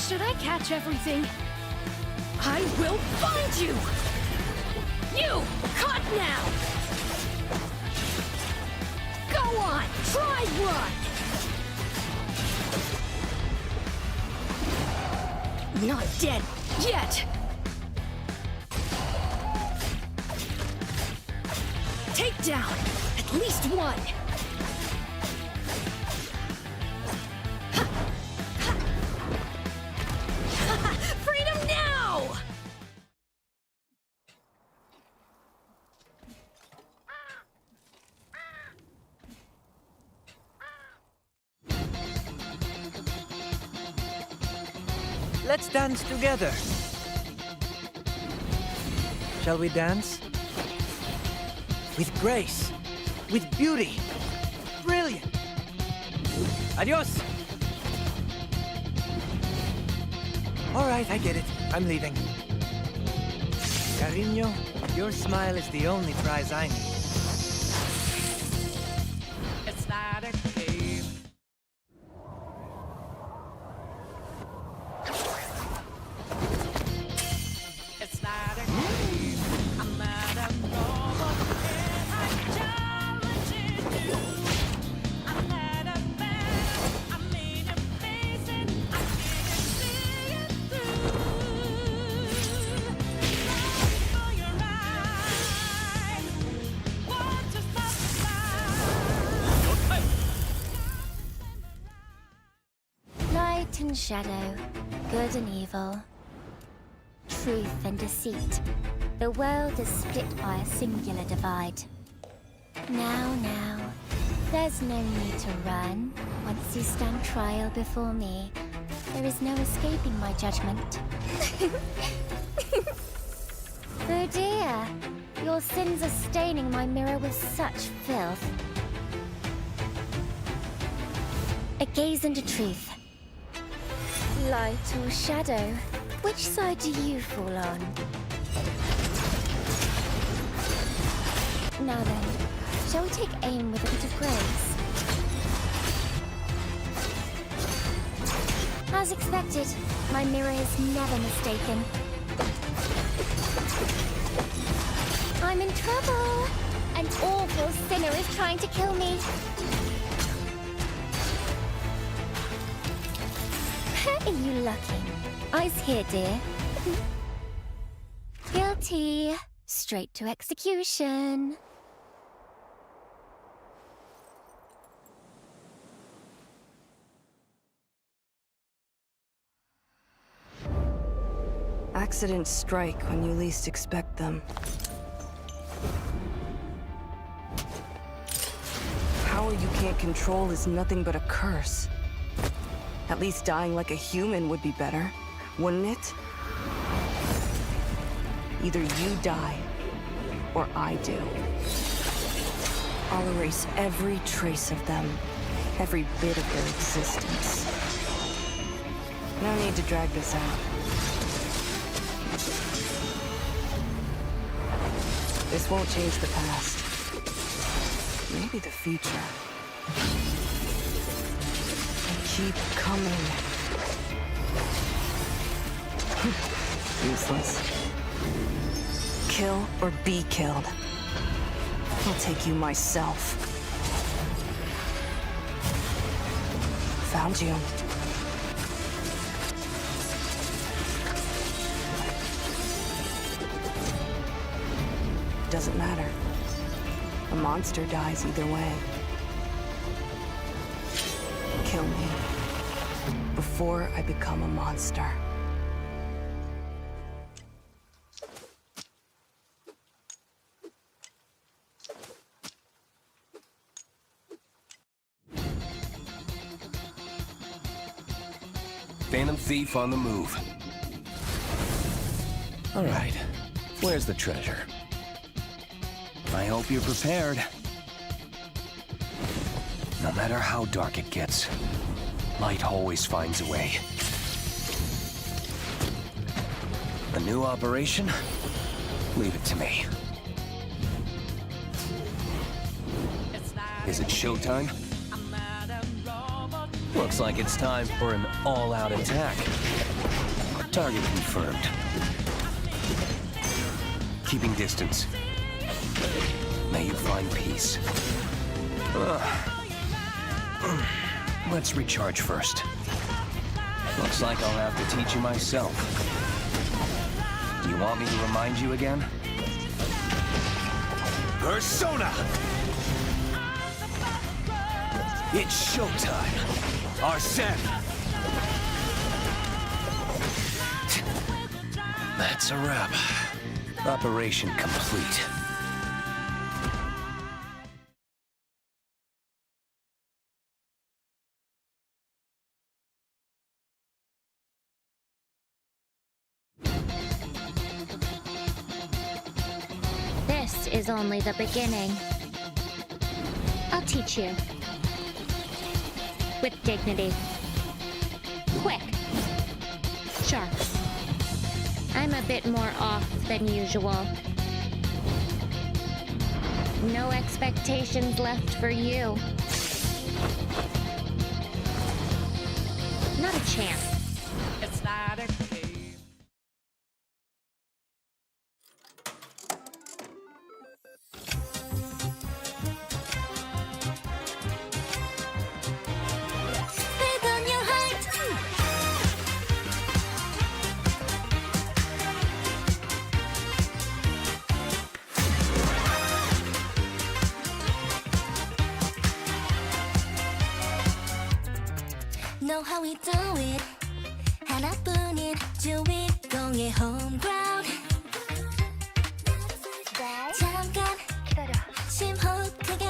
Should I catch everything? I will find you! You! Caught now! Go on! Try run! Not dead yet! Take down! At least one! Freedom now! Let's dance together. Shall we dance? With grace. With beauty. Brilliant. Adios. All right, I get it. I'm leaving. Cariño, your smile is the only prize I need. It's not a game. It's not a game. I'm not a robot, and I'm challenging you. I'm not a man. I'm in your face, and I can't see it through. Looking for your eyes. Want to stop the light. Light and shadow, good and evil, truth and deceit. The world is split by a singular divide. Now, there's no need to run. Once you stand trial before me, there is no escaping my judgment. Oh dear, your sins are staining my mirror with such filth. A gaze into truth. Light or shadow, which side do you fall on? Now then, shall we take aim with a bit of grace? As expected, my mirror is never mistaken. I'm in trouble! An awful sinner is trying to kill me. Are you lucky? Eyes here, dear. Guilty. Straight to execution. Accidents strike when you least expect them. Power you can't control is nothing but a curse. At least dying like a human would be better, wouldn't it? Either you die, or I do. I'll erase every trace of them, every bit of their existence. No need to drag this out. This won't change the past. Maybe the future. Keep coming. Useless. Kill or be killed. I'll take you myself. Found you. Doesn't matter. A monster dies either way. Kill me before I become a monster. Phantom Thief on the move. All right, where's the treasure? I hope you're prepared. No matter how dark it gets, light always finds a way. A new operation? Leave it to me. Is it showtime? Looks like it's time for an all-out attack. Target confirmed. Keeping distance. May you find peace. Let's recharge first. Looks like I'll have to teach you myself. Do you want me to remind you again? Persona! It's showtime! Arsene! That's a wrap. Operation complete. This is only the beginning. I'll teach you. With dignity. Quick. Sharp. I'm a bit more off than usual. No expectations left for you. Not a chance. It's not a game. Speak on your heart. Know how we do it. 하나뿐인 주인공의 home ground. 잠깐 기다려. 심호흡 크게.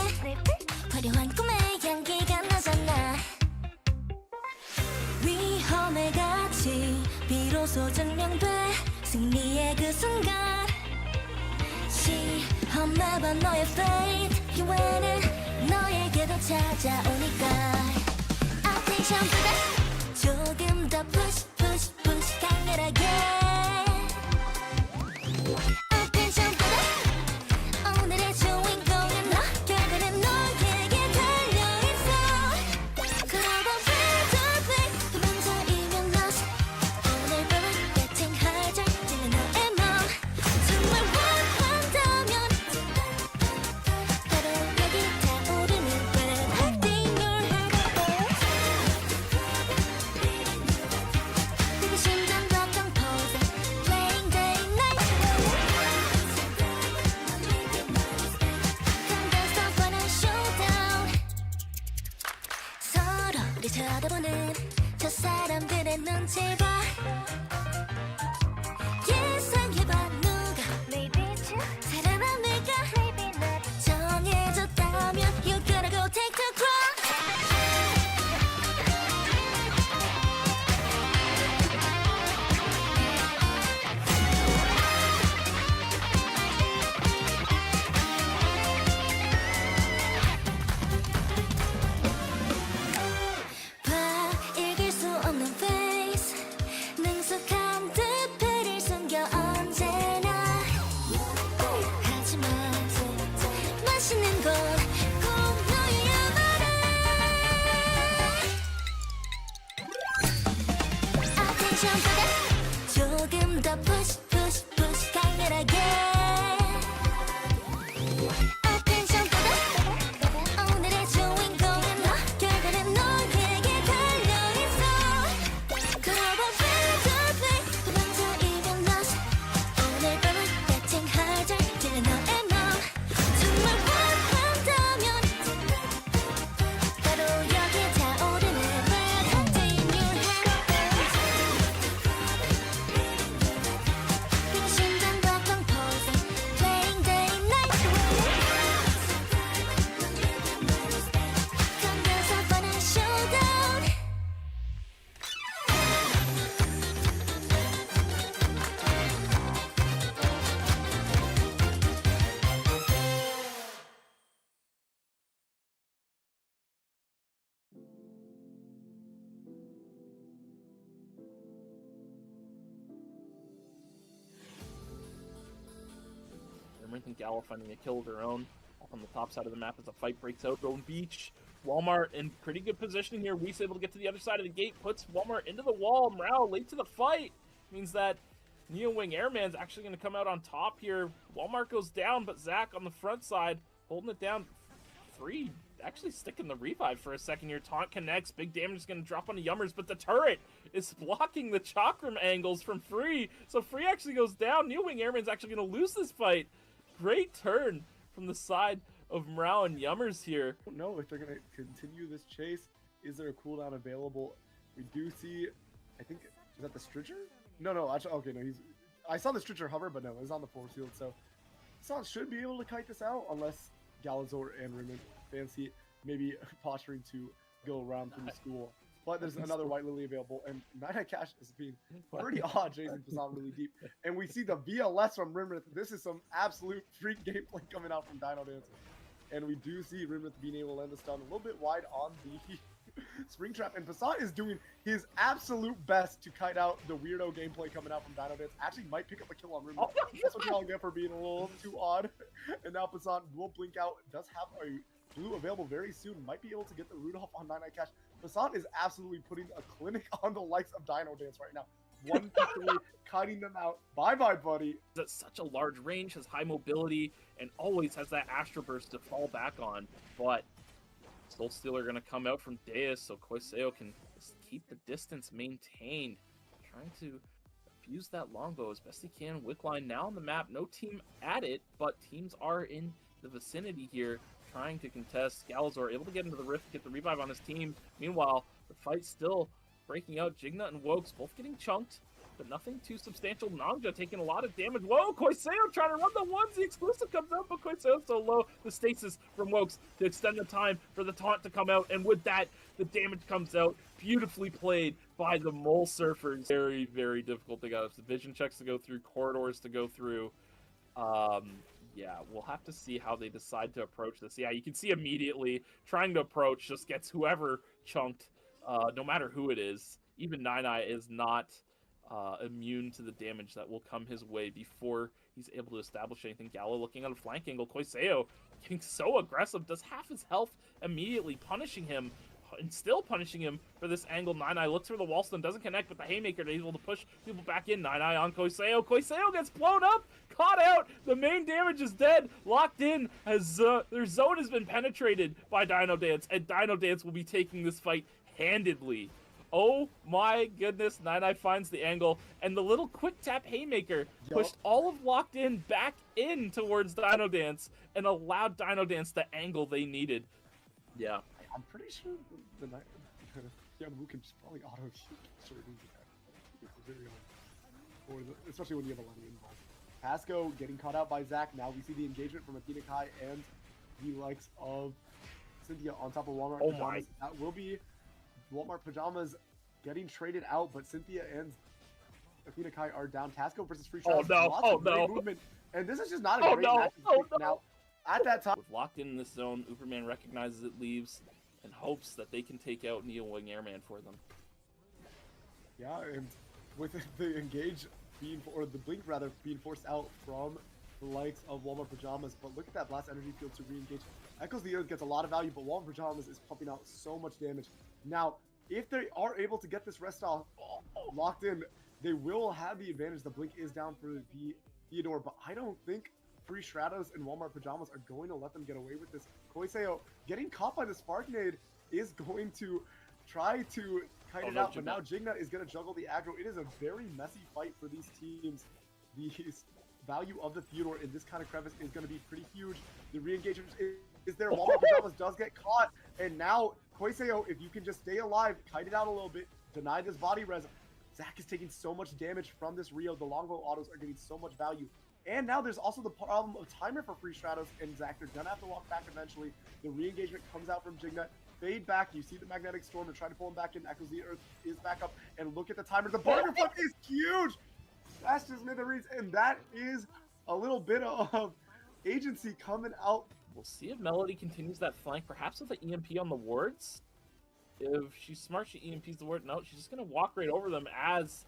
화려한 꿈의 향기가 나잖아. 위험의 가치 비로소 증명돼. 승리의 그 순간. 시험해봐 너의 fate. 기회는 너에게도 찾아오니까. Attention to that. 조금 더 push push push 강렬하게. Attention to that. 오늘의 주인공은 너. 결과는 너에게 달려있어. 그러다 fade to black. 도망자이면 lost. 오늘 밤은 betting할 줄 찔러 너의 맘. 정말 원한다면 바로 여기 타오르는 red heart in your heart. 그 심장 벅찬 pose. Playing day night. Condense on a showdown. 서로를 쳐다보는 저 사람들의 눈치 봐. 예상해봐 누가 살아남을까. 정해졌다면 You gotta go take the crown. 봐 읽을 수 없는 face. 능숙한 듯 배를 숨겨 언제나. 하지만 맛있는 건 꼭 너여야만 해. Attention to that. 조금 더 push push push 강렬하게. Attention to that. 오늘의 주인공은 너. 결과는 너에게 달려있어. 그러다 fade to black. 도망자이면 lost. 오늘 밤은 betting할 줄 찔러 너의 맘. 정말 원한다면 바로 여기 타오르는 red heart in your heart. 그 심장 벅찬 pose. Playing day night. Condense on a showdown. Raymond and Gala finding a kill of their own. Off on the top side of the map as the fight breaks out. Golden Beach. Walmart in pretty good position here. Weiss able to get to the other side of the gate. Puts Walmart into the wall. Morale late to the fight. means that Neo Wing Airman's actually going to come out on top here. Walmart goes down, but Zach on the front side holding it down. Free actually sticking the revive for a second here. Taunt connects. Big damage is going to drop on the Yummers, but the turret is blocking the chakram angles from Free. So Free actually goes down. Neo Wing Airman's actually going to lose this fight. Great turn from the side of Morale and Yummers here. I don't know if they're going to continue this chase. Is there a cooldown available? We do see, I think, is that the Stridger? No, actually, okay, no, I saw the Stridger hover, but no, it was on the force field, so Passant should be able to kite this out, unless Galazor and Rimmer fancy maybe posturing to go around through the school. But there's another White Lily available, and Nyanyanya Cash is being pretty odd, chasing Passant really deep. And we see the VLS from Rimmer. This is some absolute freak gameplay coming out from DinoDance. And we do see Rimmer being able to land the stun a little bit wide on the Spring Trap, and Passant is doing his absolute best to kite out the weirdo gameplay coming out from DinoDance. Actually might pick up a kill on Rimmer. That's what y'all get for being a little too odd. And now Passant will blink out. Does have a blue available very soon. Might be able to get the Rudolph on Nyanyanya Cash. Passant is absolutely putting a clinic on the likes of DinoDance right now. 1 to 3, kiting them out. Bye-bye, buddy. That's such a large range, has high mobility, and always has that Astro Burst to fall back on. But Soul Stealer going to come out from Deus, so Koiseo can just keep the distance maintained. Trying to use that longbow as best he can. Wickline now on the map. No team at it, but teams are in the vicinity here trying to contest. Galazor able to get into the rift, get the revive on his team. Meanwhile, the fight's still breaking out. Jignut and Wokes both getting chunked, but nothing too substantial. Nangja taking a lot of damage. Whoa, Koiseo trying to run the ones. The exclusive comes out, but Koiseo's so low. The stasis from Wokes to extend the time for the taunt to come out, and with that, the damage comes out. Beautifully played by the Mole Surfers. Very, very difficult. They got vision checks to go through, corridors to go through. Yeah, we'll have to see how they decide to approach this. Yeah, you can see immediately trying to approach just gets whoever chunked, no matter who it is. Even Nyanyanya is not immune to the damage that will come his way before he's able to establish anything. Gallo looking at a flank angle. Koiseo getting so aggressive, does half his health immediately, punishing him and still punishing him for this angle. Nyanyanya looks for the wall stun, doesn't connect, but the haymaker is able to push people back in. Nyanyanya on Koiseo. Koiseo gets blown up, caught out. The main damage is dead, locked in as their zone has been penetrated by DinoDance, and DinoDance will be taking this fight handedly. Oh my goodness, Nyanyanya finds the angle, and the little quick tap haymaker pushed all of Locked In back in towards DinoDance and allowed DinoDance the angle they needed. Yeah. I'm pretty sure the Yamamu can just probably auto certain or especially when you have a Lenny involved. Pasco getting caught out by Zach. Now we see the engagement from Athena Kai and the likes of Cynthia on top of Walmart Pajamas. That will be Walmart Pajamas getting traded out, but Cynthia and Athena Kai are down. Tasco versus Free Trials. Oh no! Movement, and this is just not a great match. Now, at that time, with Locked In this zone, Uberman recognizes it, leaves, and hopes that they can take out Neo Wing Airman for them. Yeah, and with the engage being, or the blink rather, being forced out from the likes of Walmart Pajamas, but look at that blast energy field to re-engage. Echoes the Earth gets a lot of value, but Walmart Pajamas is pumping out so much damage. Now, if they are able to get this rest off locked in, they will have the advantage. The blink is down for the Theodore, but I don't think Free Stratos and Walmart Pajamas are going to let them get away with this. Koiseo getting caught by the Spark Nade is going to try to kite it out, but now Jignut is going to juggle the aggro. It is a very messy fight for these teams. The value of the Theodore in this kind of crevice is going to be pretty huge. The re-engagement is there. Walmart Pajamas does get caught, and now Koiseo, if you can just stay alive, kite it out a little bit, deny this body res. Zach is taking so much damage from this Rio. The longbow autos are getting so much value. And now there's also the problem of timer for Free Stratos and Zach. They're gonna have to walk back eventually. The re-engagement comes out from Jignut. Fade back. You see the magnetic storm and try to pull him back in. Echoes the Earth is back up. And look at the timer. The burger flip is huge. That's just smithereens. And that is a little bit of agency coming out. We'll see if Melody continues that flank, perhaps with the EMP on the wards. If she's smart, she EMPs the ward. No, she's just gonna walk right over them as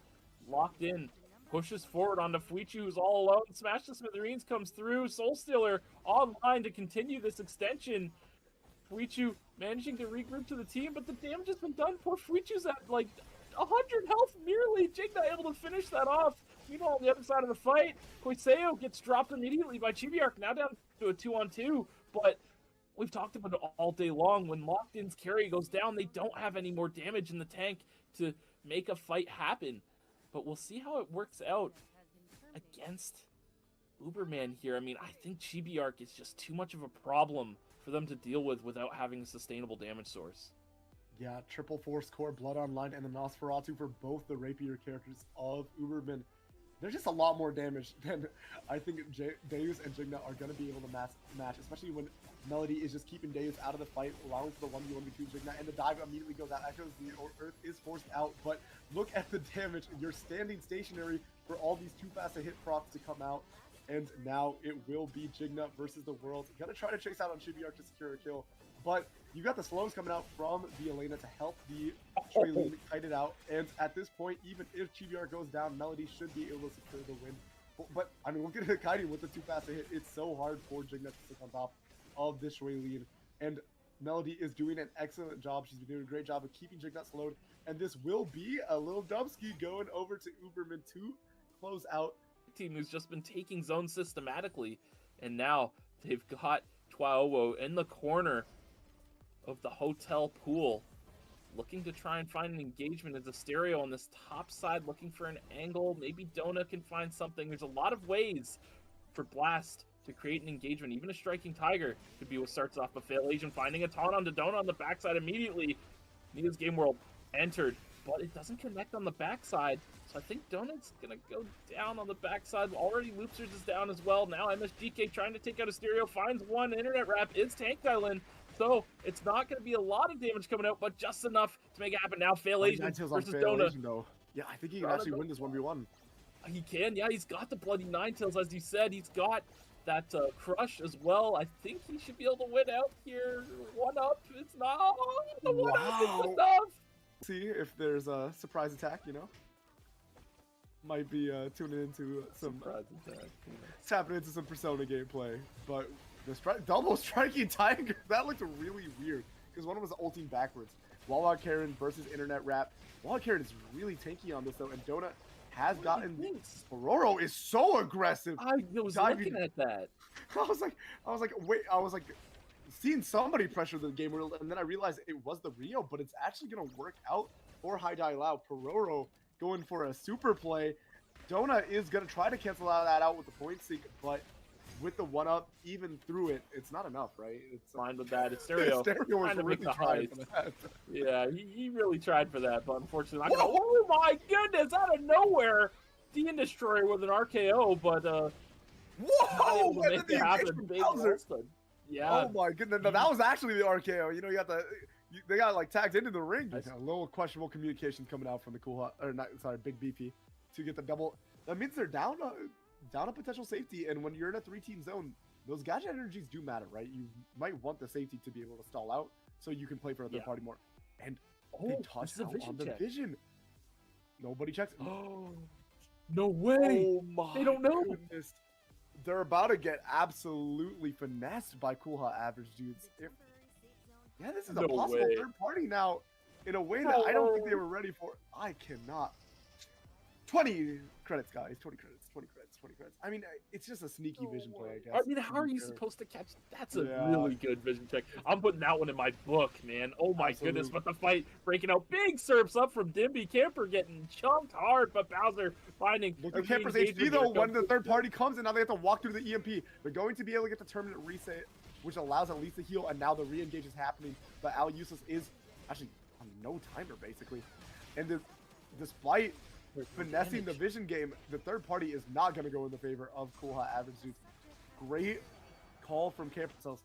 Locked In pushes forward onto Fuichi, who's all alone. Smash the Smithereens comes through. Soul Stealer online to continue this extension. Fuichi managing to regroup to the team, but the damage has been done. Poor Fuichi's at like 100 health merely. Jigna able to finish that off. Meanwhile, on the other side of the fight, Quiseo gets dropped immediately by Chibiark, now down to a 2-on-2. But we've talked about it all day long. When Locked-in's carry goes down, they don't have any more damage in the tank to make a fight happen. But we'll see how it works out against Uberman here. I mean, I think Chibiark is just too much of a problem for them to deal with without having a sustainable damage source. Yeah, triple force core, Blood Online, and the Nosferatu for both the rapier characters of Uberman. There's just a lot more damage than I think Deus and Jigna are going to be able to match, especially when Melody is just keeping Deus out of the fight, allowing for the 1v1 between Jigna, and the dive immediately goes out. Echoes, the Earth is forced out, but look at the damage. You're standing stationary for all these too fast to hit procs to come out, and now it will be Jigna versus the world. Gonna try to chase out on Chibiark to secure a kill, but you got the slows coming out from the Elena to help the Shuilin kite it out, and at this point, even if Chibiark goes down, Melody should be able to secure the win. But I mean, look at the kiting with the too fast to hit. It's so hard for Jigna to stick on top of this Shuilin, and Melody is doing an excellent job. She's been doing a great job of keeping Jigna slowed, and this will be a little Dubsky going over to Uberman to close out. Team who's just been taking zones systematically, and now they've got Twaowo in the corner of the hotel pool, looking to try and find an engagement as a stereo on this top side, looking for an angle. Maybe Dona can find something. There's a lot of ways for Blast to create an engagement. Even a striking tiger could be what starts off, but Fail Asian finding a taunt onto Dona on the backside immediately. Nia's Game World entered, but it doesn't connect on the backside. So I think Donut's gonna go down on the backside. Already Loopsters is down as well. Now MSGK trying to take out a stereo, finds one. Internet Wrap is Tank Island. So it's not going to be a lot of damage coming out, but just enough to make it happen. Now Fail Asian versus Dona. Yeah, I think he can actually win this 1v1. He can, yeah. He's got the bloody Ninetales, as you said. He's got that crush as well. I think he should be able to win out here. 1-up. It's not. The 1-up is enough. See if there's a surprise attack, you know? Might be tuning into some surprise attack. Tapping into some Persona gameplay, but the double striking tiger, that looked really weird because one was ulting backwards. Wawa Karen versus Internet Wrap. Wawa Karen is really tanky on this though, and Donut has gotten. Pororo is so aggressive. I was looking at that. I was like, seeing somebody pressure the game world, and then I realized it was the Rio, but it's actually gonna work out for High Die Lao. Pororo going for a super play. Donut is gonna try to cancel that out with the point seek, but with the 1-up, even through it, it's not enough, right? It's fine with that. It's Stereo. Stereo was really trying for that. Yeah, he really tried for that, but unfortunately not gonna. Oh my goodness, out of nowhere! Dean Destroyer with an RKO, but whoa! Not able to make it happen. Yeah. Oh my goodness, no, that was actually the RKO. You know, they got like tagged into the ring. A little questionable communication coming out from the Big BP to get the double. That means they're down a potential safety, and when you're in a 3-team zone, those gadget energies do matter, right? You might want the safety to be able to stall out so you can play for a third party more. And they touch out on the vision. Nobody checks. Oh, no way! Oh my! They don't know. Goodness. They're about to get absolutely finessed by Cool Hot Average dudes. Yeah, this is a possible third party now, in a way that I don't think they were ready for. I cannot. 20 credits, guys. 20 credits. 20 credits. 20 credits. I mean, it's just a sneaky vision play, I guess. I mean, how are you supposed to catch? That's a really good vision check. I'm putting that one in my book, man. Oh my goodness, but the fight breaking out. Big serves up from Dimby. Camper getting chunked hard, but Bowser finding. Look at Camper's HP though when the third party comes, and now they have to walk through the EMP. They're going to be able to get the terminate reset, which allows at least a heal, and now the re-engage is happening. But Al Useless is actually on no timer basically, and despite finessing the vision game, the third party is not going to go in the favor of Cool Hot Average dudes. Great call from Camper Cells,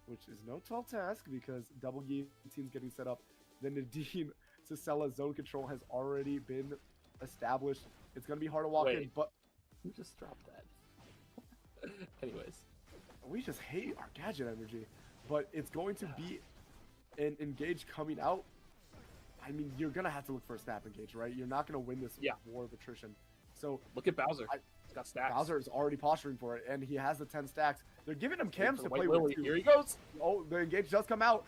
which is no tall task because double guillotines getting set up. Then Nadine Cicella zone control has already been established. It's going to be hard to walk in, but who just dropped that? Anyways, we just hate our gadget energy, but it's going to be an engage coming out. I mean, you're going to have to look for a snap engage, right? You're not going to win this war of attrition. So look at Bowser. He's got stacks. Bowser is already posturing for it, and he has the 10 stacks. They're giving him cams to play with, too. Here he goes. Oh, the engage does come out.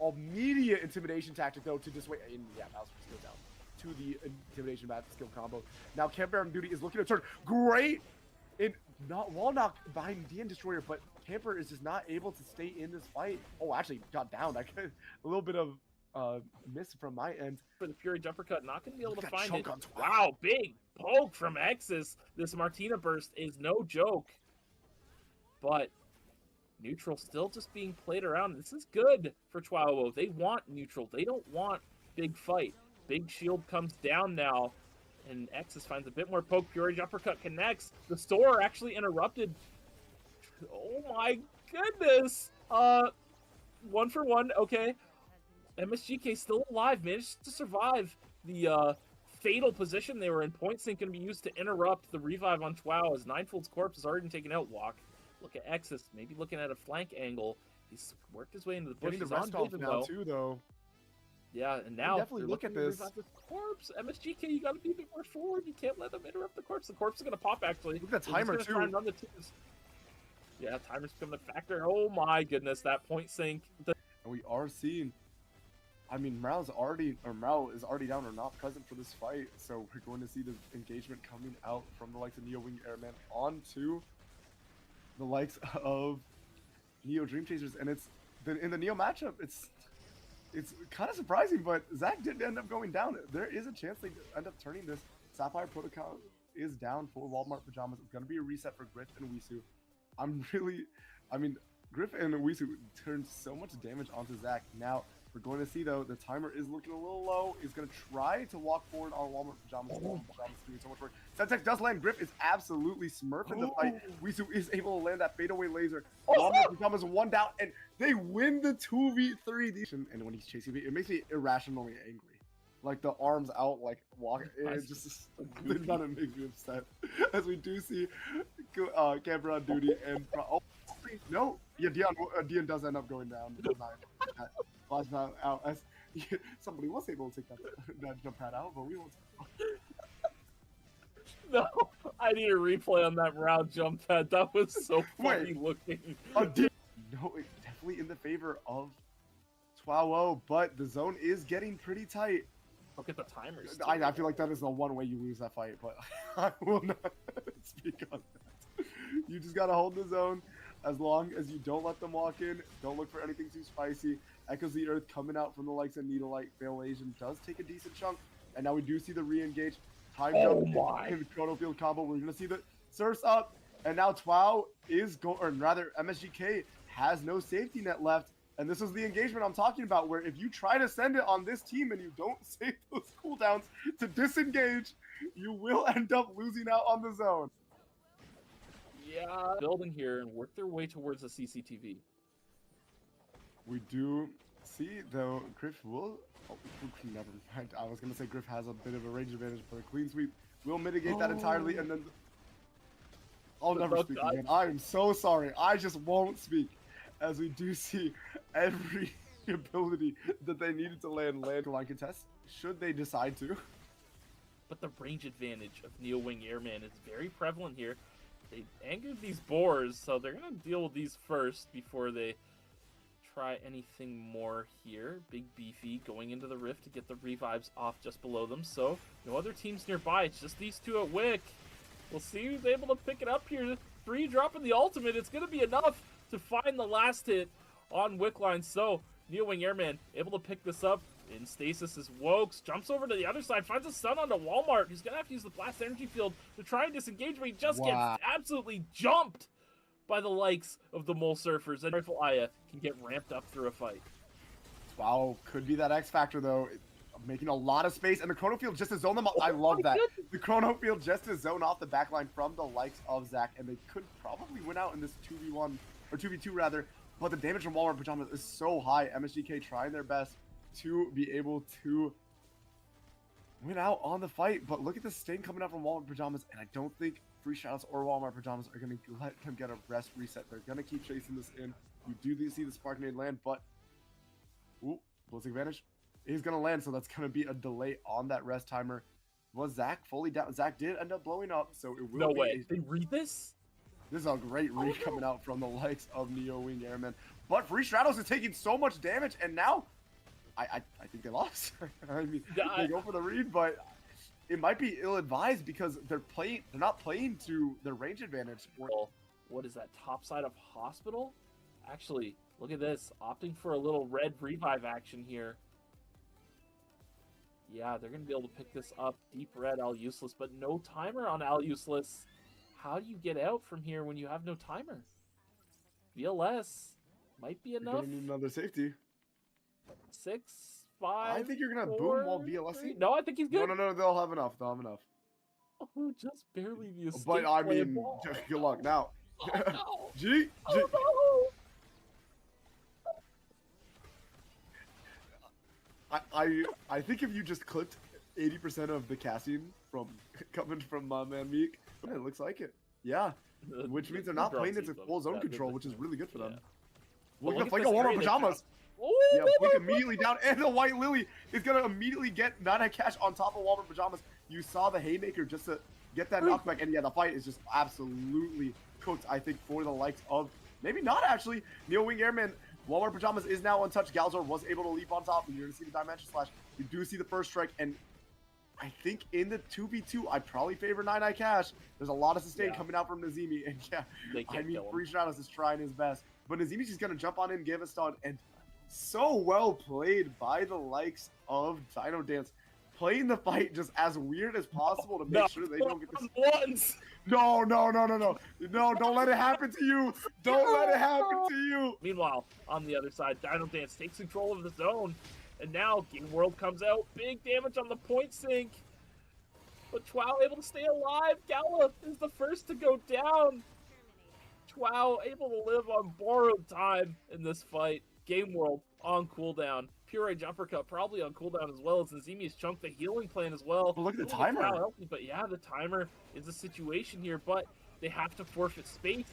Immediate intimidation tactic, though, to just wait. And yeah, Bowser just goes out. to the intimidation bat skill combo. Now Camper on duty is looking to turn great in not wall knock behind DN Destroyer, but Camper is just not able to stay in this fight. Oh, actually got down. A little bit of miss from my end. For the Fury Jumper Cut, not going to be able to Got find chunk it. on top. Wow, big poke from Exis. This Martina burst is no joke. But neutral still just being played around. This is good for Chihuahua. They want neutral. They don't want big fight. Big shield comes down now. And Exis finds a bit more poke. Fury Jumper Cut connects. The store actually interrupted. Oh my goodness. 1 for 1. Okay. MSGK still alive, managed to survive the fatal position they were in. Point sync going to be used to interrupt the revive on Chwao as Ninefold's corpse has already been taken out. Walk. Look at Exis, maybe looking at a flank angle. He's worked his way into the bushes. Getting the round off now too, though. Yeah, and now definitely look at this. The corpse. MSGK, you got to be a bit more forward. You can't let them interrupt the corpse. The corpse is going to pop actually. Look at that timer too. Run the twos. Yeah, timer's becoming a factor. Oh my goodness, that point sync. And we are seeing. I mean, Mrao is already down or not present for this fight, so we're going to see the engagement coming out from the likes of Neo Wing Airman onto the likes of Neo Dream Chasers, and it's in the Neo matchup. It's kind of surprising, but Zach did end up going down. There is a chance they end up turning this. Sapphire Protocol is down for Walmart Pajamas. It's going to be a reset for Griff and Wisu. Griff and Wisu turned so much damage onto Zach. Now, we're going to see, though, the timer is looking a little low. He's going to try to walk forward on Walmart Pajamas. Walmart Pajamas doing so much work. Sentex does land. Griff is absolutely smurfing the fight. Wisu is able to land that fadeaway laser. Walmart Pajamas 1 down, and they win the 2v3. And when he's chasing me, it makes me irrationally angry. Like, the arms out, like, walking. It just kind of makes me upset. As we do see Camper on duty. And, no. Yeah, Dion does end up going down. Last time out, as somebody was able to take that jump pad out, but we won't. No, I need a replay on that round jump pad. That was so funny looking. No, it's definitely in the favor of Chwao, but the zone is getting pretty tight. Look at the timers. I feel like that is the one way you lose that fight, but I will not speak on that. You just gotta hold the zone. As long as you don't let them walk in, don't look for anything too spicy. Echoes the Earth coming out from the likes of Needlelight. Veil Asian does take a decent chunk. And now we do see the re-engage. Time jump in the Chrono Field combo. We're going to see the Surf's up. And now Chwao is going, or rather MSGK has no safety net left. And this is the engagement I'm talking about, where if you try to send it on this team and you don't save those cooldowns to disengage, you will end up losing out on the zone. Yeah, building here and work their way towards the CCTV. We do see, though, Griff will... Oh, never mind. I was going to say Griff has a bit of a range advantage, but a clean sweep will mitigate that entirely, and then... I'll never speak again. I am so sorry. I just won't speak. As we do see every ability that they needed to land line contest, should they decide to. But the range advantage of Neo Wing Airman is very prevalent here. They angered these boars, so they're going to deal with these first before they try anything more here. Big Beefy going into the rift to get the revives off just below them, so no other teams nearby. It's just these two at Wick. We'll see who's able to pick it up here. 3 dropping the ultimate. It's going to be enough to find the last hit on Wickline, so Neo Wing Airman able to pick this up. In stasis is Wokes, jumps over to the other side, finds a stun onto Walmart. He's going to have to use the blast energy field to try and disengage, but he just gets absolutely jumped by the likes of the Mole Surfers. And Rifle Aya can get ramped up through a fight. Wow, could be that X factor, though. Making a lot of space, and the Chrono Field just to zone them off. I love that. The Chrono Field just to zone off the backline from the likes of Zach, and they could probably win out in this 2v1, or 2v2 rather, but the damage from Walmart Pajamas is so high. MSGK trying their best to be able to win out on the fight, but look at the stain coming out from Walmart Pajamas, and I don't think Free Shadows or Walmart Pajamas are going to let them get a rest reset. They're going to keep chasing this in. You do see the Spark Nade land, but ooh, Blizzing Advantage is going to land, so that's going to be a delay on that rest timer. Was Zach fully down? Zach did end up blowing up, so it will No be way. They read this? This is a great read coming out from the likes of Neo Wing Airman. But Free Stratos is taking so much damage, and now I think they lost. I mean, Yeah, they go for the read, but it might be ill-advised because they're not playing to their range advantage. What is that? Top side of hospital? Actually, look at this. Opting for a little red revive action here. Yeah, they're going to be able to pick this up. Deep red, Al useless, but no timer on Al useless. How do you get out from here when you have no timer? VLS might be You're enough. gonna need another safety. 6, 5. I think you're gonna 4, boom while VLSing. No, I think he's good. No, they'll have enough. Oh, just barely the escape. But I play mean, ball. good luck now. Oh, no. G. Oh, no. I think if you just clipped 80% of the casting from coming from my man Meek, it looks like it. Yeah, which means they're not playing it to full zone control, which is really good for them. Look at the Flank warm pajamas. Yeah, Blink immediately down, and the White Lily is gonna immediately get Nana Cash on top of Walmart pajamas. You saw the haymaker just to get that knockback, and yeah, the fight is just absolutely cooked. I think for the likes of maybe not actually Neo Wing Airman. Walmart pajamas is now untouched. Galzor was able to leap on top, and you're gonna see the dimension slash. You do see the first strike, and I think in the 2v2, I'd probably favor Nine Cash. There's a lot of sustain coming out from Nazimi, and yeah, I mean, Freakypower is trying his best, but Nazimi's just gonna jump on in, give a stun, and so well played by the likes of DinoDance, playing the fight just as weird as possible to make sure they don't get this. Once. No, don't let it happen to you. Don't let it happen to you. Meanwhile, on the other side, DinoDance takes control of the zone. And now Game World comes out. Big damage on the point sink. But Chwao able to stay alive. Gala is the first to go down. Chwao able to live on borrowed time in this fight. Game World on cooldown. Puree Jumper Cut probably on cooldown as well as Nazimi's chunked the healing plan as well. But look at the timer. Healthy, but yeah, the timer is a situation here, but they have to forfeit space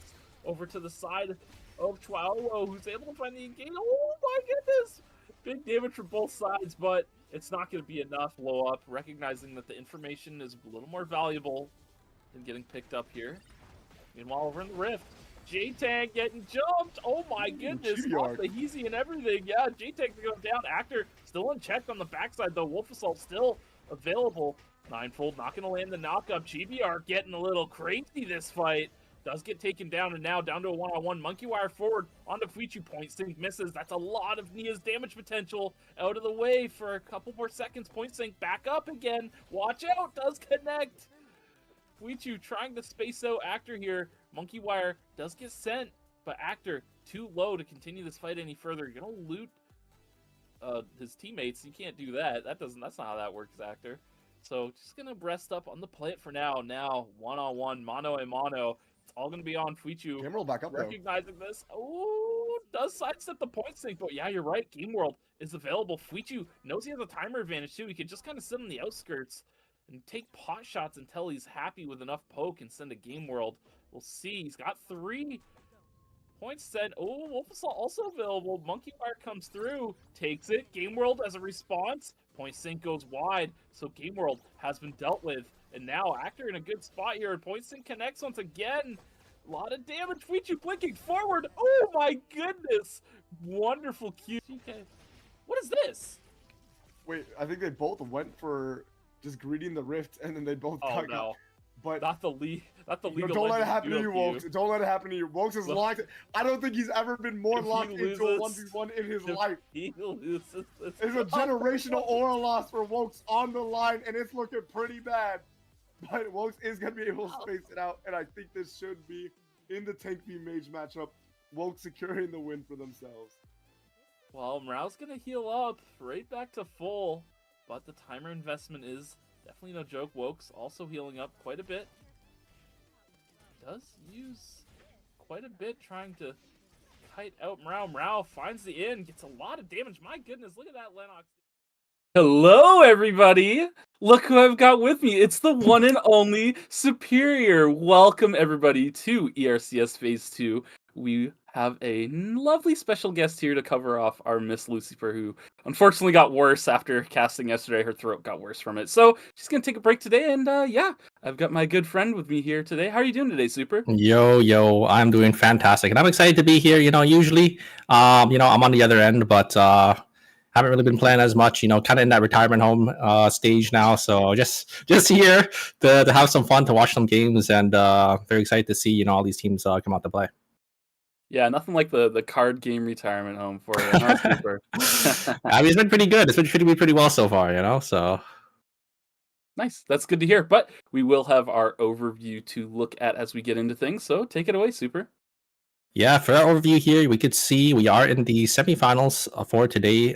over to the side of Chwao, who's able to find the engage. Oh my goodness! Big damage from both sides, but it's not going to be enough. Low up, recognizing that the information is a little more valuable than getting picked up here. Meanwhile, over in the Rift, J-Tank getting jumped. Oh my goodness, off the Heezy and everything. Yeah, J-Tank going down. Actor still unchecked on the backside, though. Wolf Assault still available. Ninefold not going to land the knockup. GBR getting a little crazy this fight. Does get taken down, and now down to a one-on-one. Monkey Wire forward onto Fuichu. Point Sink misses. That's a lot of Nia's damage potential out of the way for a couple more seconds. Point Sink back up again. Watch out. Does connect. Fuichu trying to space out Actor here. Monkey Wire does get sent, but Actor too low to continue this fight any further. You're gonna loot his teammates. You can't do that. That's not how that works, Actor. So just gonna rest up on the plate for now. Now one-on-one, mano a mano. It's all going to be on Fuichu. Game World back up, recognizing though. This. Oh, does sidestep the point sink, but yeah, you're right. Game World is available. Fuichu knows he has a timer advantage too. He can just kind of sit on the outskirts and take pot shots until he's happy with enough poke and send a Game World. We'll see. He's got 3 points sent. Oh, Wolf Assault also available. Monkey Wire comes through, takes it. Game World as a response. Point sink goes wide, so Game World has been dealt with. And now Actor in a good spot here. Point Sink connects once again. A lot of damage. Fuichu blinking forward. Oh my goodness. Wonderful Q. What is this? Wait, I think they both went for just greeting the Rift, and then they both got no. But not the lead. Don't let it happen to you, Wokes. Don't let it happen to you. Wokes is locked. I don't think he's ever been more locked into a 1v1 in his life. He loses this. It's a generational aura loss for Wokes on the line, and it's looking pretty bad. But Wokes is going to be able to space it out, and I think this should be in the Tank v Mage matchup. Wokes securing the win for themselves. Well, Morale's going to heal up right back to full, but the timer investment is definitely no joke. Wokes also healing up quite a bit. Does use quite a bit trying to kite out Morale. Morale finds the inn, gets a lot of damage. My goodness, look at that Lennox. Hello, everybody! Look who I've got with me. It's the one and only Superior. Welcome, everybody, to ERCS Phase 2. We have a lovely special guest here to cover off our Miss Lucifer, who unfortunately got worse after casting yesterday. Her throat got worse from it. So she's going to take a break today, and yeah, I've got my good friend with me here today. How are you doing today, Super? Yo, I'm doing fantastic, and I'm excited to be here. Usually, I'm on the other end, but Haven't really been playing as much, kind of in that retirement home stage now. So just here to have some fun, to watch some games, and very excited to see all these teams come out to play. Yeah, nothing like the card game retirement home for you, huh, Super? I mean, it's been pretty good. It's been treating me pretty well so far, so. Nice. That's good to hear. But we will have our overview to look at as we get into things. So take it away, Super. Yeah, for our overview here, we could see we are in the semifinals for today,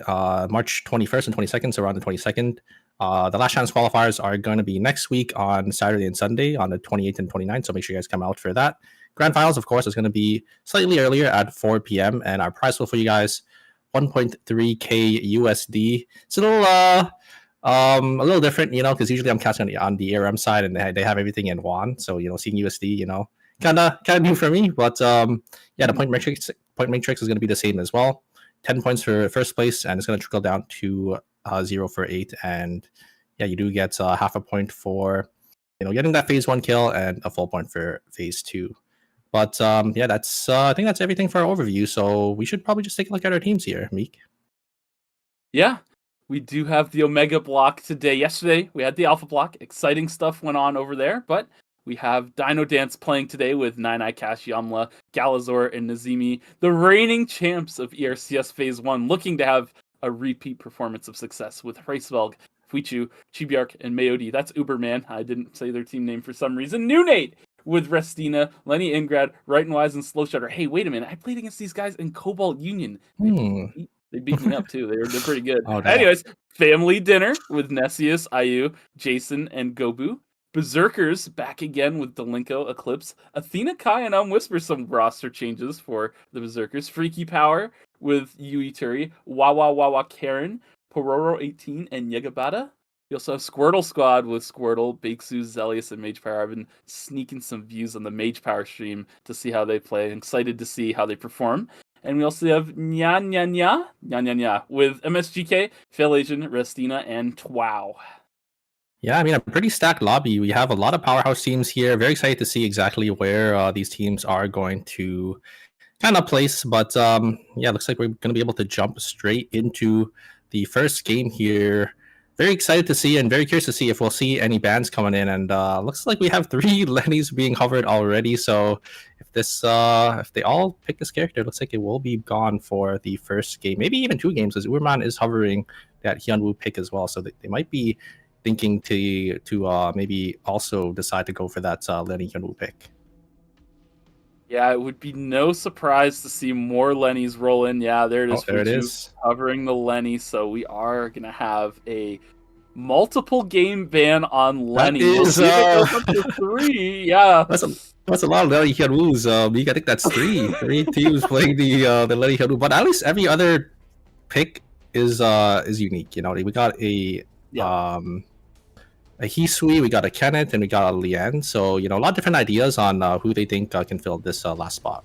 March 21st and 22nd, so around the 22nd. The last chance qualifiers are going to be next week on Saturday and Sunday on the 28th and 29th, so make sure you guys come out for that. Grand finals, of course, is going to be slightly earlier at 4 p.m. And our prize pool for you guys, 1.3k USD. It's a little different, because usually I'm catching on the ARM side, and they have everything in won. So seeing USD, kind of new for me. But yeah, the point matrix is going to be the same as well. 10 points for first place, and it's going to trickle down to 0 for 8. And yeah, you do get half a point for getting that phase 1 kill, and a full point for phase 2. But yeah, that's I think that's everything for our overview. So we should probably just take a look at our teams here, Meek. Yeah, we do have the Omega block today. Yesterday, we had the Alpha block. Exciting stuff went on over there. But we have DinoDance playing today with nyanyanya, Yamla, Galazor, and Nazimi, the reigning champs of ERCS Phase 1, looking to have a repeat performance of success with Hraesvelg, Fuichu, Chibiark, and Mayodi. That's Uberman. I didn't say their team name for some reason. Newnate with Restina, Lenny Ingrad, Right and Wise, and Slow Shutter. Hey, wait a minute. I played against these guys in Cobalt Union. They beat me up, too. They're pretty good. Anyways, Family Dinner with Nessius, Ayu, Jason, and Gobu. Berzerkers back again with Delinko, Eclipse, Athena, Kai, and Whisper some roster changes for the Berzerkers. Freakypower with Yui Turi, Wawa Karen, Pororo 18, and Yegabata. We also have Squortle Squad with Squirtle, Bakesu, Zelius, and Mage Power. I've been sneaking some views on the Mage Power stream to see how they play. I'm excited to see how they perform. And we also have nyanyanya with MSGK, Failasian, Restina, and Twow. Yeah, I mean, a pretty stacked lobby. We have a lot of powerhouse teams here. Very excited to see exactly where these teams are going to kind of place. But yeah, looks like we're going to be able to jump straight into the first game here. Very excited to see, and very curious to see if we'll see any bans coming in. And looks like we have 3 Lennys being hovered already. So if they all pick this character, it looks like it will be gone for the first game, maybe even 2 games, as Uberman is hovering that Hyunwoo pick as well. So they might be thinking to maybe also decide to go for that Lenny Hyunwoo pick. Yeah, it would be no surprise to see more Lennys roll in. Yeah, there it is. There it is. Covering the Lenny. So we are going to have a multiple game ban on Lenny. That is, we'll see if it goes up to 3. Yeah. That's a lot of Lenny Hyunwoos. I think that's 3 teams playing the Lenny Hyunwoo. But at least every other pick is unique. We got a Hisui, we got a Kenneth, and we got a Lian. So, a lot of different ideas on who they think can fill this last spot.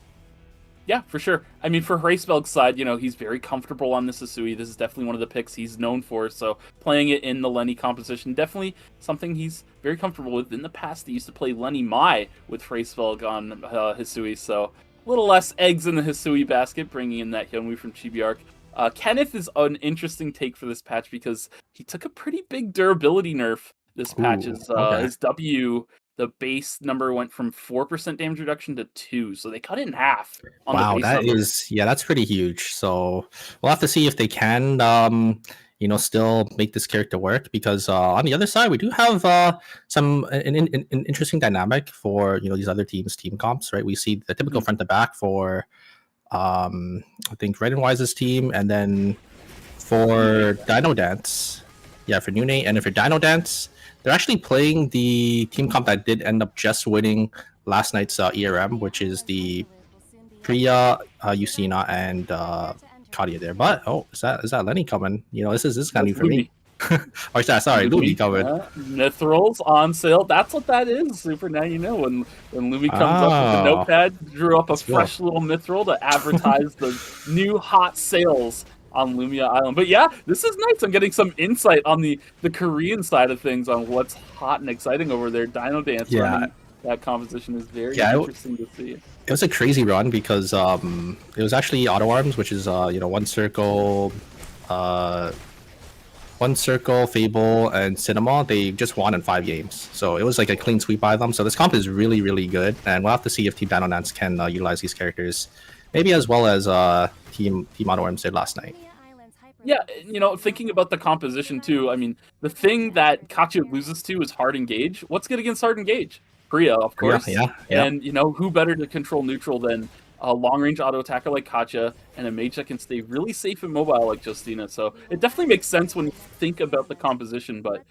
Yeah, for sure. I mean, for Hraesvelg's side, he's very comfortable on this Hisui. This is definitely one of the picks he's known for. So playing it in the Lenny composition, definitely something he's very comfortable with. In the past, he used to play Lenny Mai with Hraesvelg on Hisui. So a little less eggs in the Hisui basket, bringing in that Hyunwoo from Chibiark. Kenneth is an interesting take for this patch because he took a pretty big durability nerf. This patch is his W, the base number went from 4% damage reduction to 2, so they cut it in half. Wow, that's pretty huge. So we'll have to see if they can, still make this character work. Because on the other side, we do have an interesting dynamic for these other teams' team comps, right? We see the typical front to back for I think Red and Wise's team, and then for DinoDance, for Newnate, and then for DinoDance. They're actually playing the team comp that did end up just winning last night's ERM, which is the Priya, Yusina, and Kadia there. But is that Lenny coming? This is kind of new for me. Sorry, Lumi coming. Mithrils on sale. That's what that is. Super. Now you know when Lumi comes up with a notepad, drew up a fresh little Mithril to advertise the new hot sales on Lumia Island. But yeah, this is nice. I'm getting some insight on the Korean side of things on what's hot and exciting over there. DinoDance running that composition is very interesting to see. It was a crazy run because it was actually auto arms, which is 1 circle, One Circle, Fable, and Cinema, they just won in 5 games. So it was like a clean sweep by them. So this comp is really, really good. And we'll have to see if Team DinoDance can utilize these characters. Maybe as well as Team Autoworms did last night. Yeah, you know, thinking about the composition too, I mean, the thing that Katya loses to is hard engage. What's good against hard engage? Priya, of course. Yeah. And, you know, who better to control neutral than a long-range auto attacker like Katya and a mage that can stay really safe and mobile like Justina. So it definitely makes sense when you think about the composition, but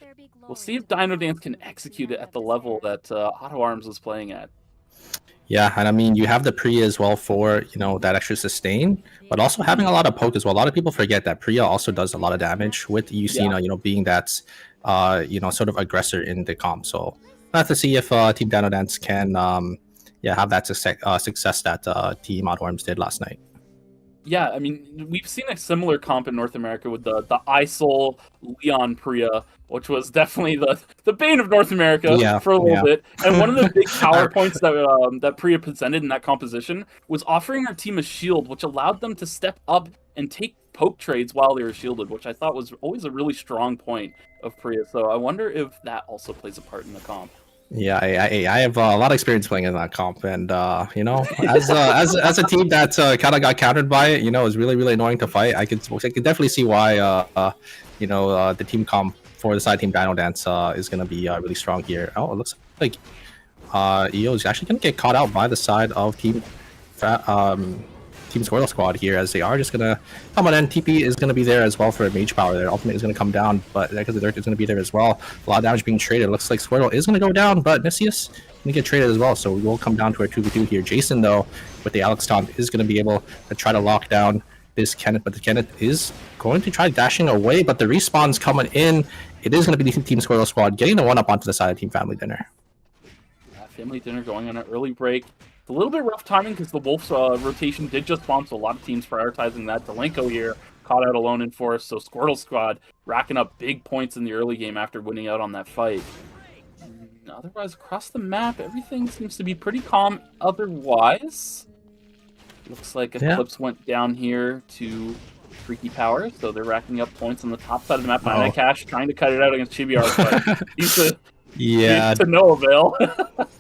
we'll see if DinoDance can execute it at the level that Auto Arms is playing at. Yeah, and I mean, you have the Priya as well for, you know, that extra sustain, but also having a lot of poke as well. A lot of people forget that Priya also does a lot of damage with Yusina, you know, being that, you know, sort of aggressor in the comp. So we'll have to see if Team DinoDance can, have that success that Team Autoworms did last night. Yeah, I mean, we've seen a similar comp in North America with the ISOL Leon Priya, which was definitely the bane of North America for a little bit. And one of the big power points that Priya presented in that composition was offering her team a shield, which allowed them to step up and take poke trades while they were shielded, which I thought was always a really strong point of Priya. So I wonder if that also plays a part in the comp. Yeah, I have a lot of experience playing in that comp, and you know, as a team that kind of got countered by it, you know, it was really, really annoying to fight. I could definitely see why you know, the team comp for the side team DinoDance is going to be really strong here. Oh, it looks like EO is actually going to get caught out by the side of Team Squortle Squad here, as they are just going to come on in. TP is going to be there as well for mage power. Their ultimate is going to come down, but because the Dirk is going to be there as well. A lot of damage being traded. It looks like Squirtle is going to go down, but Nicias going to get traded as well. So we will come down to a 2v2 here. Jason, though, with the Alex taunt, is going to be able to try to lock down this Kenneth, but the Kenneth is going to try dashing away, but the respawn's coming in. It is going to be the Team Squirtle Squad getting the 1-up onto the side of Team Family Dinner. Family Dinner going on an early break. It's a little bit rough timing because the Wolves rotation did just bomb, so a lot of teams prioritizing that. Delenko here caught out alone in forest, so Squirtle Squad racking up big points in the early game after winning out on that fight. Otherwise, across the map, everything seems to be pretty calm otherwise. Looks like Eclipse went down here to Freakypower, so they're racking up points on the top side of the map. Cash trying to cut it out against Chibiar, but he's to no avail.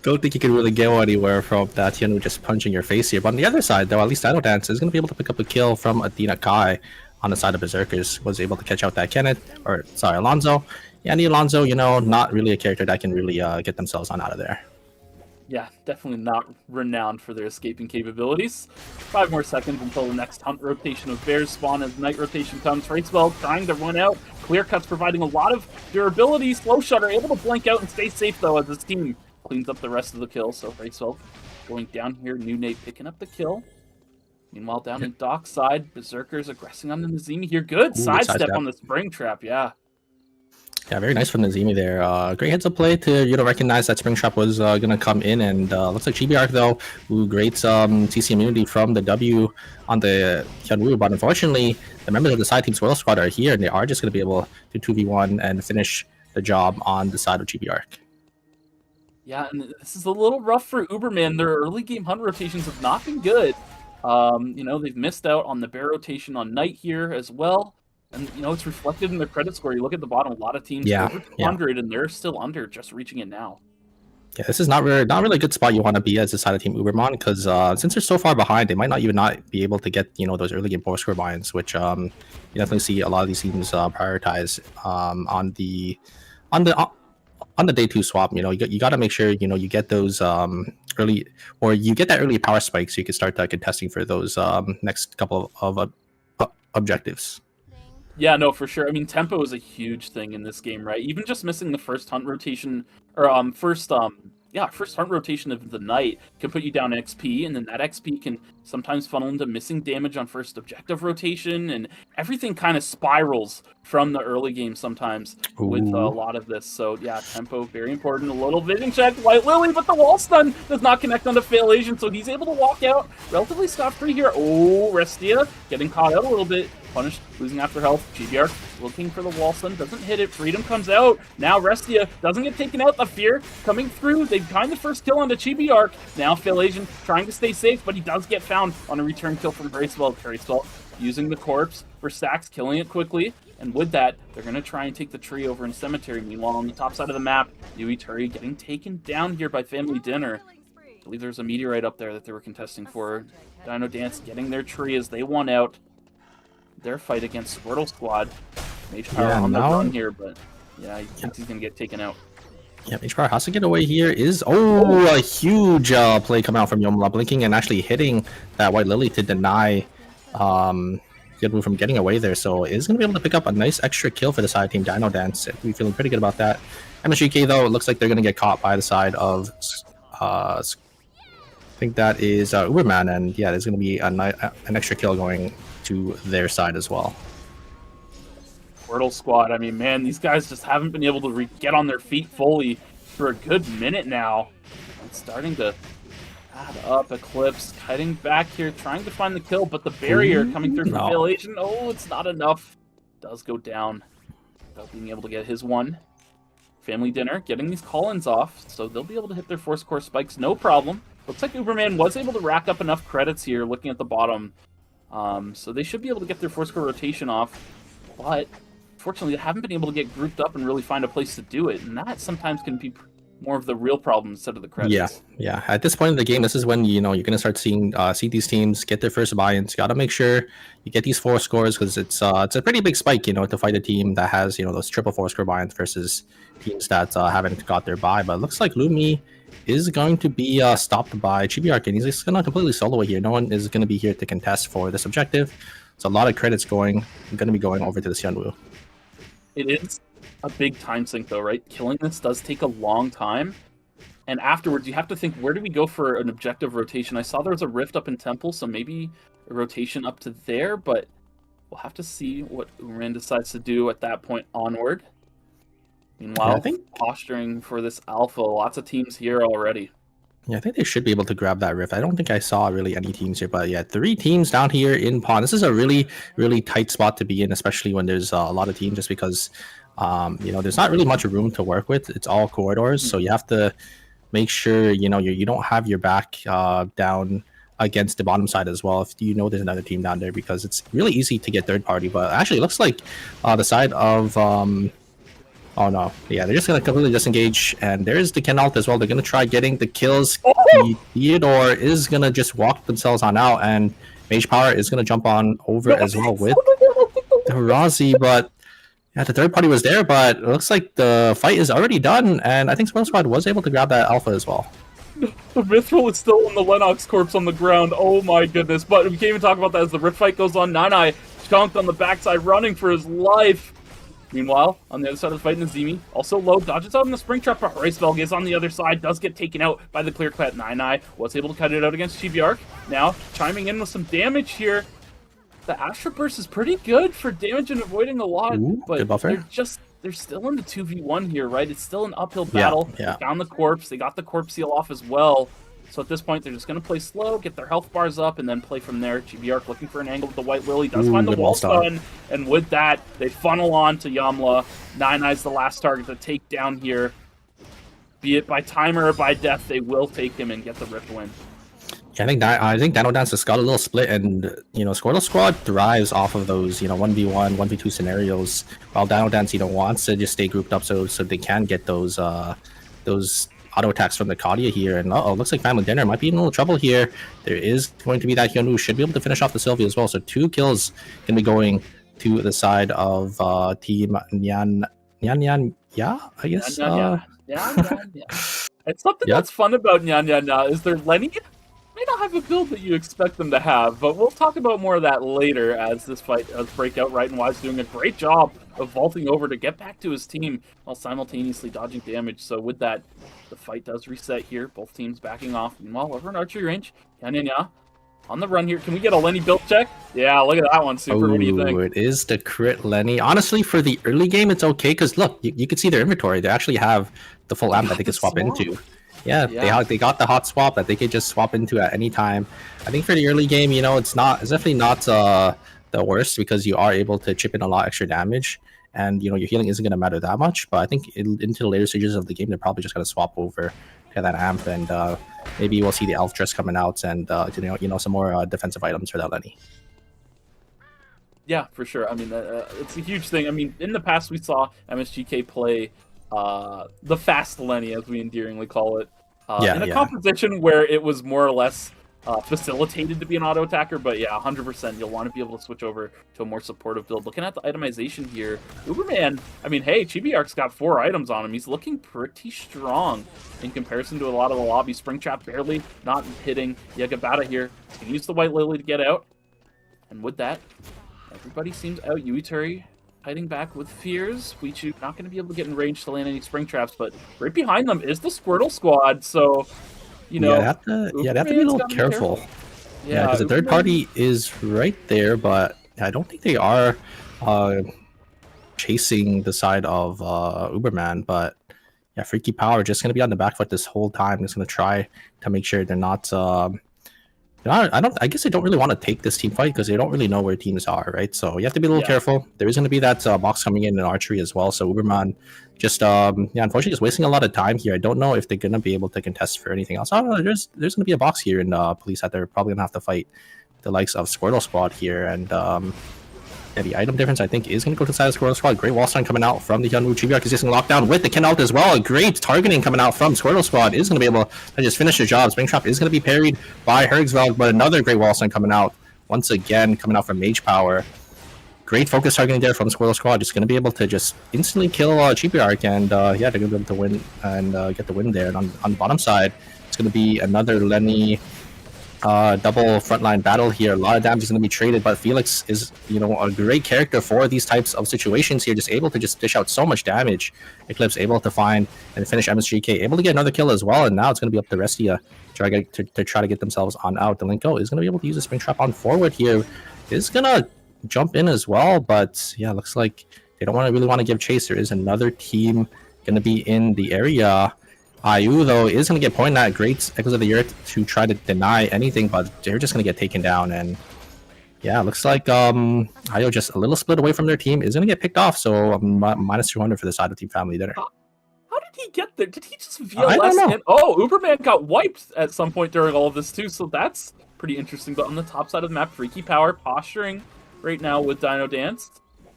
Don't think you can really go anywhere from that Tianu just punching your face here. But on the other side, though, at least DinoDance is going to be able to pick up a kill from Athena Kai on the side of Berzerkers. Was able to catch out that Alonzo. Yeah, and Alonzo, you know, not really a character that can really get themselves on out of there. Yeah, definitely not renowned for their escaping capabilities. 5 more seconds until the next hunt rotation of bears spawn as night rotation comes. Racewell trying to run out. Clear Cut's providing a lot of durability. Slow Shutter able to blink out and stay safe, though, as his team cleans up the rest of the kill. So Racewell going down here. Newnate picking up the kill. Meanwhile, down in Dockside, Berzerkers aggressing on the Nazimi here. Good sidestep on the Spring Trap, yeah. Yeah, very nice from Nazimi there. Great heads up play to, you know, recognize that Spring Trap was going to come in, and looks like GBARC, though, who great CC immunity from the W on the Hyunwoo, but unfortunately, the members of the side team Squirtle Squad are here, and they are just going to be able to 2v1 and finish the job on the side of GBARC. Yeah, and this is a little rough for Uberman. Their early game hunt rotations have not been good. You know, they've missed out on the bear rotation on Night here as well. And, you know, it's reflected in their credit score. You look at the bottom, a lot of teams over 200, and they're still under, just reaching it now. Yeah, this is not really a good spot you want to be as a side of Team Uberman, because since they're so far behind, they might not be able to get, you know, those early game power score binds, which you definitely see a lot of these teams prioritize on the day 2 swap. You know, you got to make sure, you know, you get those early, or you get that early power spike so you can start contesting for those next couple of objectives. Yeah, no, for sure. I mean, tempo is a huge thing in this game, right? Even just missing the first hunt rotation, or first hunt rotation of the night can put you down XP, and then that XP can sometimes funnel into missing damage on first objective rotation, and everything kind of spirals from the early game sometimes with a lot of this. So yeah, tempo, very important. A little vision check, White Lily, but the wall stun does not connect onto Fail Asian, so he's able to walk out relatively scot-free here. Oh, Restia getting caught out a little bit. Punished, losing after health. GBR looking for the wall stun, doesn't hit it. Freedom comes out. Now Restia doesn't get taken out. The fear coming through. They find the first kill onto GBR. Now Phil Asian trying to stay safe, but he does get found on a return kill from Bracewell. Bracewell using the corpse for stacks, killing it quickly. And with that, they're going to try and take the tree over in Cemetery. Meanwhile, on the top side of the map, Yui Turi getting taken down here by Family Dinner. I believe there's a meteorite up there that they were contesting for. DinoDance getting their tree as they won out their fight against Squirtle Squad. Mage Power on the run here, but yeah, he thinks he's going to get taken out. Yeah, Mage Power has to get away here. A huge play coming out from Yomla, blinking and actually hitting that White Lily to deny Hyunwoo from getting away there. So is going to be able to pick up a nice extra kill for the side team DinoDance. We're feeling pretty good about that. MSGK, though, it looks like they're going to get caught by the side of I think that is Uberman, and yeah, there's going to be an extra kill going to their side as well. Squirtle Squad, I mean, man, these guys just haven't been able to get on their feet fully for a good minute now. It's starting to add up. Eclipse cutting back here, trying to find the kill, but the barrier coming through from Violation, it's not enough. Does go down without being able to get his one. Family Dinner getting these call-ins off, so they'll be able to hit their force core spikes, no problem. Looks like Uberman was able to rack up enough credits here, looking at the bottom. So they should be able to get their force core rotation off, but unfortunately, they haven't been able to get grouped up and really find a place to do it, and that sometimes can be more of the real problem instead of the credits. Yeah. At this point in the game, this is when you're gonna start seeing these teams get their first buy-ins. Got to make sure you get these force scores because it's a pretty big spike, to fight a team that has those triple force score buy-ins versus teams that haven't got their buy. But it looks like Lumi is going to be stopped by Chibiark, and he's just gonna completely solo it here. No one is gonna be here to contest for this objective. So a lot of credits going to be going over to the Hyunwoo. It is a big time sink, though, right? Killing this does take a long time. And afterwards, you have to think, where do we go for an objective rotation? I saw there was a rift up in Temple, so maybe a rotation up to there, but we'll have to see what Uberman decides to do at that point onward. Meanwhile, I think posturing for this alpha, lots of teams here already. Yeah, I think they should be able to grab that rift. I don't think I saw really any teams here, but yeah, 3 teams down here in Pawn. This is a really, really tight spot to be in, especially when there's a lot of teams, just because, there's not really much room to work with. It's all corridors, so you have to make sure, you don't have your back down against the bottom side as well if there's another team down there, because it's really easy to get third party. But actually, it looks like the side of... oh no, yeah, they're just going to completely disengage, and there's the Ken ult as well. They're going to try getting the kills. Theodore is going to just walk themselves on out, and Mage Power is going to jump on over as well with the Razi, but yeah, the third party was there, but it looks like the fight is already done, and I think Squirtle Squad was able to grab that alpha as well. The Mithril is still on the Lennox corpse on the ground. Oh my goodness, but we can't even talk about that as the Rift fight goes on. Nanai chunked on the backside, running for his life. Meanwhile, on the other side of the fight, Nazimi, also low, dodges out in the spring trap, but Horacevelg is on the other side, does get taken out by the clear cut. Nine was able to cut it out against Chibiark. Now, chiming in with some damage here. The Astral Burst is pretty good for damage and avoiding a lot, but they're still in the 2v1 here, right? It's still an uphill battle. Yeah. They found the corpse, they got the corpse seal off as well. So at this point, they're just going to play slow, get their health bars up, and then play from there. Chibiark looking for an angle with the White Lily. Does find the wall stun, and with that, they funnel on to Yamla. Nine-Eye's the last target to take down here. Be it by timer or by death, they will take him and get the Rift win. Yeah, I think DinoDance has got a little split, and Squortle Squad thrives off of those 1v1, 1v2 scenarios, while DinoDance wants to just stay grouped up so they can get those auto attacks from the Kadia here. And looks like Family Dinner might be in a little trouble here. There is going to be that Hyunwoo should be able to finish off the Sylvia as well. So 2 kills can be going to the side of team Nyanyanya, I guess. It's something that's fun about Nyanyanya is their Lenny may not have a build that you expect them to have, but we'll talk about more of that later as this fight does break out. Right and Wise doing a great job of vaulting over to get back to his team while simultaneously dodging damage. So with that, the fight does reset here. Both teams backing off. Meanwhile, over in archery range, Nyanyanya on the run here. Can we get a Lenny build check? Yeah, look at that one, Super. What do you think? It is the crit Lenny. Honestly, for the early game, it's okay because look, you can see their inventory. They actually have the full amp that they can swap into. Yeah, they got the hot swap that they could just swap into at any time. I think for the early game, it's definitely not the worst because you are able to chip in a lot extra damage, and your healing isn't going to matter that much. But I think into the later stages of the game, they're probably just going to swap over to that amp, and maybe we'll see the elf dress coming out and some more defensive items for that Lenny. Yeah, for sure. I mean, it's a huge thing. I mean, in the past we saw MSGK play the fast Lenny, as we endearingly call it, in a composition where it was more or less facilitated to be an auto attacker. But yeah, 100%, you'll want to be able to switch over to a more supportive build. Looking at the itemization here, Uberman, I mean, hey, Chibiark's got 4 items on him. He's looking pretty strong in comparison to a lot of the lobby. Spring Trap barely not hitting. Yagabata here can use the White Lily to get out. And with that, everybody seems out. Yuituri hiding back with fears. Huichu not going to be able to get in range to land any spring traps, but right behind them is the Squirtle Squad. So, you know, they have to be a little careful. Yeah, because the third party is right there, but I don't think they are chasing the side of Uberman. But yeah, Freakypower just going to be on the back foot this whole time. Just going to try to make sure they're not. I guess they don't really want to take this team fight because they don't really know where teams are, right? So you have to be a little careful. There is going to be that box coming in archery as well. So Uberman just, unfortunately, just wasting a lot of time here. I don't know if they're going to be able to contest for anything else. Oh, no, there's going to be a box here in police that they're probably going to have to fight the likes of Squirtle Squad here. And yeah, the item difference, I think, is going to go to the side of Squirtle Squad. Great wall stun coming out from the Hyunwoo. Chibiark is just going to lock down with the Ken out as well. A great targeting coming out from Squirtle Squad is going to be able to just finish the job. Spring Trap is going to be parried by Hergsveld, but another great wall stun coming out. Once again, coming out from Mage Power. Great focus targeting there from Squirtle Squad. Just going to be able to just instantly kill Chibiark, and yeah, they're going to be able to win and get the win there. And on the bottom side, it's going to be another Lenny double frontline battle here. A lot of damage is going to be traded, but Felix is, you know, a great character for these types of situations here, just able to just dish out so much damage. Eclipse able to find and finish MSGK, able to get another kill as well, and now it's going to be up to Restia to try to get themselves on out. The Linko is going to be able to use a spring trap on forward here. Is going to jump in as well, but yeah, looks like they don't really want to give chase. There is another team going to be in the area. IU, though, is going to get pointed at. Great Echoes of the Earth to try to deny anything, but they're just going to get taken down. And yeah, looks like IU just a little split away from their team is going to get picked off. So minus 200 for the side of Team Family there. How did he get there? Did he just VLS in? Oh, Uberman got wiped at some point during all of this too, so that's pretty interesting. But on the top side of the map, Freakypower posturing right now with DinoDance.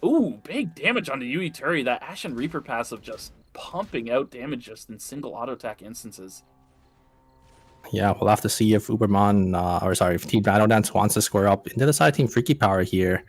Ooh, big damage onto Yuituri. That Ashen Reaper passive just pumping out damage just in single auto attack instances. Yeah, we'll have to see if Uberman, if Team DinoDance wants to square up into the side Team Freakypower here.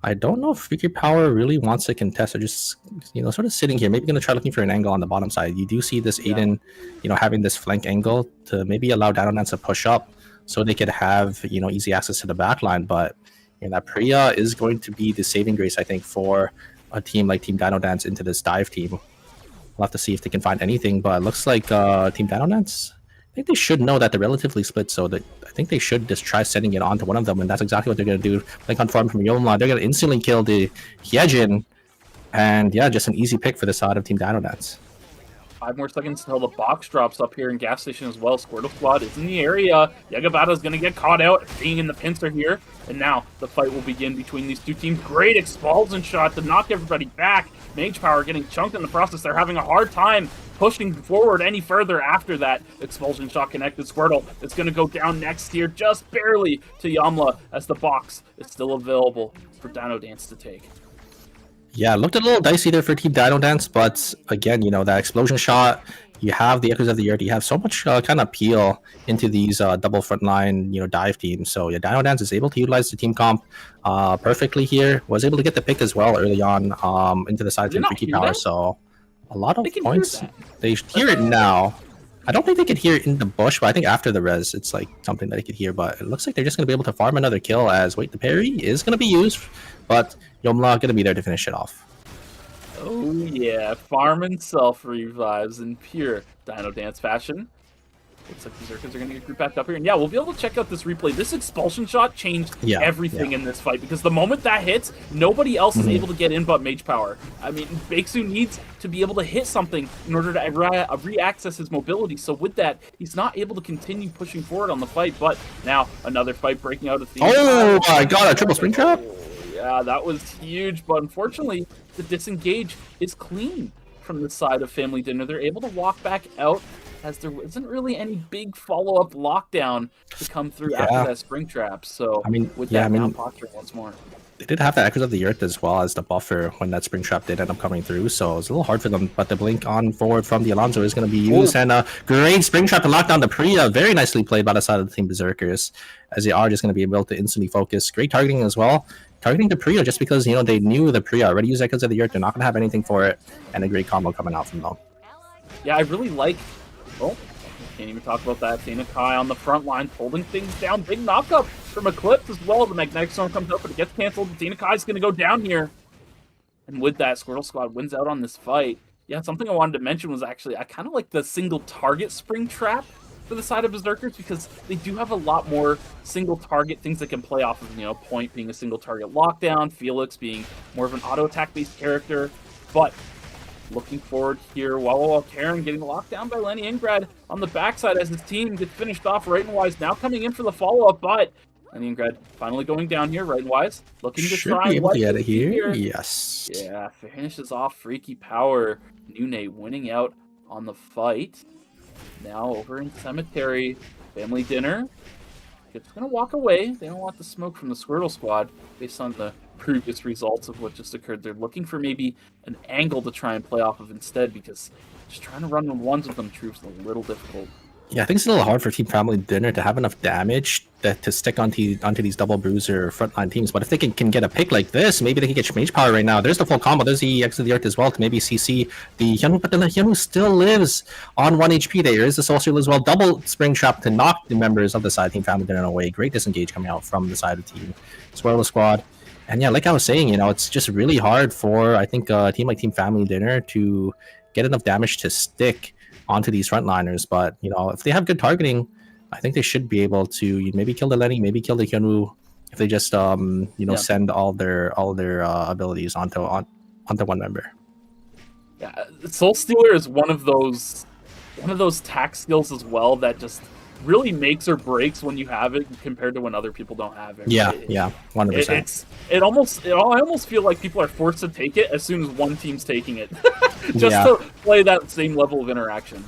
I don't know if Freakypower really wants to contest. They're just, you know, sort of sitting here. Maybe going to try looking for an angle on the bottom side. You do see this Aiden, you know, having this flank angle to maybe allow DinoDance to push up so they could have, you know, easy access to the back line. But you know, that Priya is going to be the saving grace, I think, for a team like Team DinoDance into this dive team. We'll have to see if they can find anything, but it looks like Team DinoDance, I think they should know that they're relatively split, so that I think they should just try sending it onto one of them, and that's exactly what they're going to do. Like on farm from Yomla, they're going to instantly kill the Hyejin, and yeah, just an easy pick for the side of Team DinoDance. 5 more seconds until the box drops up here in gas station as well. Squirtle Squad is in the area. Yagabata is going to get caught out, being in the pincer here. And now the fight will begin between these two teams. Great expulsion shot to knock everybody back. Mage Power getting chunked in the process. They're having a hard time pushing forward any further after that expulsion shot connected. Squirtle is going to go down next here, just barely to Yamla, as the box is still available for DinoDance to take. Yeah, looked a little dicey there for Team DinoDance, but again, you know, that explosion shot, you have the Echoes of the Earth, you have so much kind of appeal into these double frontline, you know, dive teams. So yeah, DinoDance is able to utilize the team comp perfectly here. Was able to get the pick as well early on into the side of Freakypower. So a lot of points. They hear it now. I don't think they could hear it in the bush, but I think after the res, it's like something that they could hear. But it looks like they're just going to be able to farm another kill as, wait, the parry is going to be used, but Yomla going to be there to finish it off. Oh yeah, farm and self revives in pure DinoDance fashion. Looks like Berzerkers are going to get grouped back up here. And yeah, we'll be able to check out this replay. This expulsion shot changed everything in this fight, because the moment that hits, nobody else is able to get in but Mage Power. I mean, Baeksu needs to be able to hit something in order to re-access his mobility. So with that, he's not able to continue pushing forward on the fight. But now another fight breaking out of the... Oh my god, a triple spring trap? Yeah, that was huge. But unfortunately, the disengage is clean from the side of Family Dinner. They're able to walk back out, as there isn't really any big follow-up lockdown to come through after that spring trap. So, I mean, with that, now posturing once more. they did have the Echoes of the Earth as well as the buffer when that Spring Trap did end up coming through, so it's a little hard for them. But the blink on forward from the Alonso is going to be used, and a great Spring Trap to lock down the Priya. Very nicely played by the side of the team Berzerkers, as they are just going to be able to instantly focus. Great targeting as well. Targeting the Priya just because, you know, they knew the Priya already used Echoes of the Earth. They're not going to have anything for it, and a great combo coming out from them. Yeah, I really like... Oh, can't even talk about that. Dana Kai on the front line, holding things down. Big knockup from Eclipse as well. The Magnetic Storm comes out, but it gets canceled. Dana Kai's going to go down here. And with that, Squirtle Squad wins out on this fight. Yeah, something I wanted to mention was actually, I kind of like the single target Spring Trap for the side of Berzerkers, because they do have a lot more single target things that can play off of, you know, Point being a single target lockdown, Felix being more of an auto attack based character. But looking forward here, while Karen getting locked down by Lenny Ingrad on the backside as his team gets finished off. Right and Wise now coming in for the follow-up, but Lenny Ingrad finally going down here. Right and Wise looking to Should try be able and to get it here. Yes. Yeah, finishes off Freakypower. Newnate winning out on the fight. Now over in Cemetery, family dinner. Just gonna walk away. They don't want the smoke from the Squirtle Squad based on the previous results of what just occurred. They're looking for maybe an angle to try and play off of instead, because just trying to run ones with them troops is a little difficult. Yeah, I think it's a little hard for Team Family Dinner to have enough damage to stick onto these double bruiser frontline teams. But if they can get a pick like this, maybe they can get Mage Power right now. There's the full combo. There's the X of the Earth as well to maybe CC the Hyunwoo, but the Hyunwoo still lives on 1 HP. There is the Soul Steal as well. Double Spring Trap to knock the members of the side Team Family Dinner away. Great disengage coming out from the side of the team Squortle Squad. And yeah, like I was saying, you know, it's just really hard for, I think, a team like Team Family Dinner to get enough damage to stick onto these frontliners. But, you know, if they have good targeting, I think they should be able to maybe kill the Lenny, maybe kill the Hyunwoo, if they just, you know, send all their abilities onto one member. Yeah, Soul Stealer is one of those tax skills as well that just really makes or breaks when you have it compared to when other people don't have it. Yeah, right? yeah, 100%. I almost feel like people are forced to take it as soon as one team's taking it, just to play that same level of interaction.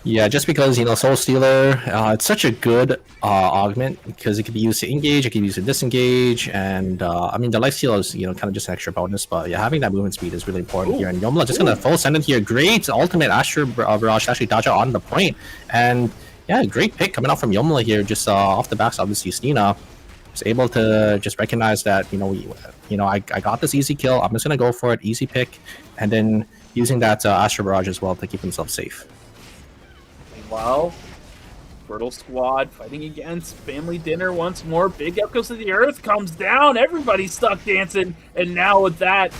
Yeah, just because, you know, Soul Stealer, it's such a good augment because it can be used to engage, it can be used to disengage, and I mean, the life steal is, you know, kind of just an extra bonus, but yeah, having that movement speed is really important here. And Yomla just gonna full send it here. Great ultimate Astro Barrage to actually dodge out on the point, and yeah, great pick coming out from Yomla here, just off the backs. Obviously, Stina was able to just recognize that, you know, I got this easy kill. I'm just gonna go for it, easy pick, and then using that Astro Barrage as well to keep himself safe. Well, Squirtle Squad fighting against Family Dinner once more. Big Echoes of the Earth comes down. Everybody's stuck dancing, and now with that,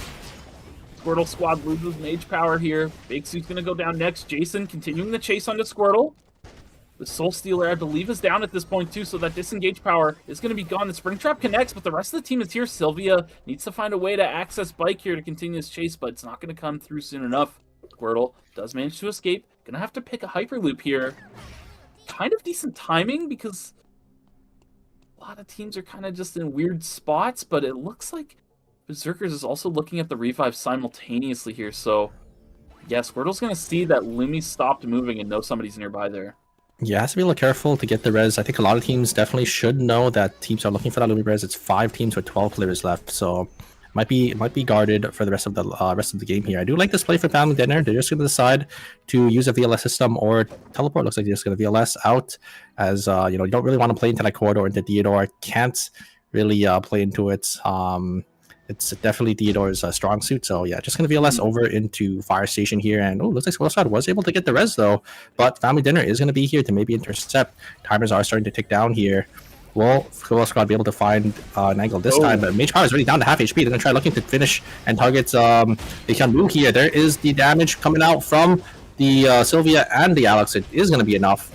Squirtle Squad loses Mage Power here. Big Suit's gonna go down next. Jason continuing the chase onto Squirtle. The Soul Stealer, I believe, is down at this point, too, so that disengage power is going to be gone. The Spring Trap connects, but the rest of the team is here. Sylvia needs to find a way to access Bike here to continue this chase, but it's not going to come through soon enough. Squirtle does manage to escape. Going to have to pick a Hyperloop here. Kind of decent timing, because a lot of teams are kind of just in weird spots, but it looks like Berzerkers is also looking at the revive simultaneously here, so yeah, Squirtle's going to see that Lumi stopped moving and know somebody's nearby there. Yeah, has to be a little careful to get the res. I think a lot of teams definitely should know that teams are looking for that Lumi res. It's 5 teams with 12 players left, so might be guarded for the rest of the game here. I do like this play for Family Dinner. They're just going to decide to use a VLS system or teleport. Looks like they're just going to VLS out, as you know, you don't really want to play into that corridor into Theodore. Can't really play into it. It's definitely Theodore's strong suit. So yeah, just going to VLS over into Fire Station here. And looks like Squirtle Squad was able to get the res though. But Family Dinner is going to be here to maybe intercept. Timers are starting to tick down here. Will Squirtle Squad be able to find an angle this time? But Mage Power is already down to half HP. They're going to try looking to finish and target the Hyunwoo here. There is the damage coming out from the Sylvia and the Alex. It is going to be enough.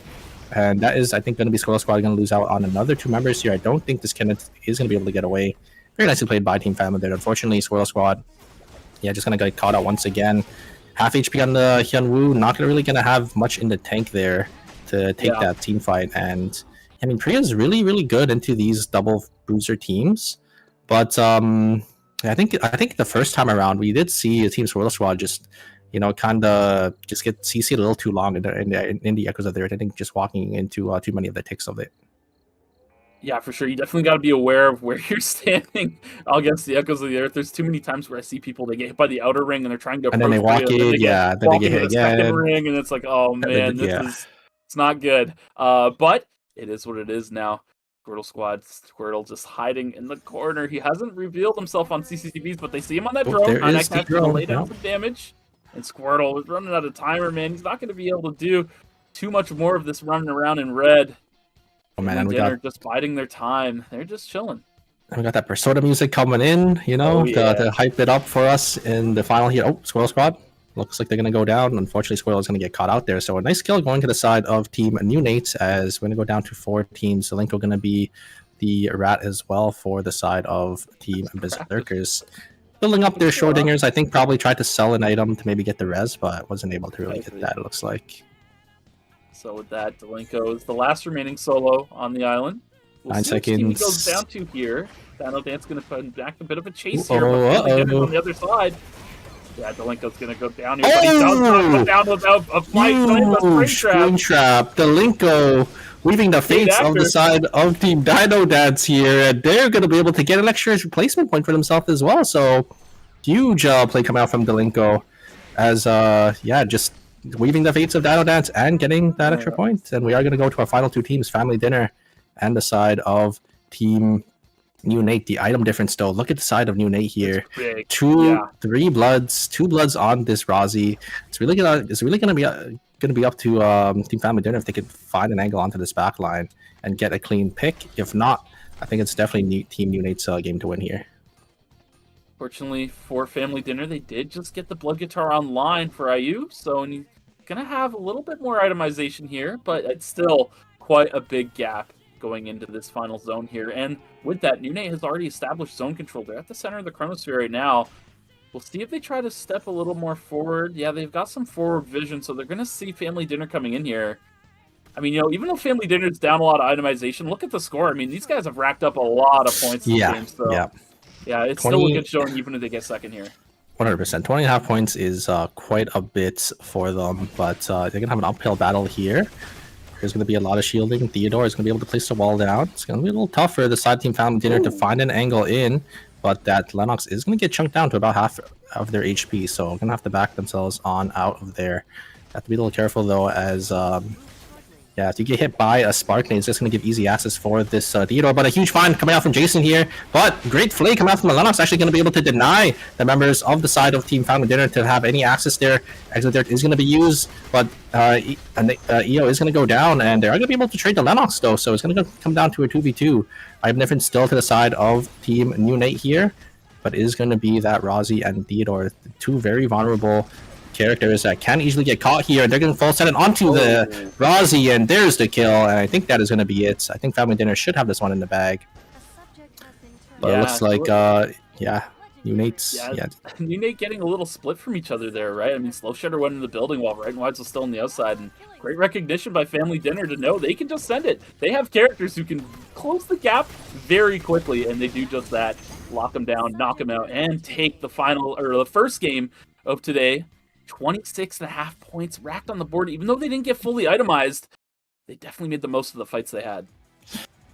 And that is, I think, going to be Squirtle Squad going to lose out on another 2 members here. I don't think this Kenneth is going to be able to get away. Very nicely played by Team Family there. Unfortunately, Squirtle Squad, yeah, just going to get caught out once again. Half HP on the Hyunwoo. Not really going to have much in the tank there to take that team fight. And I mean, Priya is really, really good into these double bruiser teams. But I think the first time around, we did see a Team Squirtle Squad just, you know, kind of just get CC'd a little too long in the Echoes of the Earth. I think just walking into too many of the ticks of it. Yeah, for sure. You definitely got to be aware of where you're standing against the Echoes of the Earth. There's too many times where I see people, they get hit by the outer ring and they're trying to And then they approach for walk you, and then in, they get then they walk get into hit the second again. ring, and it's like, oh And then, man, it's not good. But it is what it is now. Squirtle Squad, Squirtle just hiding in the corner. He hasn't revealed himself on CCTVs, but they see him on that Oh, drone. there Nyanyanya is the Cat's gonna drone, lay down yeah. some damage. And Squirtle is running out of timer, man. He's not going to be able to do too much more of this running around in red. Oh man, And we Dinner got just biding their time. They're just chilling. that Persona music coming in, Oh, yeah. to hype it up for us in the final here. Oh, Squirrel Squad. Looks like they're gonna go down. Unfortunately, Squirrel is gonna get caught out there. So a nice kill going to the side of Team Newnate, as we're gonna go down to 4 teams. Zelenko gonna be the rat as well for the side of Team Berzerkers. Building up their Schrodingers, I think probably tried to sell an item to maybe get the res, but wasn't able to really get that, it looks like. So with that, Delenko is the last remaining solo on the island. We'll 9 see which team he seconds. goes down to here. DinoDance going to put back a bit of a chase Uh-oh, here, but Family Dinner's uh-oh. on the other side. Yeah, Delenko's going to go down here, but he does not go down without a fight. Huge screen trap. Delinko weaving the fates of the side of Team DinoDance here, and they're going to be able to get an extra replacement point for themselves as well. So huge play coming out from Delinko, as just weaving the fates of DinoDance and getting that extra point. And we are going to go to our final 2 teams, Family Dinner and the side of Team Newnate. The item difference though, look at the side of Newnate here. Two bloods on this Razi. It's really gonna be up to Team Family Dinner if they could find an angle onto this back line and get a clean pick. If not, I think it's definitely Team Neunate's game to win here. Fortunately for Family Dinner, they did just get the Blood Guitar online for IU, so he's gonna have a little bit more itemization here, but it's still quite a big gap going into this final zone here. And with that, Newnate has already established zone control. They're at the center of the chronosphere right now. We'll see if they try to step a little more forward. Yeah, they've got some forward vision, so they're going to see Family Dinner coming in here. I mean, even though Family Dinner's down a lot of itemization, look at the score. I mean, these guys have racked up a lot of points in the game. So, yeah, it's still a good showing even if they get second here. 100%. 20.5 points is quite a bit for them, but they're going to have an uphill battle here. There's going to be a lot of shielding. Theodore is going to be able to place the wall down. It's going to be a little tough for the side team Family Dinner to find an angle in, but that Lennox is going to get chunked down to about half of their HP, so going to have to back themselves on out of there. Have to be a little careful though, as if you get hit by a Spark Nade, it's just going to give easy access for this Theodore. But a huge find coming out from Jason here. But great flay coming out from the Lennox, actually going to be able to deny the members of the side of Team Family Dinner to have any access there. Exit there is going to be used, but EO is going to go down, and they're going to be able to trade the Lennox though. So it's going to come down to a 2v2. Item difference still to the side of Team Newnate here, but it is going to be that Razi and Theodore, two very vulnerable characters that can easily get caught here. They're going to fall set it onto the Razi, and there's the kill, and I think that is going to be it. I think Family Dinner should have this one in the bag. But it looks like, Newnate's... Newnate getting a little split from each other there, right? I mean, Slow Shutter went in the building while Right and Wide's was still on the outside, and great recognition by Family Dinner to know they can just send it. They have characters who can close the gap very quickly, and they do just that. Lock them down, knock them out, and take the the first game of today. 26.5 points racked on the board. Even though they didn't get fully itemized, they definitely made the most of the fights they had.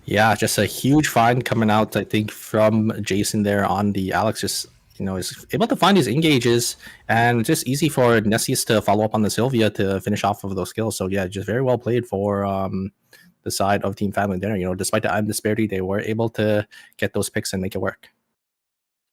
Yeah, just a huge find coming out, I think, from Jason there on the Alex. Just, is able to find these engages, and it's just easy for Nessius to follow up on the Sylvia to finish off of those skills. So yeah, just very well played for the side of Team Family Dinner. Despite the item disparity, they were able to get those picks and make it work.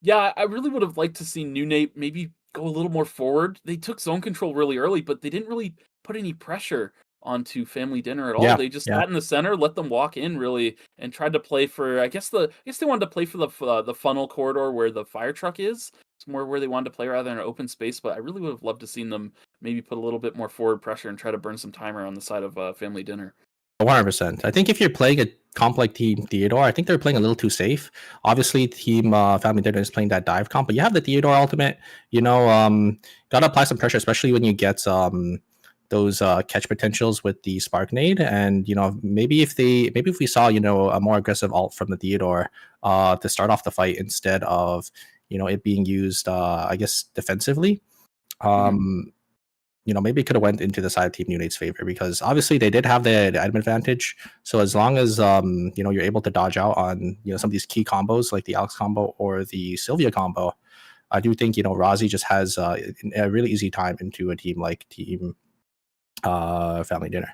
Yeah, I really would have liked to see Newnate maybe go a little more forward. They took zone control really early, but they didn't really put any pressure onto Family Dinner at all. They just sat in the center, let them walk in really, and tried to play for. I guess they wanted to play for the funnel corridor where the fire truck is. It's more where they wanted to play rather than an open space. But I really would have loved to seen them maybe put a little bit more forward pressure and try to burn some timer on the side of Family Dinner. 100%. I think if you're playing a comp like Team Theodore, I think they're playing a little too safe. Obviously, Team Family Dinner is playing that dive comp, but you have the Theodore ultimate. Gotta apply some pressure, especially when you get those catch potentials with the Spark Nade. And maybe if we saw a more aggressive ult from the Theodore to start off the fight instead of it being used, I guess, defensively. maybe it could have went into the side of Team Newnate's favor, because obviously they did have the item advantage. So as long as you're able to dodge out on some of these key combos like the Alex combo or the Sylvia combo, I do think Rozzy just has a really easy time into a team like Team Family Dinner.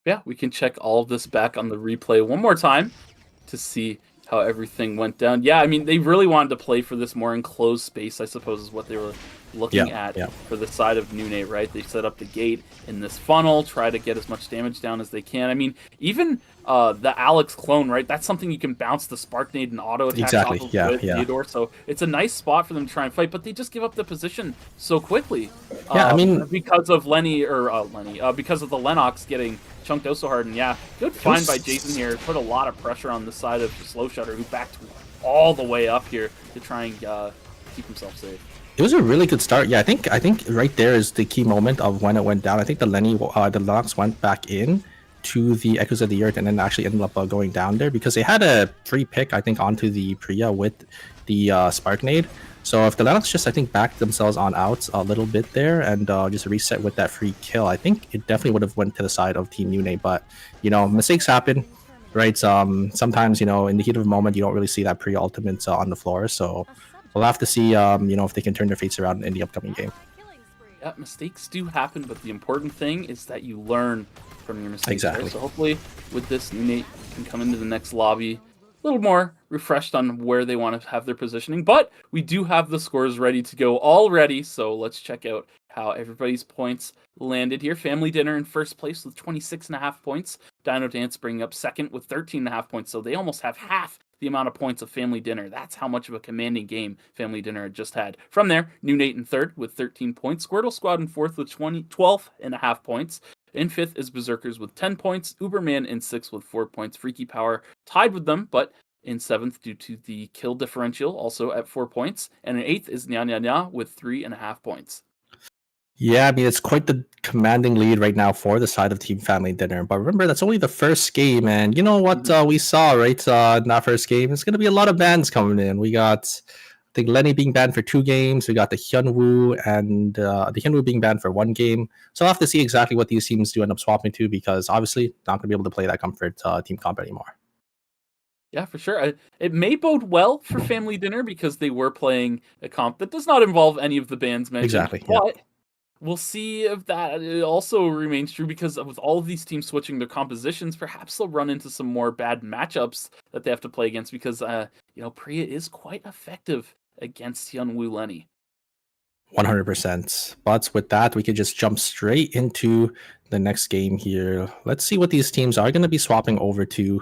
Yeah, we can check all of this back on the replay one more time to see how everything went down. Yeah, I mean, they really wanted to play for this more enclosed space, I suppose, is what they were looking at for the side of Newnate, right? They set up the gate in this funnel, try to get as much damage down as they can. I mean, even the Alex clone, right? That's something you can bounce the Spark Nade and auto attack off of with Theodore. So it's a nice spot for them to try and fight, but they just give up the position so quickly. Yeah, I mean, because of because of the Lennox getting chunked out so hard. And yeah, good find by Jason here. Put a lot of pressure on the side of Slow Shutter, who backed all the way up here to try and keep himself safe. It was a really good start. Yeah, I think right there is the key moment of when it went down. I think the Lennox went back in to the Echoes of the Earth and then actually ended up going down there because they had a free pick, I think, onto the Priya with the Spark Nade. So if the Lennox just, I think, backed themselves on out a little bit there and just reset with that free kill, I think it definitely would have went to the side of Team Newnate. But, mistakes happen, right? Sometimes, in the heat of the moment, you don't really see that pre-ultimate on the floor. So we'll have to see, if they can turn their fates around in the upcoming game. Yeah, mistakes do happen, but the important thing is that you learn from your mistakes. Exactly. Right? So hopefully with this, Newnate can come into the next lobby a little more refreshed on where they want to have their positioning. But we do have the scores ready to go already, so let's check out how everybody's points landed here. Family Dinner in first place with 26.5 points. DinoDance bringing up second with 13.5 points, so they almost have half the amount of points of Family Dinner. That's how much of a commanding game Family Dinner had just had. From there, Newnate in third with 13 points. Squirtle Squad in fourth with 12.5 points. In fifth is Berzerkers with 10 points. Uberman in sixth with 4 points. Freakypower tied with them, but in seventh due to the kill differential, also at 4 points. And in eighth is nyanyanya with 3.5 points. Yeah, I mean, it's quite the commanding lead right now for the side of Team Family Dinner. But remember, that's only the first game. And you know what we saw, right, in that first game? It's going to be a lot of bans coming in. We got, I think, Lenny being banned for 2 games. We got the Hyunwoo and the Hyunwoo being banned for 1 game. So I'll have to see exactly what these teams do end up swapping to, because obviously not going to be able to play that comfort team comp anymore. Yeah, for sure. It may bode well for Family Dinner because they were playing a comp that does not involve any of the bans mentioned. Exactly. But we'll see if that also remains true, because with all of these teams switching their compositions, perhaps they'll run into some more bad matchups that they have to play against, because Priya is quite effective against Hyunwoo Lenny. 100%. But with that, we could just jump straight into the next game here. Let's see what these teams are going to be swapping over to.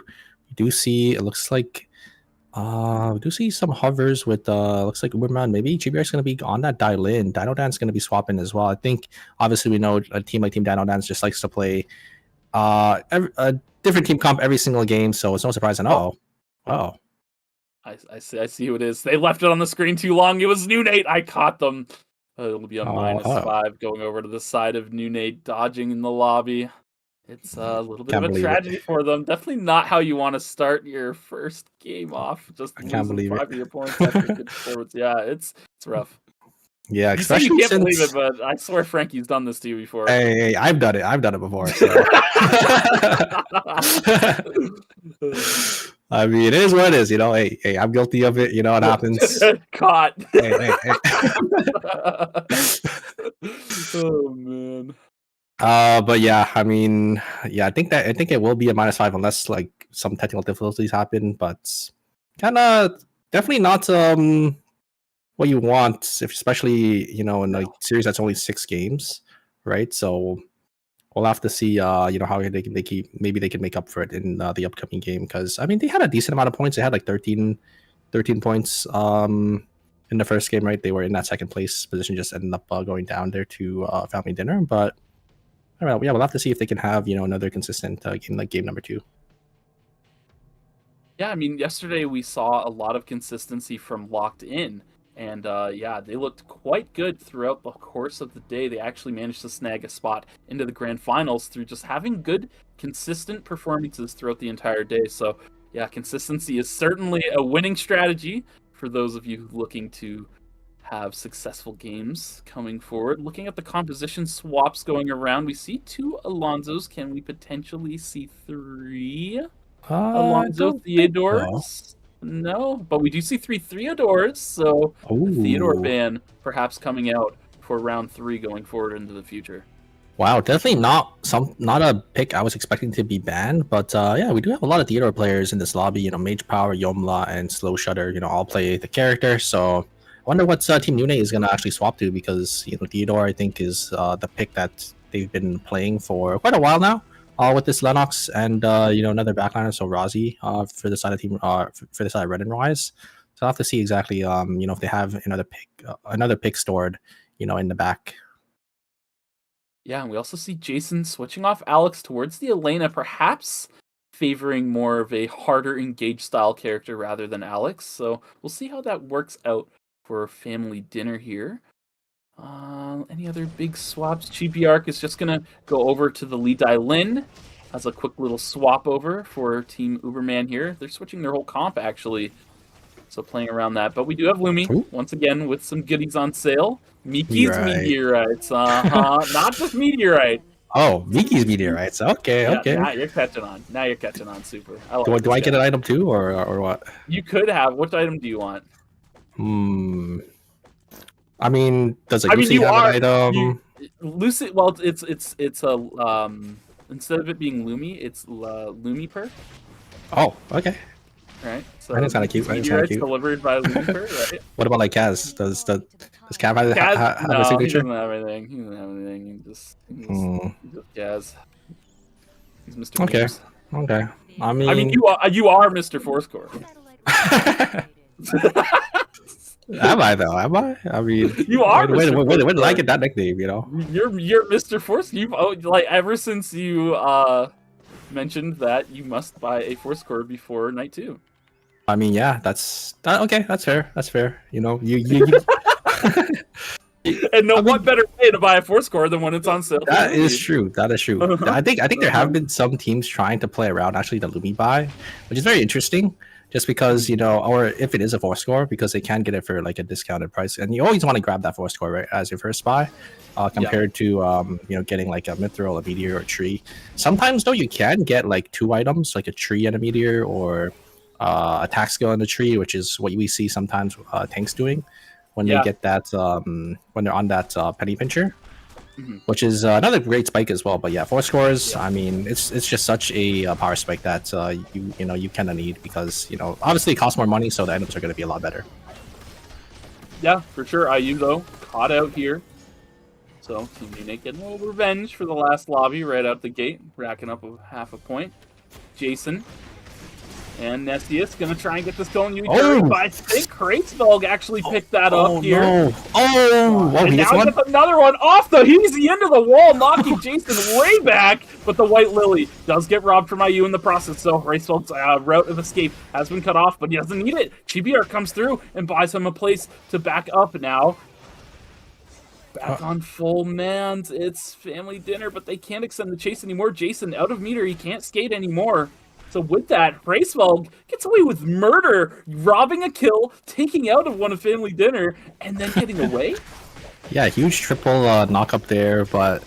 We do see, it looks like, we do see some hovers with, looks like Uberman. Maybe GBR is going to be on that dial-in. DinoDance is going to be swapping as well. I think, obviously, we know a team like Team DinoDance just likes to play a different team comp every single game, so it's no surprise. And oh. I see who it is. They left it on the screen too long. It was Newnate. I caught them. It'll be a -5 going over to the side of Newnate, dodging in the lobby. It's a little bit of a tragedy for them. Definitely not how you want to start your first game off. Just I can't believe 5 of your points after a good performance. Yeah, it's rough. Yeah, you say you can't believe it, but I swear Frankie's done this to you before. Hey, I've done it before. So. I mean, it is what it is, Hey, I'm guilty of it. You know what happens. Caught. Hey. Oh man. But yeah, I mean, I think it will be a -5 unless like some technical difficulties happen, but kind of definitely not what you want, especially in a series that's only 6 games, right? So we'll have to see how they can make up for it in the upcoming game, because I mean they had a decent amount of points. They had like 13 points in the first game, right? They were in that second place position, just ended up going down there to Family Dinner, but. All right, yeah, we'll have to see if they can have another consistent game like game number 2. Yeah, I mean, yesterday we saw a lot of consistency from Locked In, and they looked quite good throughout the course of the day. They actually managed to snag a spot into the grand finals through just having good, consistent performances throughout the entire day. So, yeah, consistency is certainly a winning strategy for those of you looking to have successful games coming forward. Looking at the composition swaps going around, we see 2 Alonsos. Can we potentially see 3 Alonso don't think so. Theodores? No, but we do see 3 Theodores, so a Theodore Ooh. ban perhaps coming out for round 3 going forward into the future. Wow, definitely not a pick I was expecting to be banned, but yeah, we do have a lot of Theodore players in this lobby. You know, Mage Power, Yomla, and Slow Shutter. You know, all play the character. So I wonder what Team Newnate is gonna actually swap to, because you know Theodore I think is the pick that they've been playing for quite a while now. With this Lennox and you know, another backliner, so Razi for the side of team for the side of Red and Rise. So I'll have to see exactly you know, if they have another pick stored, you know, in the back. Yeah, and we also see Jason switching off Alex towards the Elena, perhaps favoring more of a harder engage style character rather than Alex. So we'll see how that works out for family dinner here. Any other big swaps? GBRC is just going to go over to the Lee Dai Lin as a quick little swap over for Team Uberman here. They're switching their whole comp, actually. So playing around that. But we do have Lumi, once again, with some goodies on sale. Miki's Meteorites. Not just Meteorite. Oh, Miki's Meteorites. Okay, Yeah, okay. Now you're catching on. Now you're catching on, super. Do I get an item too, or what? You could have. What item do you want? I mean, does Lucy have an item? Lucy, well, it's a instead of it being Lumi, it's Lumi perk. Oh, okay. Right. So I think it's kind of cute. Meteorites delivered by Lumi perk, right? What about like Kaz? Does Cav have a signature? He doesn't have anything. He doesn't have anything. He's just Kaz. He's Mr. Okay. Memes. Okay. I mean, you are Mr. Fourscore. Am I though? Am I? I mean, you are. When did I get that nickname? You know, you're Mr. Force. You've like ever since you mentioned that you must buy a Fourscore before night 2. I mean, yeah, that's okay. That's fair. That's fair. You know, you and what better way to buy a Fourscore than when it's on sale? That is true. That is true. I think there have been some teams trying to play around actually the Lumi buy, which is very interesting. Just because, you know, or if it is a Fourscore, because they can get it for like a discounted price, and you always want to grab that Fourscore, right, as your first buy, compared to you know, getting like a Mithril, a Meteor, or a Tree. Sometimes though, you can get like 2 items, like a Tree and a Meteor, or attack skill and a Tree, which is what we see sometimes tanks doing when they get that when they're on that penny pincher. Which is another great spike as well. But yeah, Fourscores, I mean, it's just such a power spike that you know, you kind of need, because, you know, obviously it costs more money, so the items are going to be a lot better. Yeah, for sure. IU though caught out here, so Team Newnate getting a little revenge for the last lobby right out the gate, racking up half a point. Jason and Nestius gonna try and get this going. But I think Kratesvelg actually picked that up here. No. Oh, and now he gets another one off he's the end of the wall, knocking Jason way back. But the White Lily does get robbed from IU in the process. So Kratesvelg's route of escape has been cut off, but he doesn't need it. GBR comes through and buys him a place to back up now. Back on full mans. It's family dinner, but they can't extend the chase anymore. Jason out of meter. He can't skate anymore. So with that, Racewell gets away with murder, robbing a kill, taking out of one of family dinner, and then getting away. Yeah, huge triple knock up there, but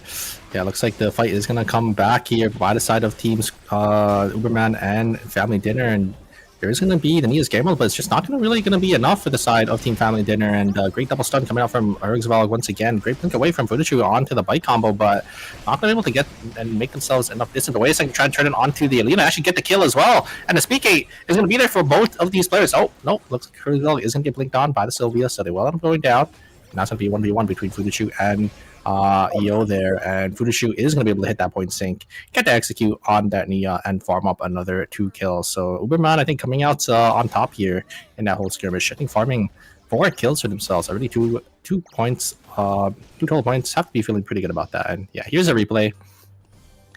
yeah, looks like the fight is gonna come back here by the side of teams Uberman and Family Dinner, and there's gonna be the Nia's Gamble, but it's just not really gonna be enough for the side of Team Family Dinner. And great double stun coming out from ERCS once again. Great blink away from Fudichu onto the bite combo, but not been able to get and make themselves enough distance. But wait a second, try to turn it onto the Alina, actually get the kill as well. And the Speak 8 is gonna be there for both of these players. Oh no, looks like ERCS is gonna get blinked on by the Sylvia, so they will end up going down. And that's gonna be 1v1 between Fudichu and EO there, and Fudichu is going to be able to hit that point sink, get to execute on that Nia, and farm up another 2 kills. So Uberman, I think, coming out on top here in that whole skirmish. I think farming 4 kills for themselves, already 2 points, 2 total points. Have to be feeling pretty good about that. And yeah, here's a replay.